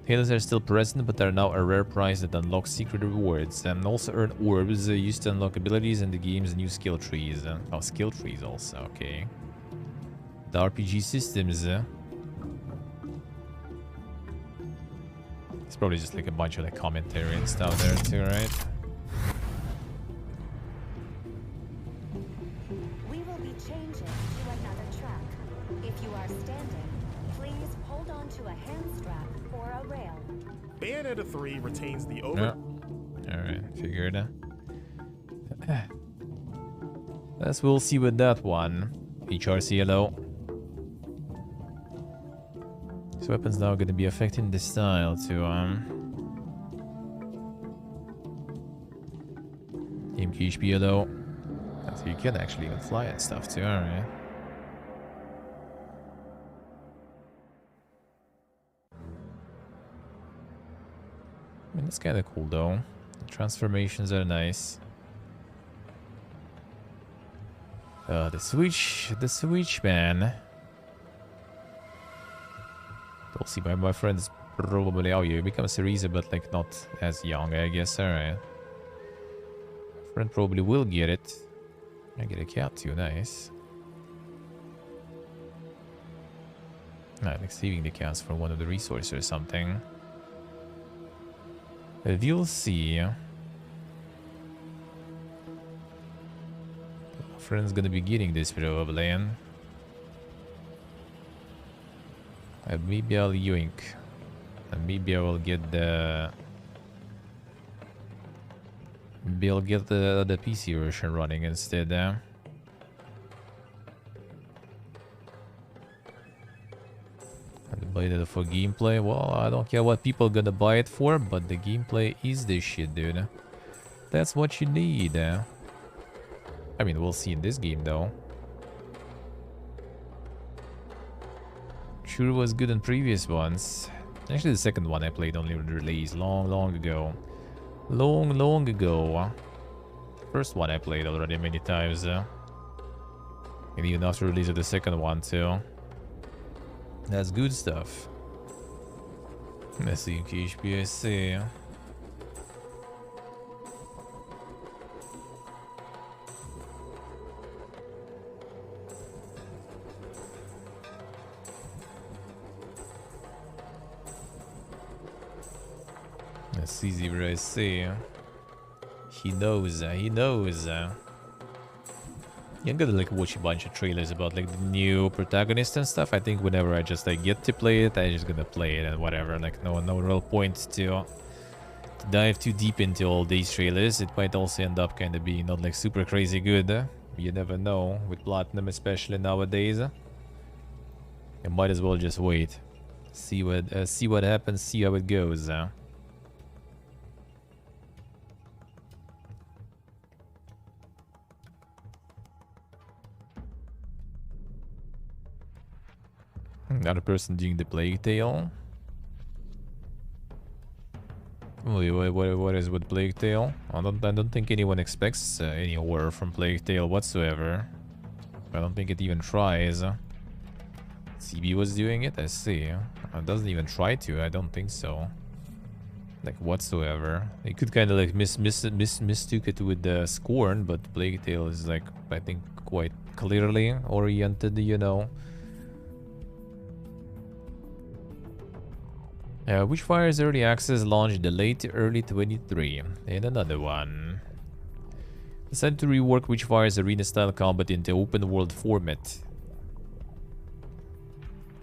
Halos are still present, but are now a rare prize that unlocks secret rewards, and also earn orbs used to unlock abilities in the game's new skill trees. Oh, skill trees also, okay. The RPG systems. It's probably just like a bunch of like commentary and stuff there too, right? Bayonetta 3 retains the over... No. Alright, figured. As we'll see with that one. HRCLO. This weapon's now going to be affecting the style too. HPLO. So you can actually even fly and stuff too, alright. I mean, that's kind of cool though. The transformations are nice. The switch, man. We'll see. My friend's probably... Oh, you become a Cereza, but like not as young, I guess. Alright. Friend probably will get it. I get a cat too, nice. Like saving the cats for one of the resources or something. We'll see. Friend's gonna be getting this probably. Maybe I'll yoink. Maybe I will get the... Maybe I'll get the PC version running instead. Buy it for gameplay. Well, I don't care what people gonna buy it for, but the gameplay is the shit, dude. That's what you need. I mean, we'll see in this game, though. Sure was good in previous ones. Actually, the second one I played only released long ago. Long ago. First one I played already many times. And even after release of the second one, too. That's good stuff. Assim que HPSC. That's easy, but I see. He knows, he knows. I'm gonna like watch a bunch of trailers about like the new protagonist and stuff. I think whenever I just like get to play it, I'm just gonna play it and whatever. Like no real point to dive too deep into all these trailers. It might also end up kind of being not like super crazy good. You never know with Platinum, especially nowadays. You might as well just wait, see what happens, see how it goes. Another person doing the Plague Tale. What is with Plague Tale? I don't think anyone expects any horror from Plague Tale whatsoever. I don't think it even tries. CB was doing it, I see. It doesn't even try to, I don't think so. Like whatsoever. It could kind of like mistook it with Scorn, but Plague Tale is like, I think, quite clearly oriented, you know. Witchfire's early access launched late early 23, and another one. Decided to rework Witchfire's arena-style combat into open-world format.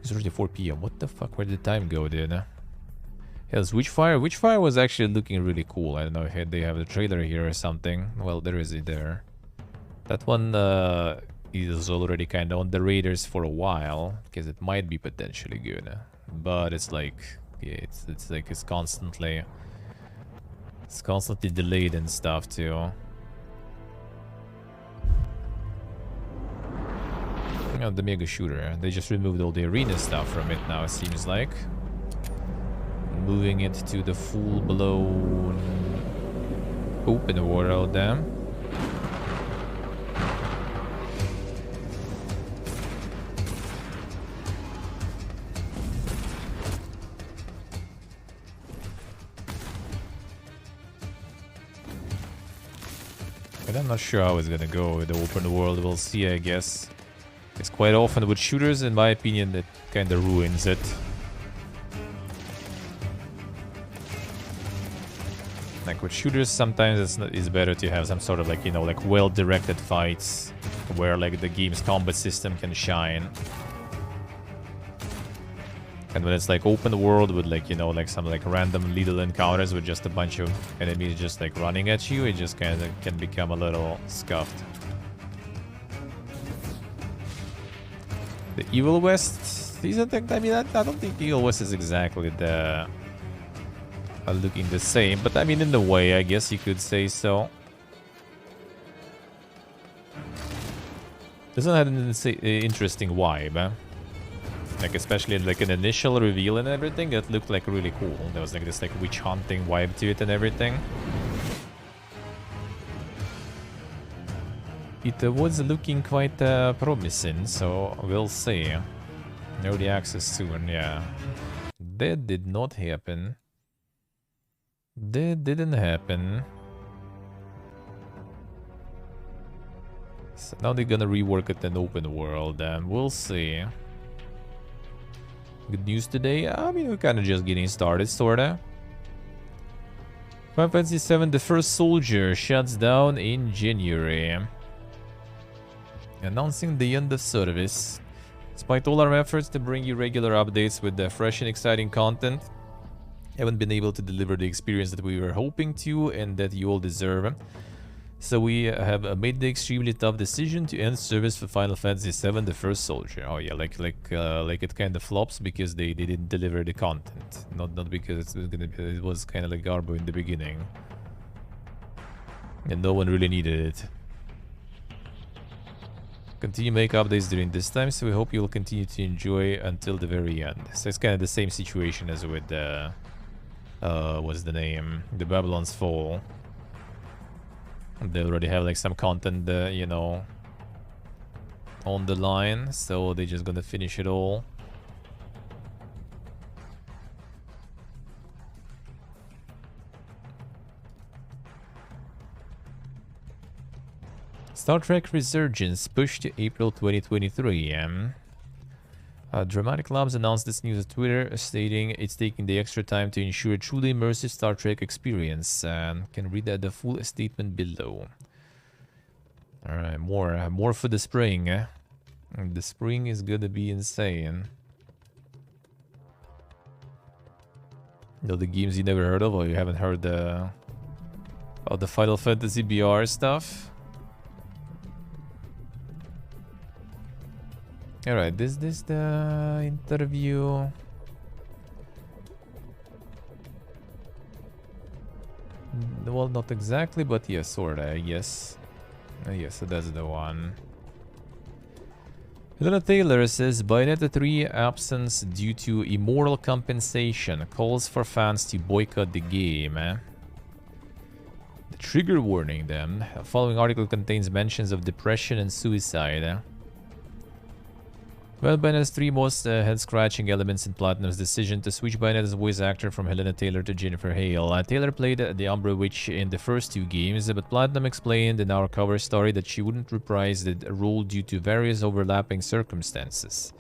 It's already 4 PM. What the fuck? Where did the time go, dude? Hell's Witchfire? Witchfire was actually looking really cool. I don't know if they have the trailer here or something. Well, there is it there. That one is already kind of on the radars for a while, because it might be potentially good. But it's like... yeah, it's like it's constantly delayed and stuff too. Oh, the mega shooter. They just removed all the arena stuff from it now, it seems like. Moving it to the full-blown open world then. But I'm not sure how it's gonna go with the open world. We'll see, I guess. It's quite often with shooters, in my opinion, that kind of ruins it. Like with shooters, sometimes it's better to have some sort of like, you know, like well-directed fights where like the game's combat system can shine. And when it's like open world with like, you know, like some like random lethal encounters with just a bunch of enemies just like running at you, it just kind of can become a little scuffed. The Evil West, these are the, I mean, I don't think Evil West is exactly the looking the same, but I mean, in a way, I guess you could say so. Doesn't have an interesting vibe, eh? Like especially like an initial reveal and everything, that looked like really cool. There was like this like witch hunting vibe to it and everything. It was looking quite promising, so we'll see. Early access soon, yeah. That did not happen. That didn't happen. So now they're gonna rework it in open world, and we'll see. Good news today? I mean, we're kind of just getting started, sorta. Final Fantasy VII: The First Soldier shuts down in January, announcing the end of service. Despite all our efforts to bring you regular updates with fresh and exciting content, haven't been able to deliver the experience that we were hoping to and that you all deserve. So we have made the extremely tough decision to end service for Final Fantasy VII: The First Soldier. Oh yeah, like it kind of flops because they didn't deliver the content, not because it was kind of like garbo in the beginning, and no one really needed it. Continue to make updates during this time, so we hope you will continue to enjoy until the very end. So it's kind of the same situation as with what's the name? The Babylon's Fall. They already have like some content, you know, on the line, so they're just gonna finish it all. Star Trek Resurgence pushed to April 2023. Dramatic Labs announced this news on Twitter, stating it's taking the extra time to ensure a truly immersive Star Trek experience. Can read the full statement below. Alright, more for the spring. The spring is gonna be insane. Though the games you never heard of, or you haven't heard about the Final Fantasy BR stuff. Alright, this the interview. Well, not exactly, but yes, sorta, I guess. Yes, so that's the one. Helena Taylor says Bayonetta 3 absence due to immoral compensation. Calls for fans to boycott the game. The trigger warning then. The following article contains mentions of depression and suicide. Well, Bayonetta's 3 most head-scratching elements in Platinum's decision to switch Bayonetta's voice actor from Helena Taylor to Jennifer Hale. Taylor played the Umbra Witch in the first 2 games, but Platinum explained in our cover story that she wouldn't reprise the role due to various overlapping circumstances.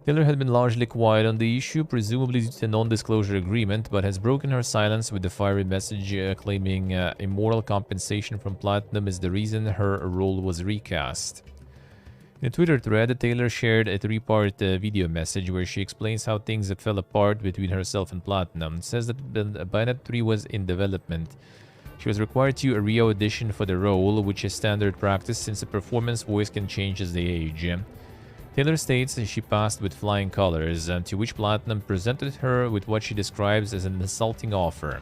Taylor had been largely quiet on the issue, presumably due to a non-disclosure agreement, but has broken her silence with the fiery message claiming immoral compensation from Platinum is the reason her role was recast. In a Twitter thread, Taylor shared a 3-part video message where she explains how things fell apart between herself and Platinum. It says that Bayonetta 3 was in development. She was required to re-audition for the role, which is standard practice since a performance voice can change as they age. Taylor states she passed with flying colors, to which Platinum presented her with what she describes as an insulting offer.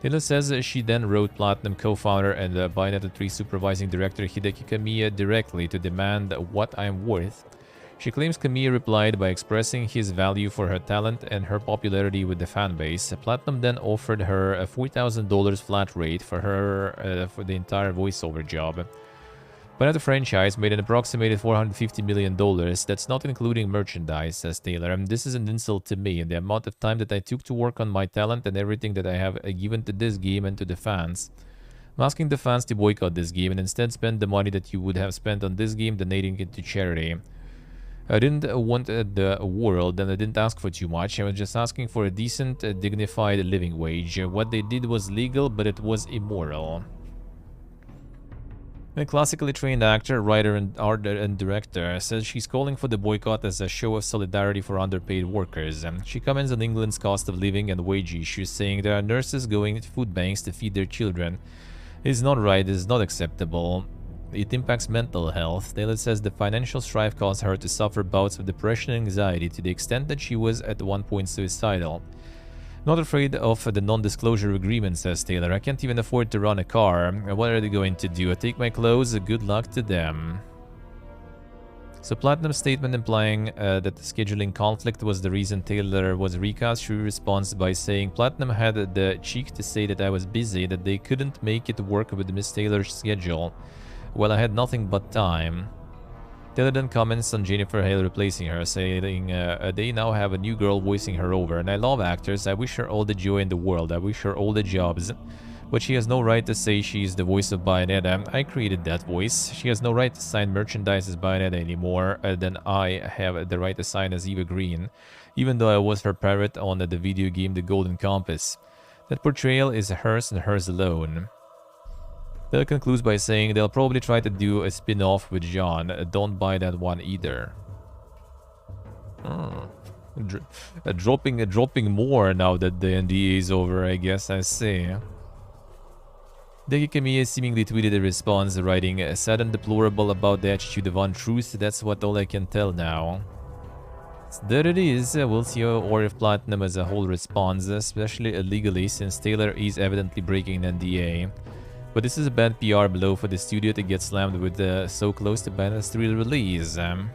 Taylor says she then wrote Platinum co-founder and Bayonetta 3 supervising director Hideki Kamiya directly to demand what I'm worth. She claims Kamiya replied by expressing his value for her talent and her popularity with the fanbase. Platinum then offered her a $4,000 flat rate for her for the entire voiceover job. Bayonetta franchise made an approximated $450 million. That's not including merchandise, says Taylor. And this is an insult to me and the amount of time that I took to work on my talent and everything that I have given to this game and to the fans. I'm asking the fans to boycott this game and instead spend the money that you would have spent on this game donating it to charity. I didn't want the world and I didn't ask for too much. I was just asking for a decent, dignified living wage. What they did was legal, but it was immoral. A classically trained actor, writer, and art and director says she's calling for the boycott as a show of solidarity for underpaid workers. She comments on England's cost of living and wage issues, saying there are nurses going to food banks to feed their children. It's not right, it's not acceptable. It impacts mental health. Taylor says the financial strife caused her to suffer bouts of depression and anxiety to the extent that she was at one point suicidal. Not afraid of the non-disclosure agreement, says Taylor. I can't even afford to run a car. What are they going to do? I take my clothes? Good luck to them. So Platinum's statement implying that the scheduling conflict was the reason Taylor was recast, she responds by saying Platinum had the cheek to say that I was busy, that they couldn't make it work with Miss Taylor's schedule. Well, I had nothing but time. Taylor then comments on Jennifer Hale replacing her, saying they now have a new girl voicing her over, and I love actors, I wish her all the joy in the world, I wish her all the jobs. But she has no right to say she's the voice of Bayonetta. I created that voice. She has no right to sign merchandise as Bayonetta anymore than I have the right to sign as Eva Green, even though I was her parrot on the video game The Golden Compass. That portrayal is hers and hers alone. Taylor concludes by saying they'll probably try to do a spin-off with John. Don't buy that one either. Dropping more now that the NDA is over, I guess I see. Hideki Kamiya seemingly tweeted a response, writing, sad and deplorable about the attitude of untruth. That's what all I can tell now. So there it is. We'll see or if Platinum as a whole responds, especially illegally, since Taylor is evidently breaking an NDA. But this is a bad PR blow for the studio to get slammed with so close to Bayonetta's 3 release. And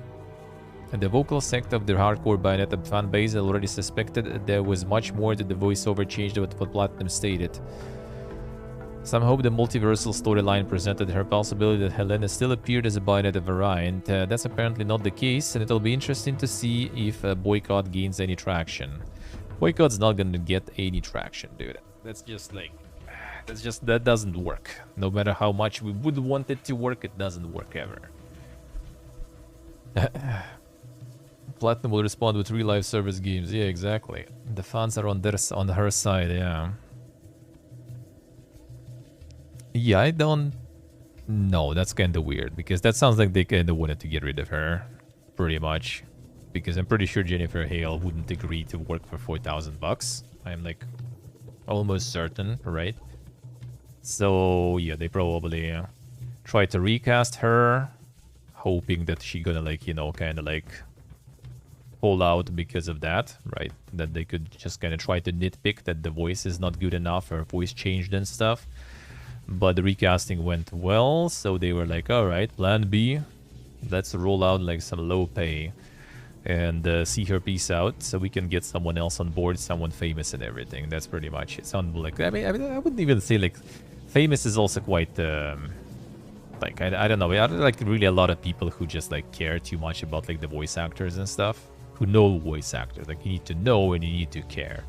the vocal sect of the hardcore Bayonetta fanbase already suspected there was much more to the voiceover change than what Platinum stated. Some hope the multiversal storyline presented her possibility that Helena still appeared as a Bayonetta variant. That's apparently not the case, and it'll be interesting to see if Boycott gains any traction. Boycott's not gonna get any traction, dude. That's just like... That's just, that doesn't work. No matter how much we would want it to work, it doesn't work ever. Platinum will respond with real life service games. Yeah, exactly. The fans are on her side, yeah. Yeah, I don't know. That's kind of weird because that sounds like they kind of wanted to get rid of her, pretty much. Because I'm pretty sure Jennifer Hale wouldn't agree to work for $4,000. I'm like almost certain, right? So yeah, they probably try to recast her, hoping that she gonna like, you know, kind of like pull out because of that, right? That they could just kind of try to nitpick that the voice is not good enough or voice changed and stuff. But the recasting went well, so they were like, all right, plan B, let's roll out like some low pay and see her peace out so we can get someone else on board, someone famous and everything. That's pretty much it. Sound like, I mean, I wouldn't even say like famous is also quite like I don't know. I like really a lot of people who just like care too much about like the voice actors and stuff, who know voice actors. Like you need to know and you need to care.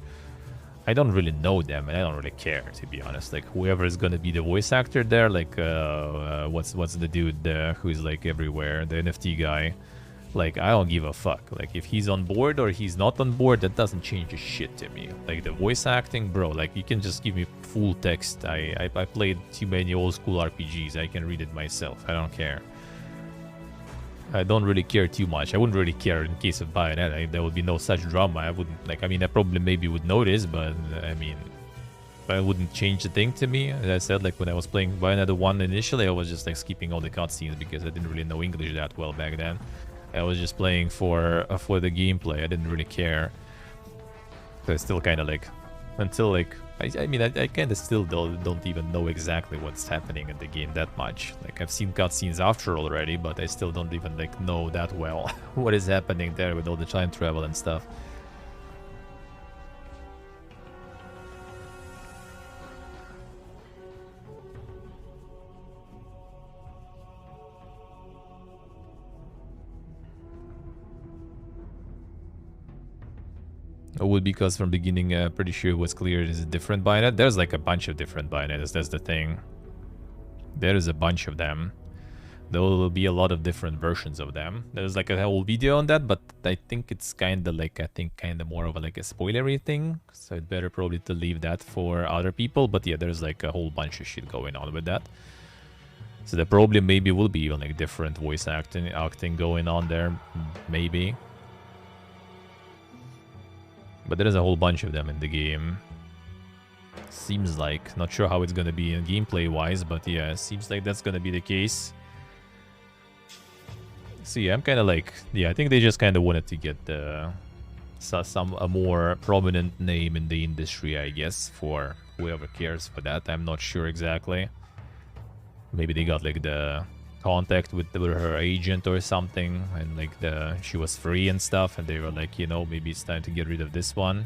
I don't really know them and I don't really care, to be honest. Like whoever is gonna be the voice actor there, like what's the dude who's like everywhere, the NFT guy. Like, I don't give a fuck. Like, if he's on board or he's not on board, that doesn't change a shit to me. Like, the voice acting, bro, like, you can just give me full text. I played too many old school RPGs. I can read it myself. I don't care. I don't really care too much. I wouldn't really care in case of Bayonetta. There would be no such drama. I wouldn't, like, I mean, I probably maybe would notice, but, I mean, it wouldn't change the thing to me. As I said, like, when I was playing Bayonetta 1 initially, I was just, like, skipping all the cutscenes because I didn't really know English that well back then. I was just playing for the gameplay. I didn't really care. So I still kind of like, until like, I mean, I kind of still don't even know exactly what's happening in the game that much. Like I've seen cutscenes after already, but I still don't even like know that well what is happening there with all the time travel and stuff. Would because from beginning, pretty sure it was clear it is a different Bayonet. There's like a bunch of different Bayonets, that's the thing. There is a bunch of them. There will be a lot of different versions of them. There's like a whole video on that, but I think it's kind of like, kind of more of a, like a spoilery thing. So it's better probably to leave that for other people. But yeah, there's like a whole bunch of shit going on with that. So there probably maybe will be even like different voice acting going on there, maybe. But there is a whole bunch of them in the game. Seems like. Not sure how it's gonna be in gameplay-wise, but yeah, seems like that's gonna be the case. So yeah, I'm kind of like... Yeah, I think they just kind of wanted to get a more prominent name in the industry, I guess, for whoever cares for that. I'm not sure exactly. Maybe they got like the contact with her agent or something, and like she was free and stuff, and they were like, you know, maybe it's time to get rid of this one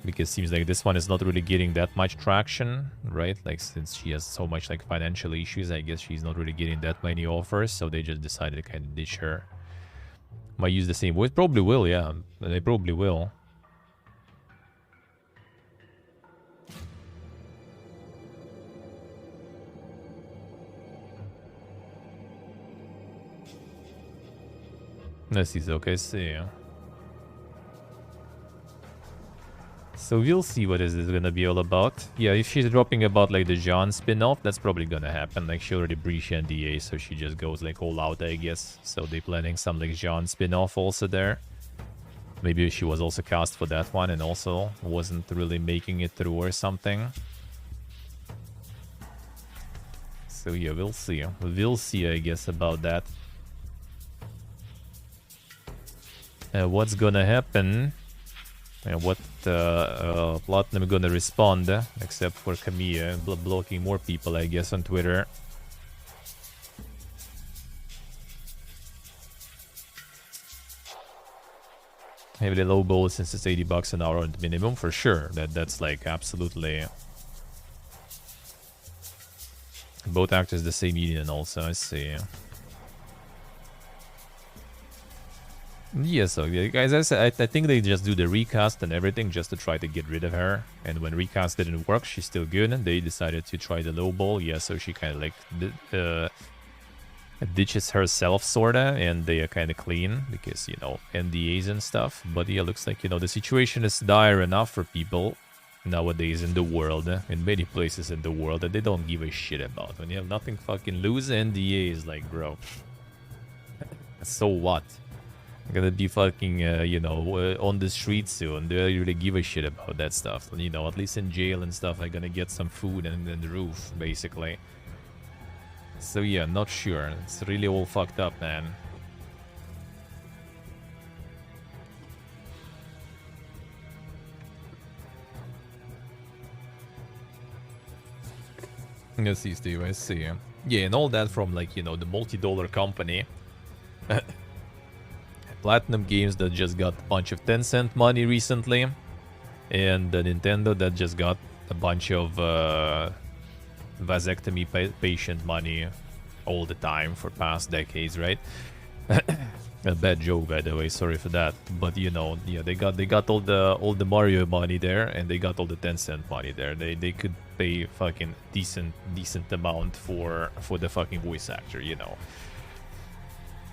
because it seems like this one is not really getting that much traction, right? Like since she has so much like financial issues, I guess she's not really getting that many offers, so they just decided to kind of ditch her. Might use the same voice, probably will, yeah, they probably will. This is okay, see. So we'll see what is this gonna be all about. Yeah, if she's dropping about like the Jean spin-off, that's probably gonna happen. Like she already breached NDA, so she just goes like all out, I guess. So they're planning some like Jean spin-off also there. Maybe she was also cast for that one and also wasn't really making it through or something. So yeah, we'll see. We'll see, I guess, about that. What's gonna happen? What Platinum gonna respond? Except for Camille blocking more people, I guess, on Twitter. Heavily low ball since it's $80 an hour at minimum, for sure. That's like absolutely. Both actors the same median also, I see. Yeah, so yeah, guys, I think they just do the recast and everything just to try to get rid of her. And when recast didn't work, she's still good. And they decided to try the low ball. Yeah, so she kind of like ditches herself, sorta, and they are kind of clean because, you know, NDAs and stuff. But yeah, looks like, you know, the situation is dire enough for people nowadays in the world, in many places in the world, that they don't give a shit about. When you have nothing fucking lose, NDA is like, bro, so what? I'm gonna be fucking, you know, on the street soon. Do I really give a shit about that stuff? You know, at least in jail and stuff, I'm gonna get some food and the roof, basically. So yeah, not sure. It's really all fucked up, man. Let's see, Steve, I see. Yeah, and all that from, like, you know, the multi-dollar company. Platinum Games that just got a bunch of Tencent money recently, and Nintendo that just got a bunch of vasectomy patient money all the time for past decades, right? A bad joke, by the way. Sorry for that. But you know, yeah, they got all the Mario money there, and they got all the Tencent money there. They could pay fucking decent amount for the fucking voice actor, you know.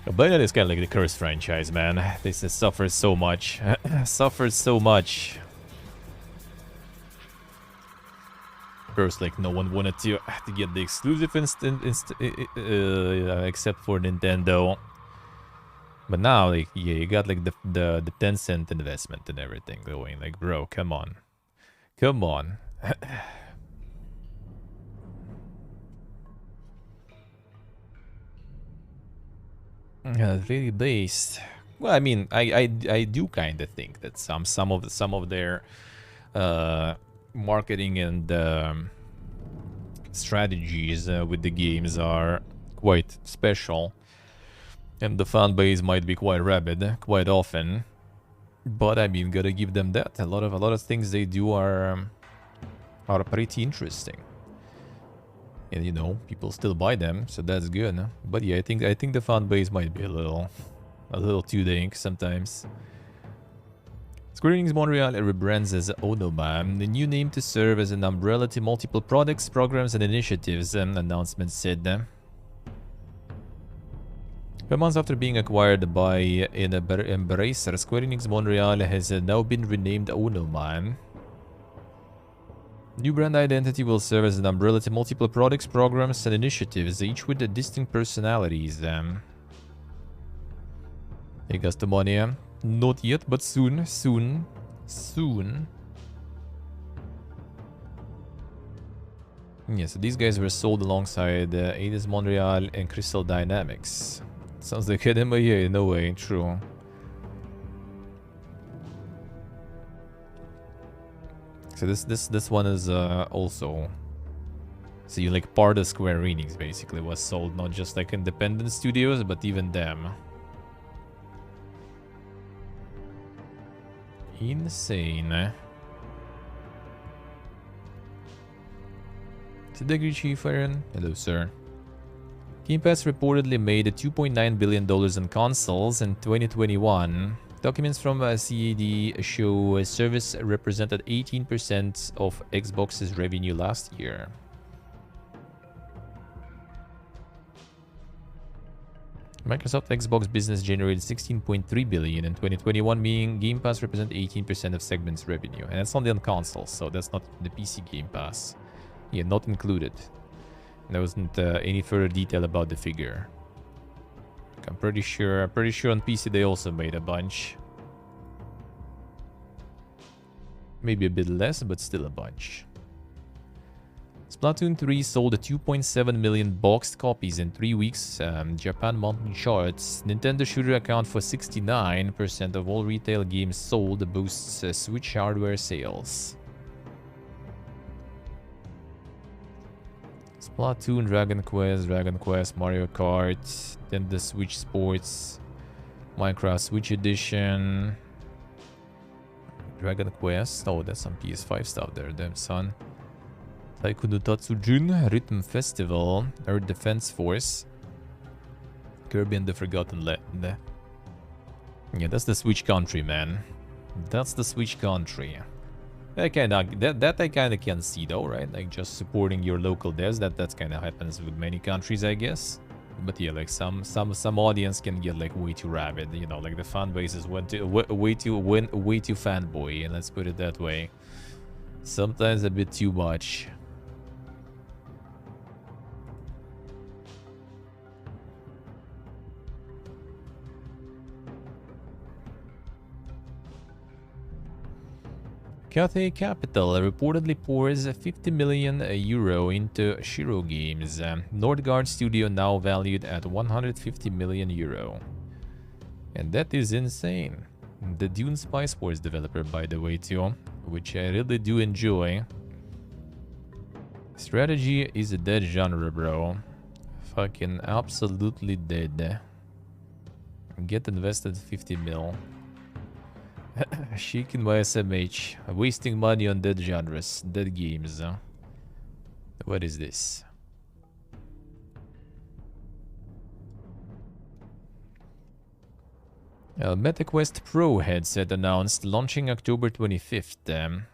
But that is kind of like the Curse franchise, man. This has suffered so much. Suffered so much. First, like, no one wanted to get the exclusive except for Nintendo. But now, like, yeah, you got, like, the Tencent investment and everything going. Like, bro, come on. Come on. Really based. Well, I mean, I do kind of think that some of their marketing and strategies with the games are quite special, and the fan base might be quite rabid quite often. But I mean, gotta give them that. A lot of things they do are pretty interesting. And you know, people still buy them, so that's good. But yeah, I think the fan base might be a little too dank sometimes. Square Enix Montreal rebrands as Onoma, the new name to serve as an umbrella to multiple products, programs, and initiatives. Announcement said. 5 months after being acquired by Embracer, Square Enix Montreal has now been renamed Onoma. New brand identity will serve as an umbrella to multiple products, programs, and initiatives, each with distinct personalities. Hey, Gastamonia. Not yet, but soon. Yeah, so these guys were sold alongside Eidos Montreal and Crystal Dynamics. Sounds like hidden, but yeah, no way, true. So this one is also, so you like part of Square Enix basically was sold, not just like independent studios, but even them. Insane. Degree Chief Aaron, hello sir. Game Pass reportedly made $2.9 billion on consoles in 2021. Documents from CAD show service represented 18% of Xbox's revenue last year. Microsoft Xbox business generated $16.3 billion in 2021, meaning Game Pass represented 18% of segment's revenue. And that's only on consoles, so that's not the PC Game Pass. Yeah, not included. There wasn't any further detail about the figure. I'm pretty sure on PC they also made a bunch. Maybe a bit less, but still a bunch. Splatoon 3 sold 2.7 million boxed copies in 3 weeks. Japan mountain charts. Nintendo shooter account for 69% of all retail games sold, boosts Switch hardware sales. Splatoon, Dragon Quest, Mario Kart, then the Switch Sports, Minecraft Switch Edition, Dragon Quest. Oh, that's some PS5 stuff there, damn son. Taiko no Tatsujin, Rhythm Festival, Earth Defense Force, Kirby and the Forgotten Land. Yeah, that's the Switch country, man. That's the Switch country. I kinda can see though, right? Like just supporting your local devs. That's kinda happens with many countries, I guess. But yeah, like some audience can get like way too rabid, you know, like the fan base is way too fanboy, and let's put it that way. Sometimes a bit too much. Cathay Capital reportedly pours 50 million euro into Shiro Games. Nordgard Studio now valued at 150 million euro. And that is insane. The Dune Spy Sports developer, by the way, too, which I really do enjoy. Strategy is a dead genre, bro. Fucking absolutely dead. Get invested 50 mil. Chic in my SMH. Wasting money on dead genres, dead games. What is this? MetaQuest Pro headset announced, launching October 25th. An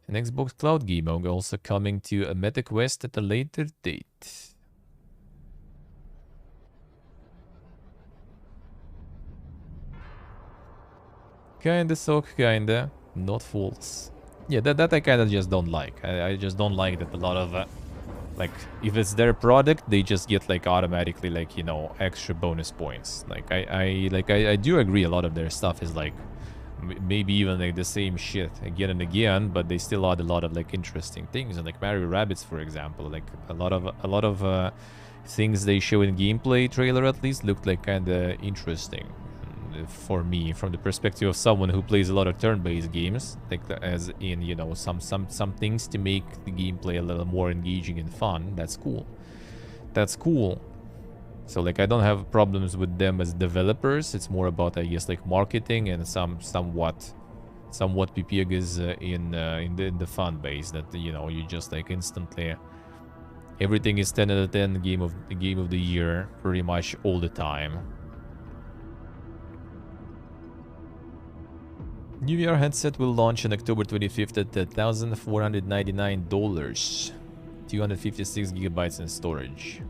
Xbox Cloud Gaming also coming to a MetaQuest at a later date. Kinda suck, kinda. Not false. Yeah, that I kinda just don't like. I just don't like that a lot of... like, if it's their product, they just get, like, automatically, like, you know, extra bonus points. Like, I do agree a lot of their stuff is, like, maybe even, like, the same shit again and again, but they still add a lot of, like, interesting things. And, like, Mario Rabbids, for example, like, a lot of things they show in gameplay trailer, at least, looked, like, kinda interesting. For me, from the perspective of someone who plays a lot of turn-based games, like as in, you know, some things to make the gameplay a little more engaging and fun. That's cool. That's cool. So like I don't have problems with them as developers. It's more about, I guess, like marketing and somewhat PPGs in the fan base that, you know, you just like instantly everything is 10 out of 10 game of the year pretty much all the time. New VR headset will launch on October 25th at $1,499. 256 gigabytes in storage.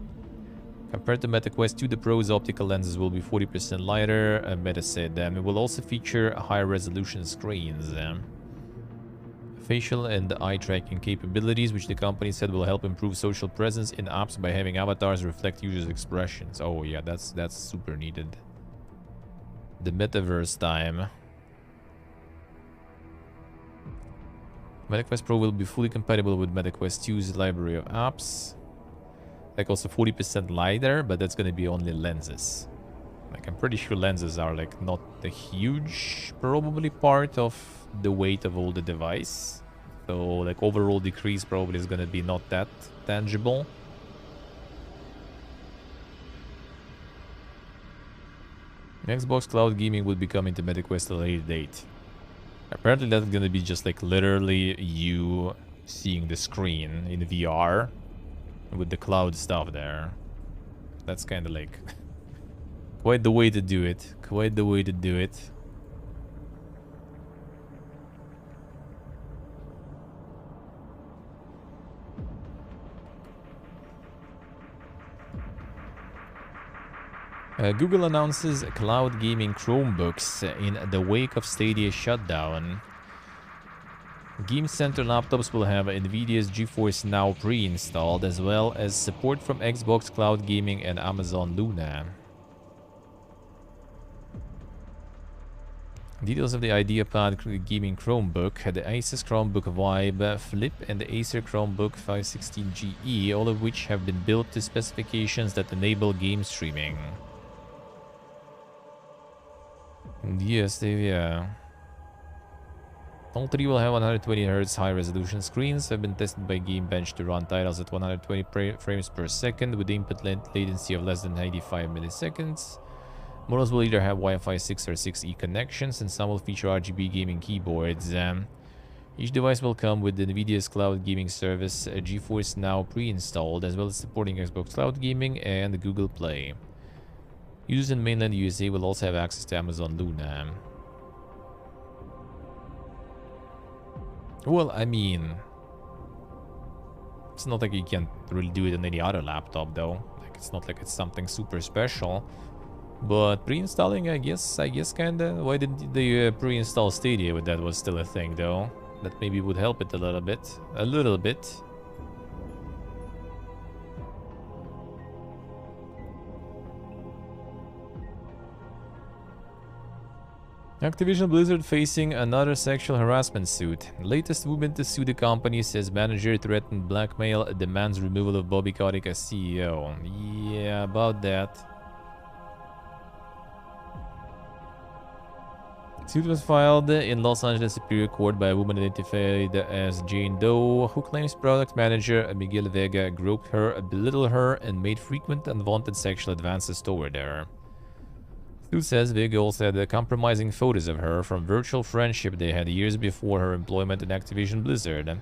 Compared to MetaQuest 2, the Pro's optical lenses will be 40% lighter, Meta said. It will also feature higher resolution screens. Facial and eye tracking capabilities, which the company said will help improve social presence in apps by having avatars reflect users' expressions. Oh yeah, that's super needed. The metaverse time. MetaQuest Pro will be fully compatible with MetaQuest 2's library of apps. Like also 40% lighter, but that's gonna be only lenses. Like I'm pretty sure lenses are like not a huge probably part of the weight of all the device. So like overall decrease probably is gonna be not that tangible. Xbox Cloud Gaming will be coming to MetaQuest at a later date. Apparently that's gonna be just like literally you seeing the screen in VR with the cloud stuff there. That's kind of like quite the way to do it. Quite the way to do it. Google announces cloud gaming Chromebooks in the wake of Stadia shutdown. Game Center laptops will have NVIDIA's GeForce Now pre-installed, as well as support from Xbox Cloud Gaming and Amazon Luna. Details of the IdeaPad gaming Chromebook, the Asus Chromebook Vibe Flip and the Acer Chromebook 516GE, all of which have been built to specifications that enable game streaming. Yes, all three will have 120Hz high-resolution screens, have been tested by Gamebench to run titles at 120 frames per second with input latency of less than 95 milliseconds. Models will either have Wi-Fi 6 or 6E connections, and some will feature RGB gaming keyboards. Each device will come with NVIDIA's cloud gaming service, GeForce Now pre-installed, as well as supporting Xbox Cloud Gaming and Google Play. Users in mainland USA will also have access to Amazon Luna. Well, I mean, it's not like you can't really do it on any other laptop, though. Like, it's not like it's something super special. But pre-installing, I guess, kinda. Why didn't they pre-install Stadia if that was still a thing, though? That maybe would help it a little bit. A little bit. Activision Blizzard facing another sexual harassment suit. Latest movement to sue the company says manager threatened blackmail, demands removal of Bobby Kotick as CEO. Yeah, about that. Suit was filed in Los Angeles Superior Court by a woman identified as Jane Doe, who claims product manager Miguel Vega groped her, belittled her, and made frequent unwanted sexual advances toward her. Suit says Vega also had compromising photos of her from virtual friendship they had years before her employment in Activision Blizzard.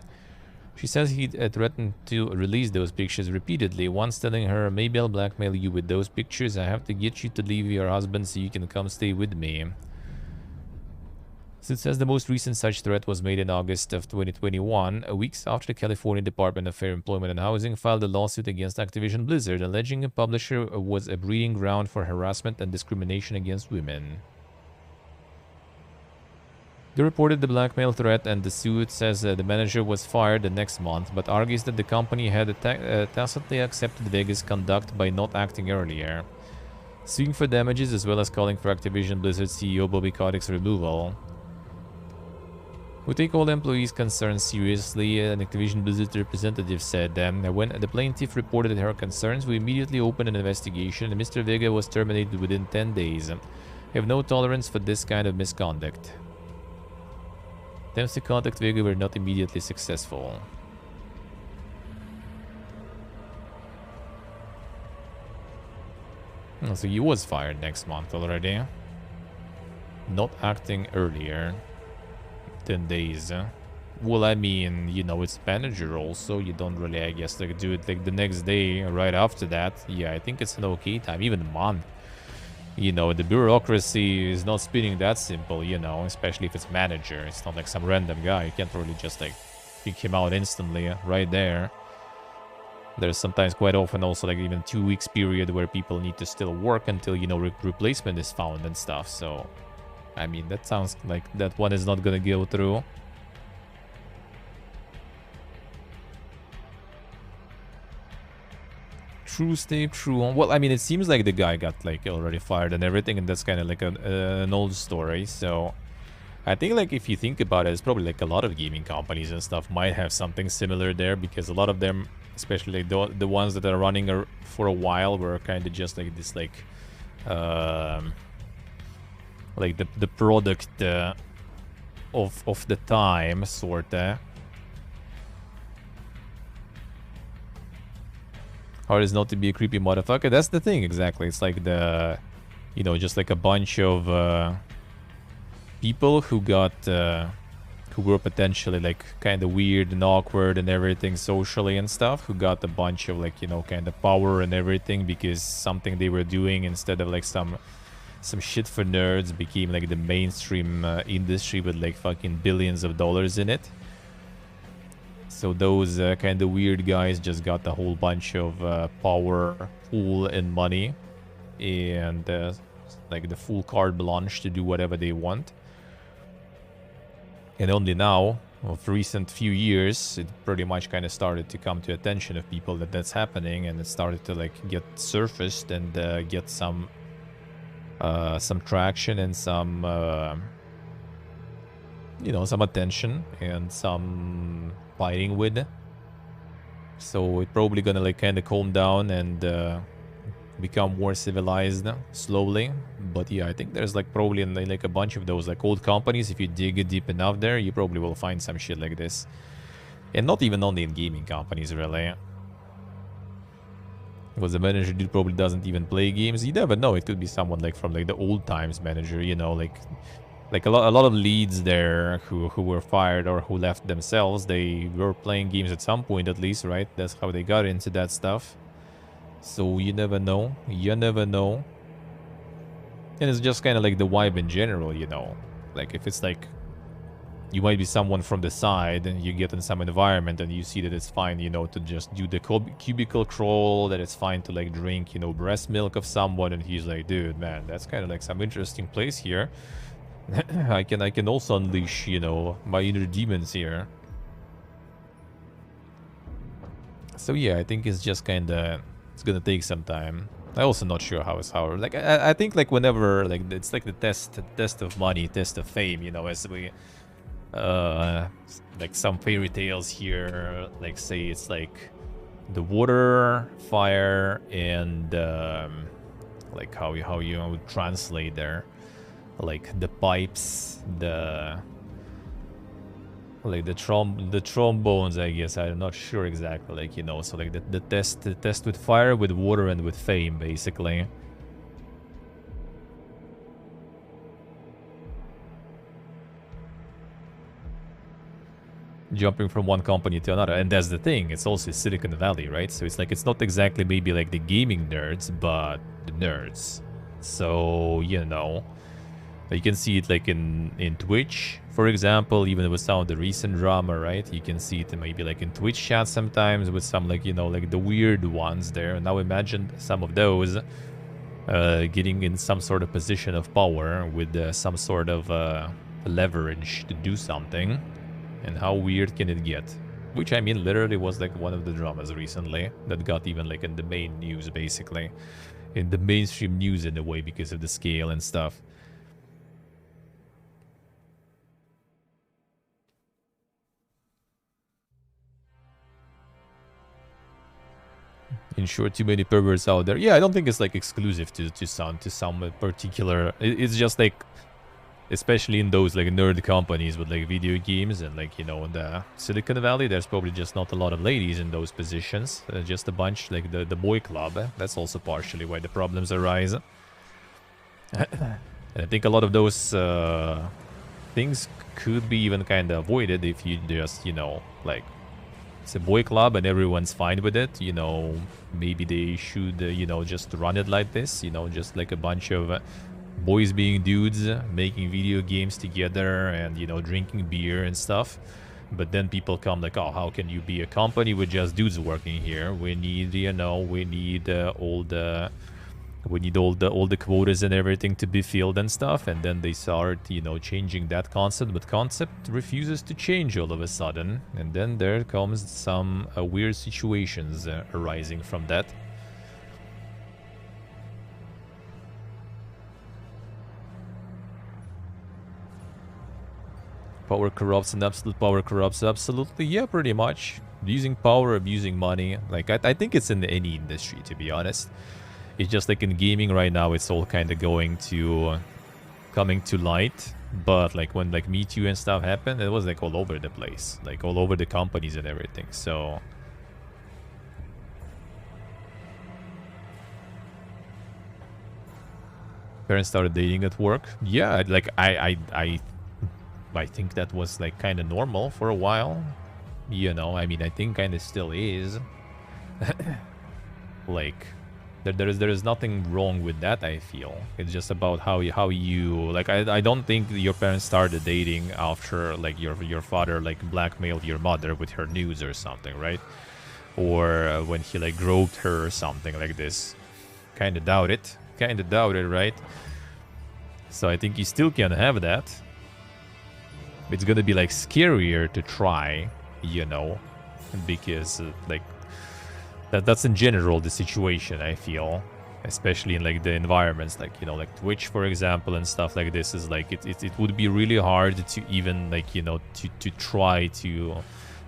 She says he threatened to release those pictures repeatedly, once telling her, "Maybe I'll blackmail you with those pictures. I have to get you to leave your husband so you can come stay with me." Suit says the most recent such threat was made in August of 2021, weeks after the California Department of Fair Employment and Housing filed a lawsuit against Activision Blizzard, alleging a publisher was a breeding ground for harassment and discrimination against women. They reported the blackmail threat, and the suit says the manager was fired the next month, but argues that the company had tacitly accepted Vega's conduct by not acting earlier, suing for damages as well as calling for Activision Blizzard CEO Bobby Kotick's removal. "We take all employees' concerns seriously," an Activision Blizzard representative said. When the plaintiff reported her concerns, we immediately opened an investigation, and Mr. Vega was terminated within 10 days. We have no tolerance for this kind of misconduct. Attempts to contact Vega were not immediately successful. Oh, so he was fired next month already. Not acting earlier. 10 days. Well, I mean, you know, it's manager also. You don't really, I guess, like do it like the next day or right after that. Yeah, I think it's an okay time, even a month. You know, the bureaucracy is not spinning that simple, you know, especially if it's manager. It's not like some random guy. You can't really just like kick him out instantly right there. There's sometimes quite often also like even 2 weeks period where people need to still work until, you know, replacement is found and stuff. So I mean, that sounds like that one is not gonna go through. True, stay true. Well, I mean, it seems like the guy got like already fired and everything, and that's kind of like an old story. So I think like if you think about it, it's probably like a lot of gaming companies and stuff might have something similar there, because a lot of them, especially the ones that are running for a while, were kind of just like this like the product of the time, sorta. Hard is not to be a creepy motherfucker. That's the thing, exactly. It's like the, you know, just like a bunch of people who got, who were potentially like kind of weird and awkward and everything socially and stuff, who got a bunch of like, you know, kind of power and everything because something they were doing instead of like some shit for nerds became like the mainstream industry with like fucking billions of dollars in it. So those kind of weird guys just got a whole bunch of power, pool, and money, and like the full carte blanche to do whatever they want. And only now, of recent few years, it pretty much kind of started to come to attention of people that that's happening, and it started to like get surfaced and get some traction and some you know, some attention and some fighting with. So it's probably gonna like kind of calm down and become more civilized slowly. But yeah, I think there's like probably like a bunch of those like old companies. If you dig deep enough there, you probably will find some shit like this. And not even only in gaming companies, really. Because the manager dude probably doesn't even play games. You never know. It could be someone like from like the old times manager, you know, like a lot of leads there who were fired or who left themselves. They were playing games at some point at least, right? That's how they got into that stuff. So you never know. You never know. And it's just kind of like the vibe in general, you know. Like if it's like you might be someone from the side and you get in some environment and you see that it's fine, you know, to just do the cubicle crawl, that it's fine to like drink, you know, breast milk of someone, and he's like, dude, man, that's kind of like some interesting place here. I can also unleash, you know, my inner demons here. So yeah, I think it's just kind of, it's gonna take some time. I'm also not sure how it's how, like, I think like whenever, like, it's like the test of money, test of fame, you know, as we, like some fairy tales here, like say it's like the water, fire, and, like how you would translate there, like the pipes, the, like the trombones, I guess. I'm not sure exactly, like, you know, so like the test with fire, with water, and with fame, basically. Jumping from one company to another, and that's the thing, it's also Silicon Valley, right? So it's like, it's not exactly maybe like the gaming nerds, but the nerds. So, you know, you can see it like in Twitch, for example, even with some of the recent drama, right? You can see it maybe like in Twitch chat sometimes with some, like, you know, like the weird ones there. Now imagine some of those getting in some sort of position of power with some sort of leverage to do something. And how weird can it get? Which, I mean, literally was like one of the dramas recently that got even like in the main news, basically. In the mainstream news in a way, because of the scale and stuff. In short, too many perverts out there. Yeah, I don't think it's like exclusive to some particular. It's just like, especially in those like nerd companies with like video games, and like, you know, in the Silicon Valley, there's probably just not a lot of ladies in those positions. Just a bunch, like the boy club. That's also partially why the problems arise. And I think a lot of those things could be even kind of avoided if you just, you know, like, it's a boy club and everyone's fine with it, you know, maybe they should, you know, just run it like this, you know, just like a bunch of boys being dudes, making video games together and, you know, drinking beer and stuff. But then people come like, oh, how can you be a company with just dudes working here? We need, you know, we need all the quotas and everything to be filled and stuff. And then they start, you know, changing that concept, but concept refuses to change all of a sudden. And then there comes some weird situations arising from that. Power corrupts, and absolute power corrupts. Absolutely, yeah, pretty much. Using power, abusing money. Like, I think it's in any industry, to be honest. It's just like in gaming right now, it's all kind of coming to light. But like when like Me Too and stuff happened, it was like all over the place, like all over the companies and everything. So parents started dating at work. Yeah, like I think that was like kind of normal for a while. You know, I mean, I think kind of still is. Like, there is nothing wrong with that, I feel. It's just about how you like, I don't think your parents started dating after like your father like blackmailed your mother with her news or something, right? Or when he like groped her or something like this. Kind of doubt it, right? So I think you still can have that. It's gonna be like scarier to try, you know, because like that's in general the situation, I feel, especially in like the environments like, you know, like Twitch, for example, and stuff like this. Is like it would be really hard to even like, you know, to try to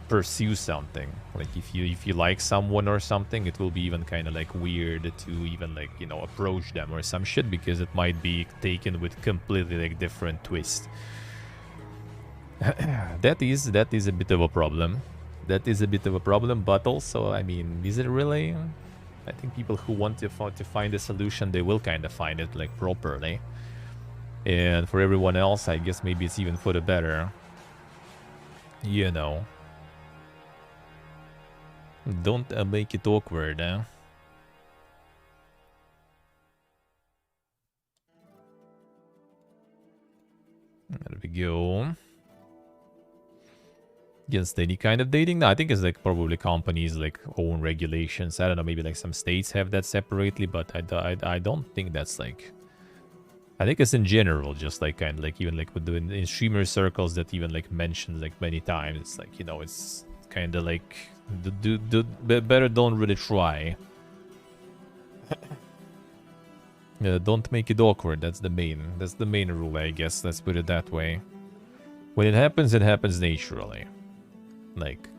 pursue something. Like if you like someone or something, it will be even kind of like weird to even like, you know, approach them or some shit, because it might be taken with completely like different twist. That is a bit of a problem. That is a bit of a problem, but also, I mean, is it really? I think people who want to find a solution, they will kind of find it like properly. And for everyone else, I guess maybe it's even for the better. You know. Don't make it awkward, eh? There we go. Against any kind of dating? No, I think it's like probably companies like own regulations. I don't know, maybe like some states have that separately, but I don't think that's like... I think it's in general, just like kind of like even like with the in streamer circles that even like mentioned like many times. It's like, you know, it's kind of like better don't really try. Don't make it awkward. That's the main rule, I guess. Let's put it that way. When it happens naturally. Like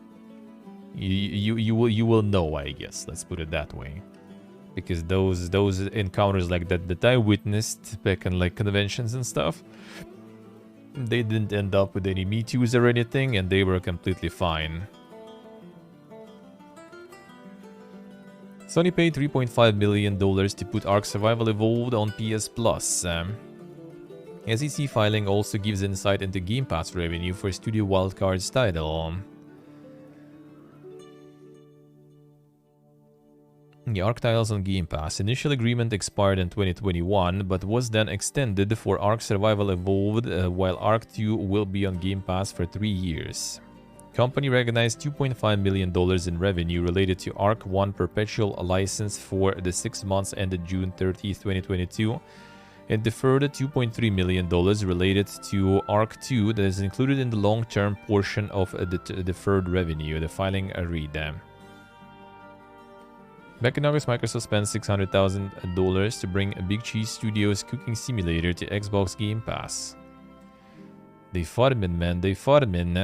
you will know, I guess. Let's put it that way. Because those encounters like that I witnessed back in like conventions and stuff, they didn't end up with any Me Too's or anything, and they were completely fine. Sony paid $3.5 million to put Ark Survival Evolved on PS Plus. SEC filing also gives insight into Game Pass revenue for Studio Wildcard's title. The Ark titles on Game Pass. Initial agreement expired in 2021, but was then extended for Ark Survival Evolved, while Ark 2 will be on Game Pass for 3 years. Company recognized $2.5 million in revenue related to Ark 1 perpetual license for the 6 months ended June 30, 2022, and deferred $2.3 million related to Ark 2 that is included in the long-term portion of the deferred revenue. The filing read. Back in August, Microsoft spent $600,000 to bring Big Cheese Studios' cooking simulator to Xbox Game Pass. They farming, man. They farming.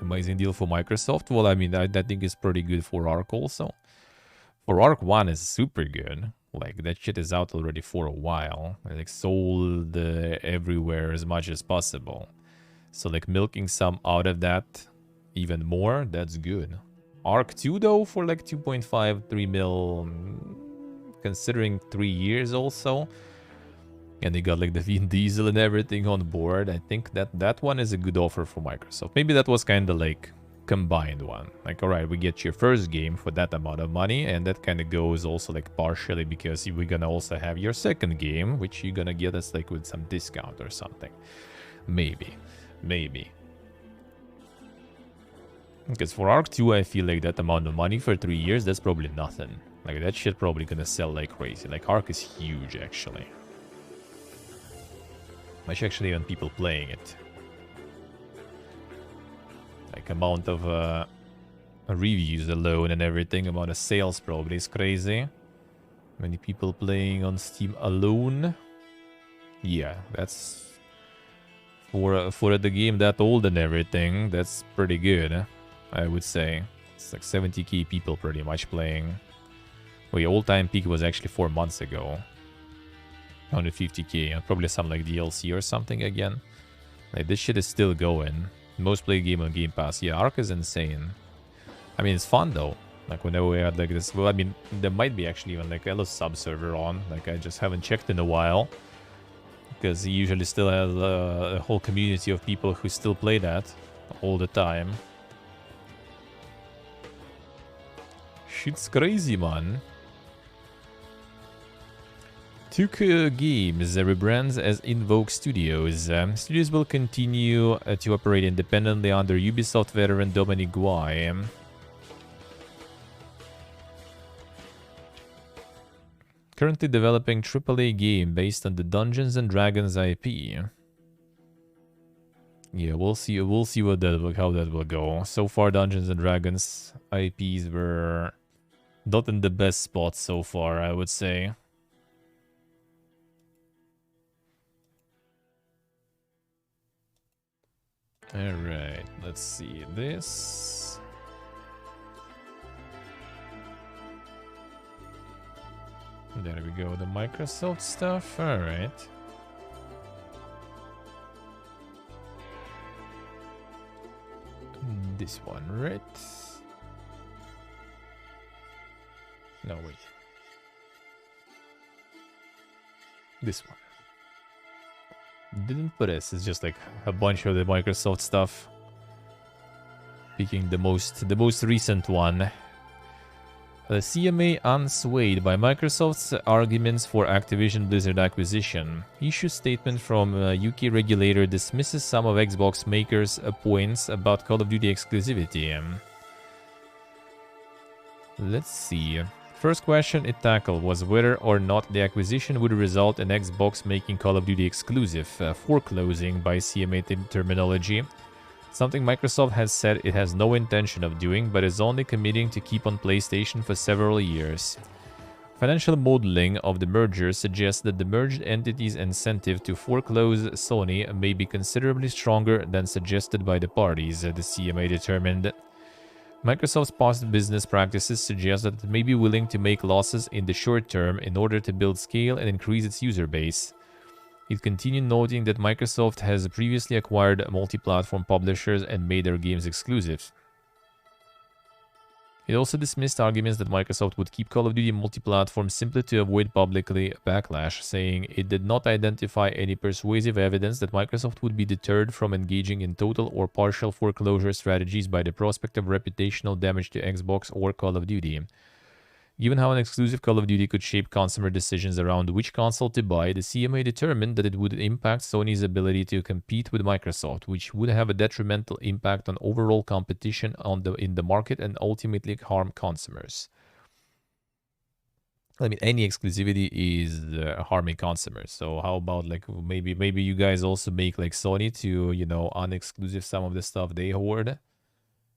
Amazing deal for Microsoft. Well, I mean, I think it's pretty good for Ark also. For Ark 1 is super good. Like, that shit is out already for a while. Like, sold everywhere as much as possible. So, like, milking some out of that even more, that's good. Ark 2 though, for like 2.5, 3 mil, considering 3 years also. And they got like the Vin Diesel and everything on board. I think that one is a good offer for Microsoft. Maybe that was kind of like combined one. Like, alright, we get your first game for that amount of money. And that kind of goes also like partially because we're gonna also have your second game, which you're gonna get us like with some discount or something. Maybe. Because for Ark 2, I feel like that amount of money for 3 years, that's probably nothing. Like, that shit probably gonna sell like crazy. Like, Ark is huge, actually. Much actually even people playing it. Like, amount of reviews alone and everything, amount of sales probably is crazy. Many people playing on Steam alone. Yeah, that's... For the game that old and everything, that's pretty good. I would say. It's like 70k people pretty much playing. Well, all-time peak was actually 4 months ago. 150k, and probably some like DLC or something again. Like, this shit is still going. Most played game on Game Pass. Yeah, Ark is insane. I mean, it's fun though. Like, whenever we had like this... Well, I mean, there might be actually even like a sub-server on. Like, I just haven't checked in a while. Because he usually still has a whole community of people who still play that all the time. Shit's crazy, man. Took Games rebrands as Invoke Studios. Studios will continue to operate independently under Ubisoft veteran Dominic Guay. Currently developing AAA game based on the Dungeons and Dragons IP. Yeah, we'll see what how that will go. So far, Dungeons and Dragons IPs were not in the best spot so far, I would say. Alright, let's see this. There we go, the Microsoft stuff. Alright. This one, right? No, wait. This one. Didn't put this. It's just like a bunch of the Microsoft stuff. Picking the most recent one. The CMA unswayed by Microsoft's arguments for Activision Blizzard acquisition. Issue statement from UK regulator dismisses some of Xbox makers' points about Call of Duty exclusivity. Let's see. First question it tackled was whether or not the acquisition would result in Xbox making Call of Duty exclusive, foreclosing by CMA terminology. Something Microsoft has said it has no intention of doing, but is only committing to keep on PlayStation for several years. Financial modeling of the merger suggests that the merged entity's incentive to foreclose Sony may be considerably stronger than suggested by the parties, the CMA determined. Microsoft's past business practices suggest that it may be willing to make losses in the short term in order to build scale and increase its user base. It continued noting that Microsoft has previously acquired multi-platform publishers and made their games exclusive. It also dismissed arguments that Microsoft would keep Call of Duty multi-platform simply to avoid publicly backlash, saying it did not identify any persuasive evidence that Microsoft would be deterred from engaging in total or partial foreclosure strategies by the prospect of reputational damage to Xbox or Call of Duty. Given how an exclusive Call of Duty could shape consumer decisions around which console to buy, the CMA determined that it would impact Sony's ability to compete with Microsoft, which would have a detrimental impact on overall competition in the market and ultimately harm consumers. I mean, any exclusivity is harming consumers. So how about like maybe you guys also make like Sony to, you know, unexclusive some of the stuff they hoard?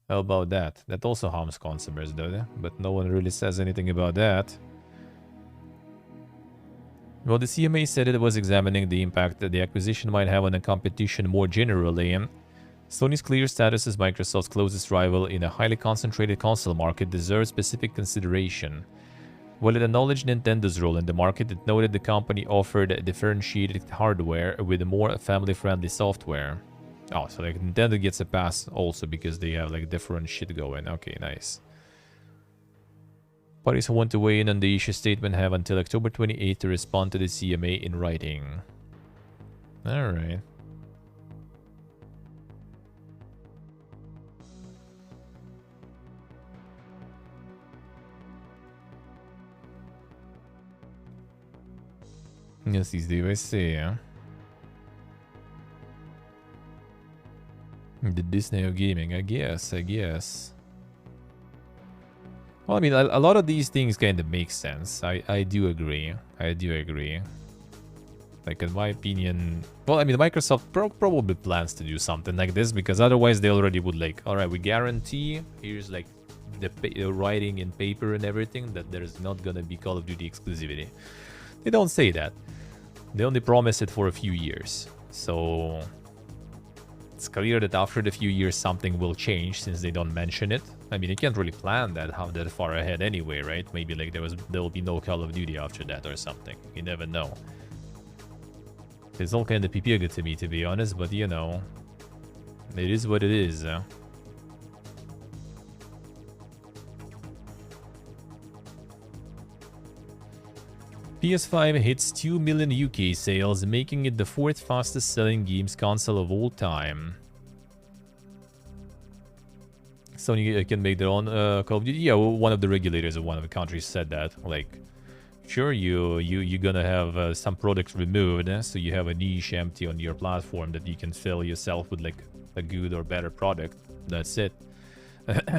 How about that? That also harms consumers, though, but no one really says anything about that. Well, the CMA said it was examining the impact that the acquisition might have on the competition more generally. Sony's clear status as Microsoft's closest rival in a highly concentrated console market deserves specific consideration. While it acknowledged Nintendo's role in the market, it noted the company offered differentiated hardware with more family-friendly software. Oh, so like Nintendo gets a pass also because they have like different shit going. Okay, nice. Parties who want to weigh in on the issue statement have until October 28th to respond to the CMA in writing. Alright. Yes, these DLC, yeah. The Disney of gaming, I guess. Well, I mean, a lot of these things kind of make sense. I do agree. Like, in my opinion... Well, I mean, Microsoft probably plans to do something like this, because otherwise they already would like, alright, we guarantee, here's like the writing in paper and everything, that there's not gonna be Call of Duty exclusivity. They don't say that. They only promise it for a few years. So... it's clear that after the few years something will change since they don't mention it. I mean, you can't really plan that far ahead anyway, right? Maybe like there will be no Call of Duty after that or something. You never know. It's all kind of pipiga to me, to be honest, but you know, it is what it is. PS5 hits 2 million UK sales, making it the 4th fastest selling games console of all time. Sony can make their own Call of Duty. Yeah, well, one of the regulators of one of the countries said that. Like, sure, you're gonna have some products removed, so you have a niche empty on your platform that you can fill yourself with like a good or better product. That's it.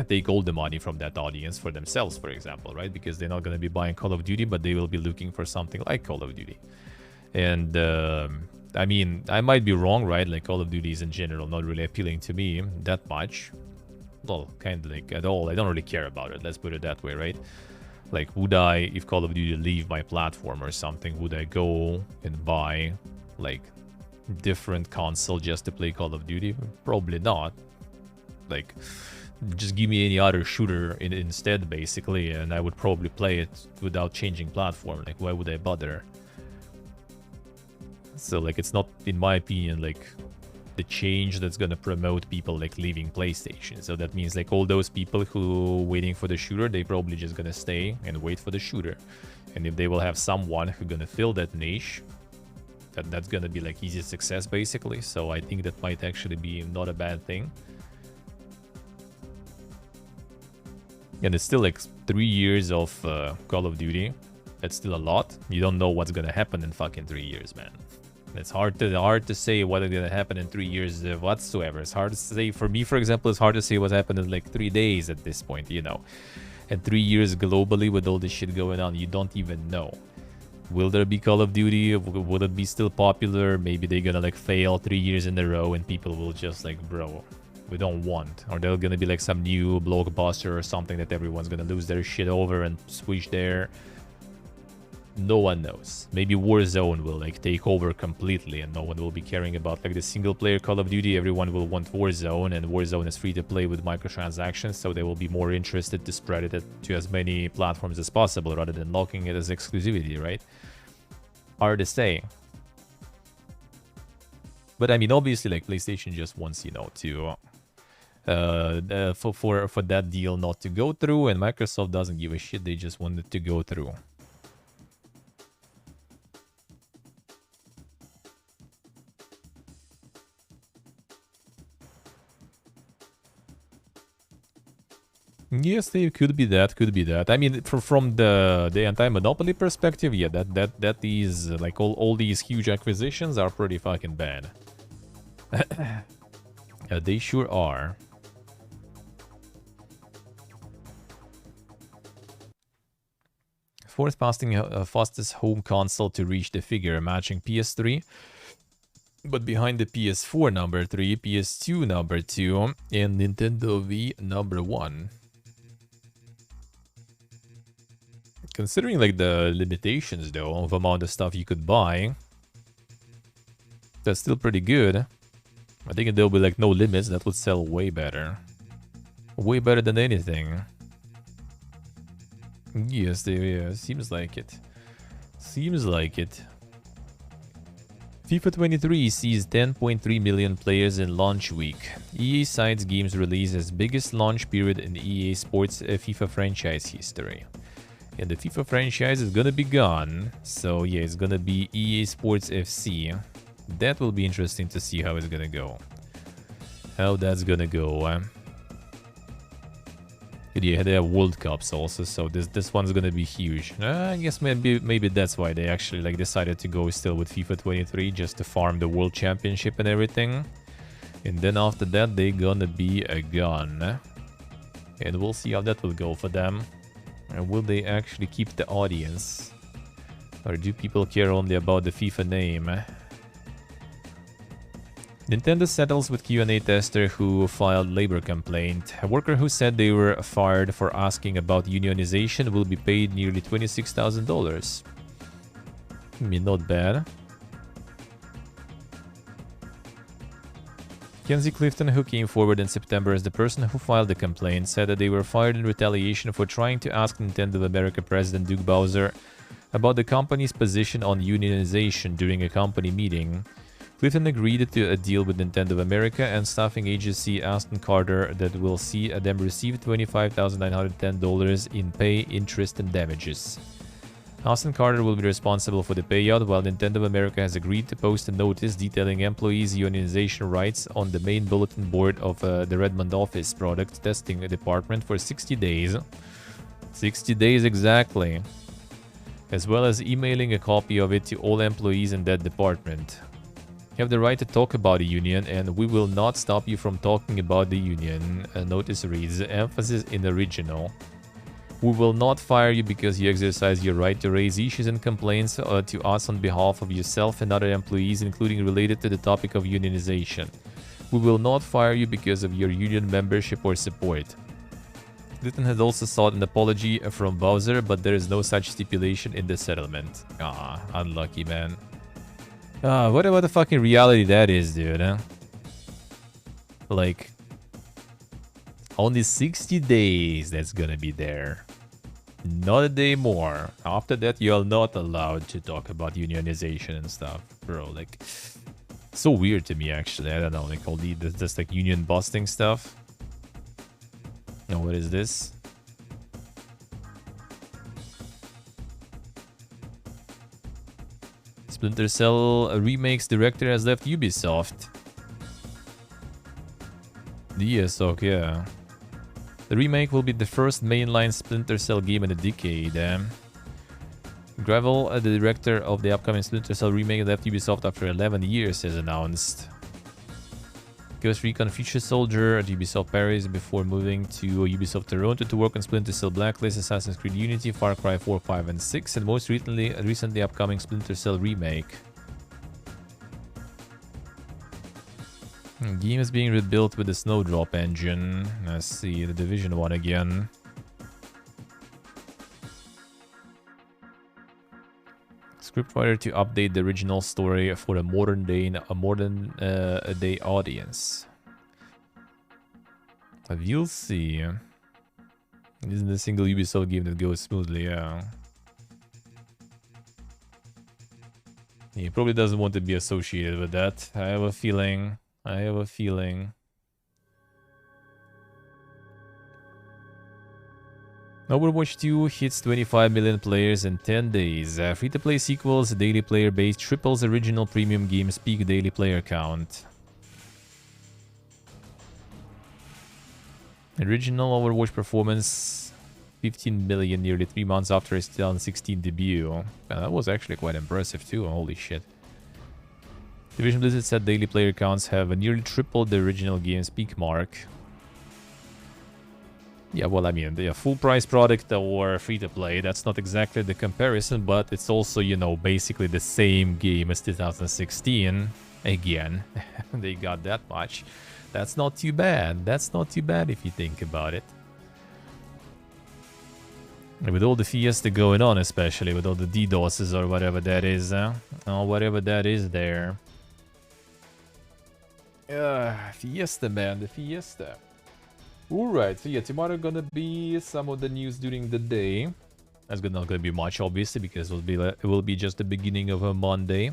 Take all the money from that audience for themselves, for example, right? Because they're not going to be buying Call of Duty, but they will be looking for something like Call of Duty. And, I mean, I might be wrong, right? Like, Call of Duty is in general not really appealing to me that much. Well, kind of like at all. I don't really care about it. Let's put it that way, right? Like, would I, if Call of Duty leave my platform or something, would I go and buy, like, different console just to play Call of Duty? Probably not. Like... just give me any other shooter instead, basically, and I would probably play it without changing platform. Like, why would I bother? So, like, it's not, in my opinion, like, the change that's gonna promote people, like, leaving PlayStation. So that means, like, all those people who waiting for the shooter, they probably just gonna stay and wait for the shooter. And if they will have someone who's gonna fill that niche, that's gonna be, like, easy success, basically. So I think that might actually be not a bad thing. And it's still like 3 years of Call of Duty. That's still a lot. You don't know what's gonna happen in fucking 3 years, man. It's hard to say what's gonna happen in 3 years whatsoever. It's hard to say. For me, for example, it's hard to say what's happened in like 3 days at this point, you know. And 3 years globally with all this shit going on, you don't even know. Will there be Call of Duty? Will it be still popular? Maybe they're gonna like fail 3 years in a row and people will just like, bro, we don't want. Or there's gonna be like some new blockbuster or something that everyone's gonna lose their shit over and switch there. No one knows. Maybe Warzone will like take over completely and no one will be caring about like the single player Call of Duty. Everyone will want Warzone, and Warzone is free to play with microtransactions, so they will be more interested to spread it to as many platforms as possible rather than locking it as exclusivity, right? Hard to say. But I mean, obviously, like PlayStation just wants, you know, to for that deal not to go through, and Microsoft doesn't give a shit. They just want it to go through. Yes, they could be that, could be that. I mean, from the anti-monopoly perspective, yeah, that is like all these huge acquisitions are pretty fucking bad. They sure are. Fourth fastest home console to reach the figure, matching PS3. But behind the PS4 number 3, PS2 number 2, and Nintendo Wii number 1. Considering like the limitations though of amount of stuff you could buy, that's still pretty good. I think if there'll be like no limits, that would sell way better. Way better than anything. Yes, yeah, seems like it. Seems like it. FIFA 23 sees 10.3 million players in launch week. EA cites game's release as biggest launch period in EA Sports FIFA franchise history. And the FIFA franchise is gonna be gone, so yeah, it's gonna be EA Sports FC. That will be interesting to see how it's gonna go. How that's gonna go. Yeah, they have World Cups also, so this one's gonna be huge. I guess maybe that's why they actually like decided to go still with FIFA 23, just to farm the World Championship and everything. And then after that, they're gonna be gone. And we'll see how that will go for them. And will they actually keep the audience? Or do people care only about the FIFA name? Nintendo settles with Q&A tester who filed labor complaint. A worker who said they were fired for asking about unionization will be paid nearly $26,000. I mean, not bad. Kenzie Clifton, who came forward in September as the person who filed the complaint, said that they were fired in retaliation for trying to ask Nintendo of America President Doug Bowser about the company's position on unionization during a company meeting. Clifton agreed to a deal with Nintendo of America and staffing agency Aston Carter that will see them receive $25,910 in pay, interest, and damages. Aston Carter will be responsible for the payout, while Nintendo of America has agreed to post a notice detailing employees' unionization rights on the main bulletin board of the Redmond office product testing department for 60 days. 60 days exactly. As well as emailing a copy of it to all employees in that department. You have the right to talk about a union, and we will not stop you from talking about the union. A notice reads, emphasis in original. We will not fire you because you exercise your right to raise issues and complaints to us on behalf of yourself and other employees, including related to the topic of unionization. We will not fire you because of your union membership or support. Clinton has also sought an apology from Bowser, but there is no such stipulation in the settlement. Ah, unlucky, man. Ah, what about the fucking reality that is, dude, huh? Like, only 60 days that's gonna be there. Not a day more. After that, you're not allowed to talk about unionization and stuff. Bro, like, so weird to me, actually. I don't know, like, all this like union busting stuff. Now, what is this? Splinter Cell Remakes director has left Ubisoft. Yes, okay. The remake will be the first mainline Splinter Cell game in a decade. Gravel, the director of the upcoming Splinter Cell remake, left Ubisoft after 11 years, as announced. Ghost Recon Future Soldier at Ubisoft Paris before moving to Ubisoft Toronto to work on Splinter Cell Blacklist, Assassin's Creed Unity, Far Cry 4, 5, and 6, and most recently upcoming Splinter Cell remake. Game is being rebuilt with the Snowdrop engine. Let's see, the Division 1 again. Scriptwriter to update the original story for a modern day audience. But you'll see. It isn't a single Ubisoft game that goes smoothly, yeah. He probably doesn't want to be associated with that. I have a feeling. Overwatch 2 hits 25 million players in 10 days. Free-to-play sequels, daily player base triples original premium game's peak daily player count. Original Overwatch performance 15 million nearly 3 months after its 2016 debut. That was actually quite impressive too, holy shit. Division Blizzard said daily player counts have nearly tripled the original game's peak mark. Yeah, well, I mean, the full price product or free to play, that's not exactly the comparison, but it's also, you know, basically the same game as 2016. Again, they got that much. That's not too bad. That's not too bad if you think about it. And with all the Fiesta going on, especially with all the DDoSes or whatever that is, or whatever that is there. Fiesta, man, the Fiesta. Alright, so yeah, tomorrow gonna be some of the news during the day. That's not gonna be much, obviously, because it will be just the beginning of a Monday.